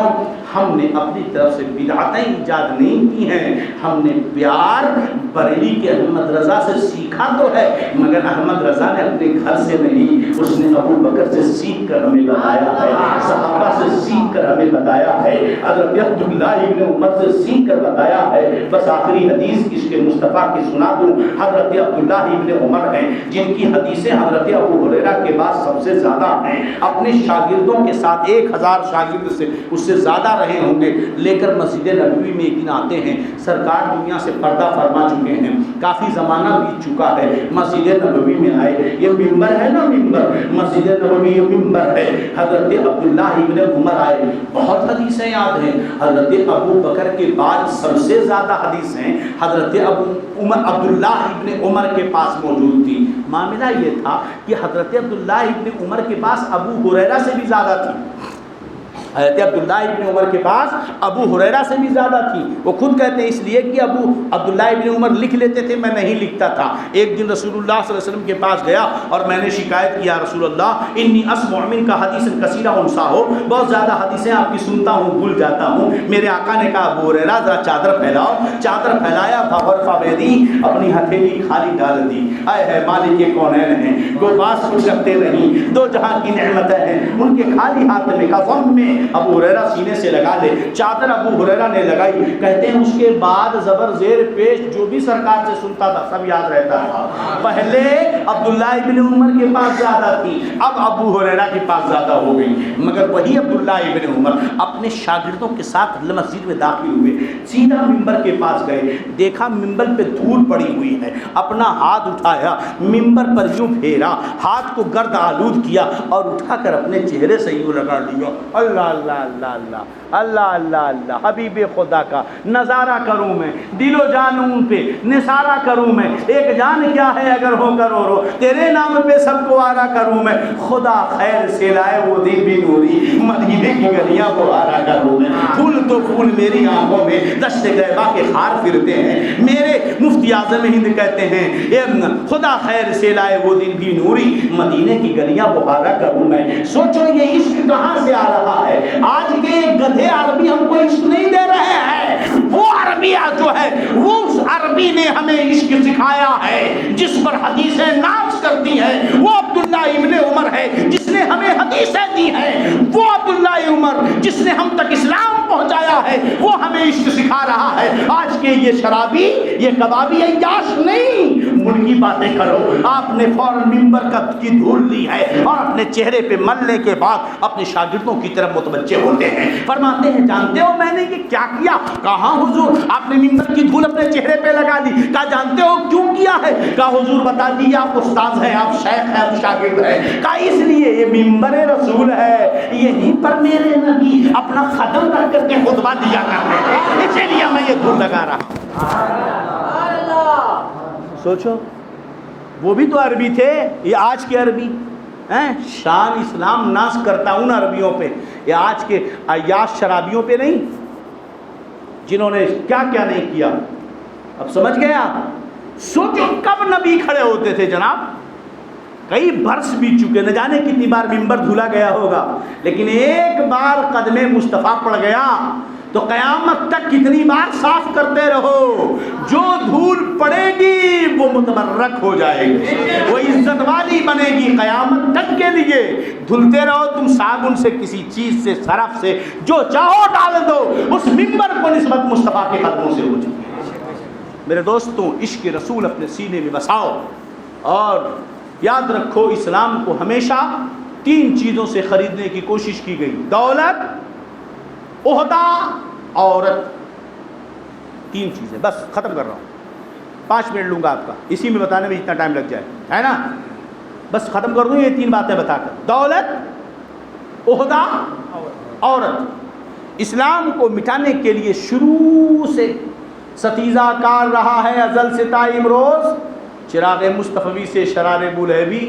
ہم نے اپنی طرف سے بدعتیں ایجاد نہیں کی ہیں. ہم نے پیار بریلی کے احمد رضا سے سیکھا تو ہے مگر احمد رضا نے اپنے گھر سے نہیں, اس نے ابو بکر سے سیکھ کر ہمیں بتایا ہے, صحابہ سے سیکھ کر ہمیں بتایا ہے, حضرت عبداللہ ابن عمر سے سیکھ کر بتایا ہے. بس آخری حدیث عشق مصطفیٰ کی سنا دوں. حضرت عبداللہ ابن عمر ہیں جن کی حدیثیں حضرت ابو ہریرہ کے بعد سب سے زیادہ ہیں. اپنے شاگردوں کے ساتھ 1000 شاگرد سے اس سے زیادہ رہے ہوں گے. لے کر مسجد نبوی میں ایک دن آتے ہیں. سرکار دنیا سے پردہ فرما چکے ہیں, کافی زمانہ بیت چکا ہے. مسجد نبوی میں آئے, یہ ممبر ہے نا ممبر, مسجد نبوی یہ ممبر ہے. حضرت عبداللہ ابن عمر آئے, بہت حدیثیں یاد ہیں. حضرت ابو بکر کے بعد سب سے زیادہ حدیث ہیں حضرت عبداللہ ابن عمر کے پاس موجود تھی. معاملہ یہ تھا کہ حضرت عبداللہ ابن عمر کے پاس ابو ہریرہ سے بھی زیادہ تھی. حضرت عبداللہ ابن عمر کے پاس ابو ہریرہ سے بھی زیادہ تھی. وہ خود کہتے ہیں اس لیے کہ ابو عبداللہ ابن عمر لکھ لیتے تھے, میں نہیں لکھتا تھا. ایک دن رسول اللہ صلی اللہ علیہ وسلم کے پاس گیا اور میں نے شکایت کیا, رسول اللہ انی اسمع منک حدیث کثیرا انسا ہو, بہت زیادہ حدیثیں آپ کی سنتا ہوں بھول جاتا ہوں. میرے آقا نے کہا ابو ہریرہ ذرا چادر پھیلاؤ. چادر پھیلایا, فغرفہ بیدی, اپنی ہتھیلی خالی ڈال دی. اے ہے مالک کونین ہیں, وہ پاس کچھ رکھتے نہیں, دو جہاں کی نعمتیں ہیں ان کے خالی ہاتھ میں کا ضم میں ابو ہریرہ سینے سے لگا لے. چادر ابو ہریرہ نے لگائی. کہتے ہیں اس کے بعد زبر زیر پیش جو بھی سرکار سے سنتا تھا سب یاد رہتا تھا. پہلے عبداللہ ابن عمر کے پاس زیادہ تھی, اب ابو ہریرہ کے پاس زیادہ ہو گئی. مگر وہی عبداللہ ابن عمر اپنے شاگردوں کے ساتھ مسجد میں داخل ہوئے, سیدھا ممبر کے پاس گئے. دیکھا ممبر پہ دھول پڑی ہوئی ہے, اپنا ہاتھ اٹھایا, ممبر پر یوں پھیرا, ہاتھ کو گرد آلود کیا اور اٹھا کر اپنے چہرے سے یوں لگا لیا. اللہ اللہ اللہ اللہ اللہ اللہ اللہ, حبیب خدا کا نظارہ کروں میں, دل و جانوں پہ نثارہ کروں میں. ایک جان کیا ہے اگر ہو کروڑوں, تیرے نام پہ سب کو آرا کروں میں. خدا خیر سے لائے وہ دل بھی نوری, مدینے کی گلیاں کو آرا کروں میں. پھول تو پھول میری آنکھوں میں دشت غیبہ کے خار پھرتے ہیں. میرے مفتی اعظم ہند کہتے ہیں خدا خیر سے لائے وہ دل بھی نوری, مدینے کی گلیاں کو آرا کروں میں. سوچو یہ عشق کہاں سے آ رہا ہے. آج کے گدھے عربی ہم کو عشق نہیں دے رہے ہیں, وہ عربی جو ہے وہ اس عربی نے ہمیں عشق سکھایا ہے جس پر حدیثیں ناز کرتی ہیں. وہ عبداللہ ابن عمر ہے جس نے ہمیں حدیثیں دی ہیں. وہ عبداللہ عمر جس نے ہم تک اسلام پہنچایا ہے وہ ہمیں عشق سکھا رہا ہے. آج کے یہ شرابی یہ کبابی عیاش نہیں, ملکی باتیں کرو. آپ نے فوراً ممبر کی دھول لی ہے اور اپنے چہرے پہ ملنے کے بعد اپنے شاگردوں کی طرف متوجہ ہوتے ہیں. فرماتے ہیں جانتے ہو میں نے یہ کیا کیا؟ کہاں حضور, آپ نے ممبر کی دھول اپنے چہرے پہ لگا دی. کہا جانتے ہو کیوں کیا ہے؟ کہا حضور بتا دیجیے, آپ استاد ہیں, آپ شیخ ہیں, آپ شاگرد ہیں. کہا اس لیے یہ ممبر رسول ہے, یہیں پر میرے نبی اپنا قدم رکھ کر کے خطبہ دیا کرتے ہیں, اسی لیے میں یہ دھول لگا رہا ہوں. سوچو وہ بھی تو عربی تھے, یہ آج کے عربی شان اسلام ناز کرتا ہوں عربیوں پہ، یا آج کے عیاش شرابیوں پہ نہیں، جنہوں نے کیا کیا نہیں کیا۔ اب سمجھ گئے آپ؟ سوچو کب نبی کھڑے ہوتے تھے جناب، کئی برس بیت چکے، نہ جانے کتنی بار ممبر دھلا گیا ہوگا، لیکن ایک بار قدم مصطفیٰ پڑ گیا تو قیامت تک کتنی بار صاف کرتے رہو، جو دھول پڑے گی وہ متبرک ہو جائے گی، وہ عزت والی بنے گی قیامت تک کے لیے۔ دھلتے رہو تم صابن سے، کسی چیز سے، سرف سے، جو چاہو ڈال دو، اس ممبر کو نسبت مصطفیٰ کے قدموں سے ہو چکی ہے۔ میرے دوستوں، عشق رسول اپنے سینے میں بساؤ، اور یاد رکھو اسلام کو ہمیشہ 3 چیزوں سے خریدنے کی کوشش کی گئی: دولت، عہدہ، عورت۔ 3 چیزیں، بس ختم کر رہا ہوں، 5 منٹ لوں گا آپ کا، اسی میں بتانے میں اتنا ٹائم لگ جائے، ہے نا؟ بس ختم کر دوں یہ 3 باتیں بتا کر: دولت، عہدہ، عورت۔ اسلام کو مٹانے کے لیے شروع سے ستیزہ کار رہا ہے ازل سے تا امروز چراغ مصطفی سے شرار بولہبی۔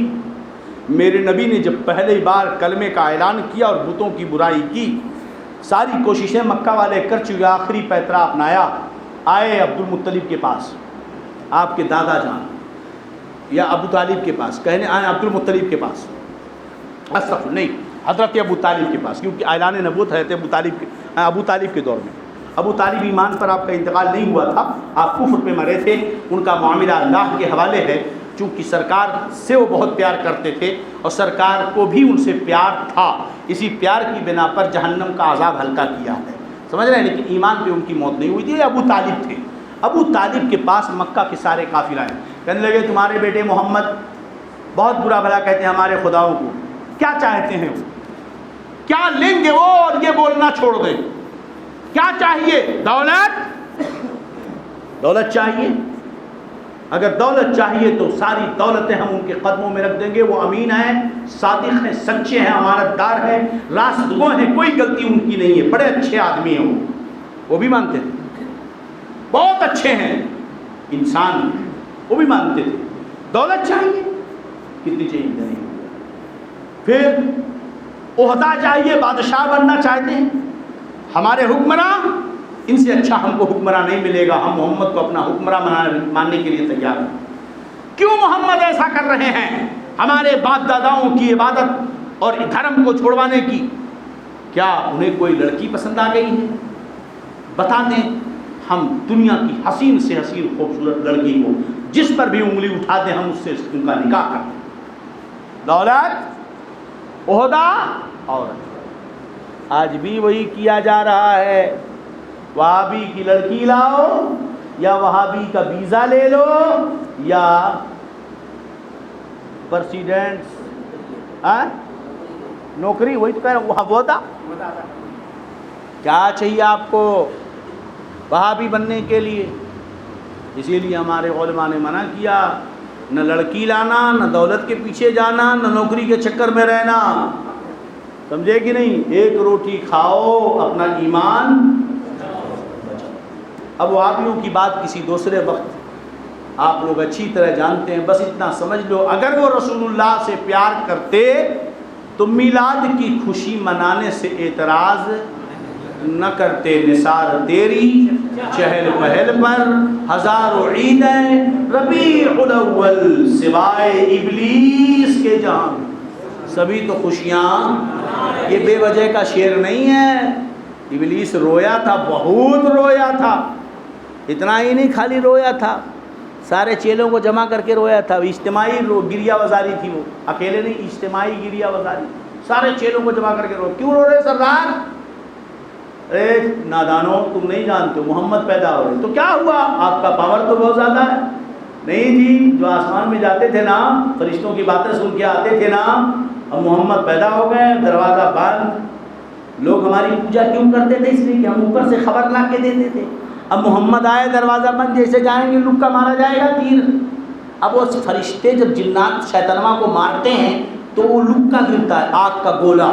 میرے نبی نے جب پہلی بار کلمے کا اعلان کیا اور بتوں کی برائی کی، ساری کوششیں مکہ والے کر چکے، آخری پیترا اپنایا، آئے عبد المطلب کے پاس، آپ کے دادا جان، یا ابو طالب کے پاس، کہنے آئے عبد المطلب کے پاس، استغفر نہیں، حضرت ابو طالب کے پاس، کیونکہ اعلان نبوت ہے ابو طالب کے دور میں۔ ابو طالب ایمان پر آپ کا انتقال نہیں ہوا تھا، آپ کفر پہ مرے تھے، ان کا معاملہ اللہ کے حوالے ہے، چونکہ سرکار سے وہ بہت پیار کرتے تھے اور سرکار کو بھی ان سے پیار تھا، اسی پیار کی بنا پر جہنم کا عذاب ہلکا کیا ہے، سمجھ رہے ہیں؟ لیکن ایمان پہ ان کی موت نہیں ہوئی تھی۔ یہ ابو طالب تھے۔ ابو طالب کے پاس مکہ کے سارے قافلہ آئے، کہنے لگے تمہارے بیٹے محمد بہت برا بھلا کہتے ہیں ہمارے خداؤں کو، کیا چاہتے ہیں وہ، کیا لیں گے وہ، اور یہ بولنا چھوڑ دیں، کیا چاہیے؟ دولت چاہیے؟ اگر دولت چاہیے تو ساری دولتیں ہم ان کے قدموں میں رکھ دیں گے، وہ امین ہیں، صادق ہیں، سچے ہیں، امانت دار ہیں، راست گو ہیں، کوئی غلطی ان کی نہیں ہے، بڑے اچھے آدمی ہیں وہ بھی مانتے تھے، بہت اچھے ہیں انسان، وہ بھی مانتے تھے۔ دولت چاہیے؟ کتنی چاہیے؟ نہیں۔ پھر عہدہ چاہیے، بادشاہ بننا چاہتے ہیں، ہمارے حکمراں، ان سے اچھا ہم کو حکمراں نہیں ملے گا، ہم محمد کو اپنا حکمراں ماننے کے لیے تیار ہیں۔ کیوں محمد ایسا کر رہے ہیں؟ ہمارے باپ داداؤں کی عبادت اور دھرم کو چھوڑوانے کی، کیا انہیں کوئی لڑکی پسند آ گئی ہے؟ بتا دیں، ہم دنیا کی حسین سے حسین خوبصورت لڑکی کو جس پر بھی انگلی اٹھا دیں، ہم اس سے ان کا نکاح کریں۔ دولت، عہدہ، عورت۔ آج بھی وہی کیا جا رہا ہے، وہابی کی لڑکی لاؤ، یا وہابی کا ویزا لے لو، یا پریسیڈنٹ نوکری، وہی تو کہہ رہا ہوں، وہ تھا کیا چاہیے آپ کو وہابی بننے کے لیے؟ اسی لیے ہمارے علماء نے منع کیا، نہ لڑکی لانا، نہ دولت کے پیچھے جانا، نہ نوکری کے چکر میں رہنا، سمجھے کہ نہیں؟ ایک روٹی کھاؤ، اپنا ایمان بچاؤ۔ اب وہابیوں کی بات کسی دوسرے وقت آپ لوگ اچھی طرح جانتے ہیں، بس اتنا سمجھ لو، اگر وہ رسول اللہ سے پیار کرتے تو میلاد کی خوشی منانے سے اعتراض نہ کرتے، نثار تیری چہل پہل پر ہزاروں عیدیں ربیع الاول سوائے ابلیس کے جہاں سبھی تو خوشیاں۔ یہ بے وجہ کا شعر نہیں ہے، ابلیس رویا تھا، بہت رویا تھا، اتنا ہی نہیں خالی رویا تھا، سارے چیلوں کو جمع کر کے رویا تھا، اجتماعی گریہ وزاری تھی، وہ اکیلے نہیں، اجتماعی گریہ وزاری، سارے چیلوں کو جمع کر کے رو۔ کیوں رو رہے سردار؟ اے نادانو، تم نہیں جانتے محمد پیدا ہو رہے، تو کیا ہوا؟ آپ کا پاور تو بہت زیادہ ہے۔ نہیں جی، جو آسمان میں جاتے تھے نا، فرشتوں کی باتیں سن کے آتے تھے نا، اب محمد پیدا ہو گئے، دروازہ بند۔ لوگ ہماری پوجا کیوں کرتے تھے؟ اس لیے کہ ہم اوپر سے خبر لا کے دیتے تھے، اب محمد آئے، دروازہ بند، جیسے جائیں گے لکا مارا جائے گا تیر۔ اب وہ فرشتے جب جنات شیطانہ کو مارتے ہیں تو وہ لکا گرتا ہے، آگ کا گولا،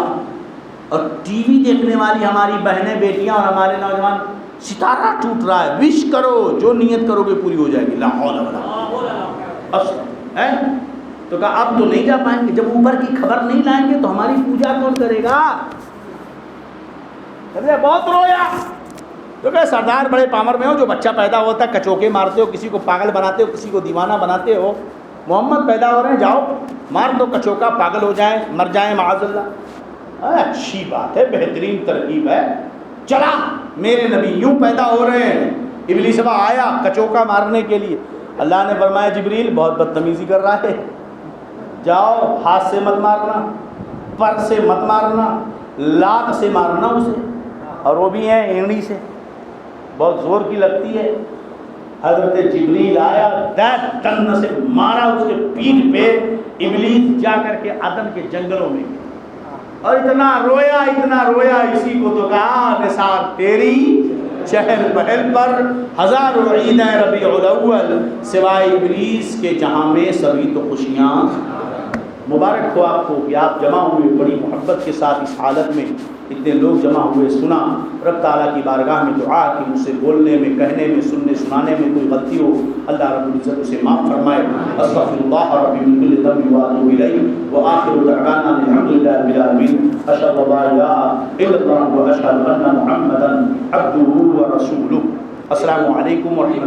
اور ٹی وی دیکھنے والی ہماری بہنیں بیٹیاں اور ہمارے نوجوان، ستارہ ٹوٹ رہا ہے، وش کرو، جو نیت کرو گے پوری ہو جائے گی، لا حول ولا قوت۔ تو کہا اب تو نہیں جا پائیں گے، جب اوپر کی خبر نہیں لائیں گے تو ہماری پوجا کون کرے گا؟ بہت رویا. تو کہ سردار بڑے پامر میں ہو، جو بچہ پیدا ہوتا ہے کچوکے مارتے ہو، کسی کو پاگل بناتے ہو، کسی کو دیوانہ بناتے ہو. محمد پیدا ہو رہے ہیں، جاؤ مار دو کچوکا، پاگل ہو جائیں، مر جائیں معاذ اللہ. اچھی بات ہے، بہترین ترکیب ہے. چلا میرے نبی یوں پیدا ہو رہے ہیں. ابلیس آیا کچوکا مارنے کے لیے. اللہ نے فرمایا جبریل بہت بدتمیزی کر رہا ہے، جاؤ ہاتھ سے مت مارنا، پر سے مت مارنا، لات سے مارنا اسے، اور وہ بھی ہے اینڑی سے، بہت زور کی لگتی ہے. حضرت جبریل آیا، دینت ٹن سے مارا اس کے پیٹھ پہ. ابلیس جا کر کے عدن کے جنگلوں میں اور اتنا رویا اسی کو تو کہا نثار تیری چہل پہل پر ہزاروں عید ربیع الاول، سوائے ابلیس کے جہاں میں سبھی تو خوشیاں. مبارک ہو آپ کو کہ آپ جمع ہوئے بڑی محبت کے ساتھ اس حالت میں، اتنے لوگ جمع ہوئے. سنا رب تعالیٰ کی بارگاہ میں دعا کہ مجھ سے بولنے میں، کہنے میں، سننے سنانے میں کوئی غلطی ہو اللہ رب العزت اسے معاف فرمائے. استغفر اللہ ربی من کل ذنب واتوب الیہ وآخر دعوانا الحمد للہ رب العالمین. اشہد ان لا الہ الا اللہ واشہد ان محمدا عبدہ ورسولہ. السلام علیکم ورحمۃ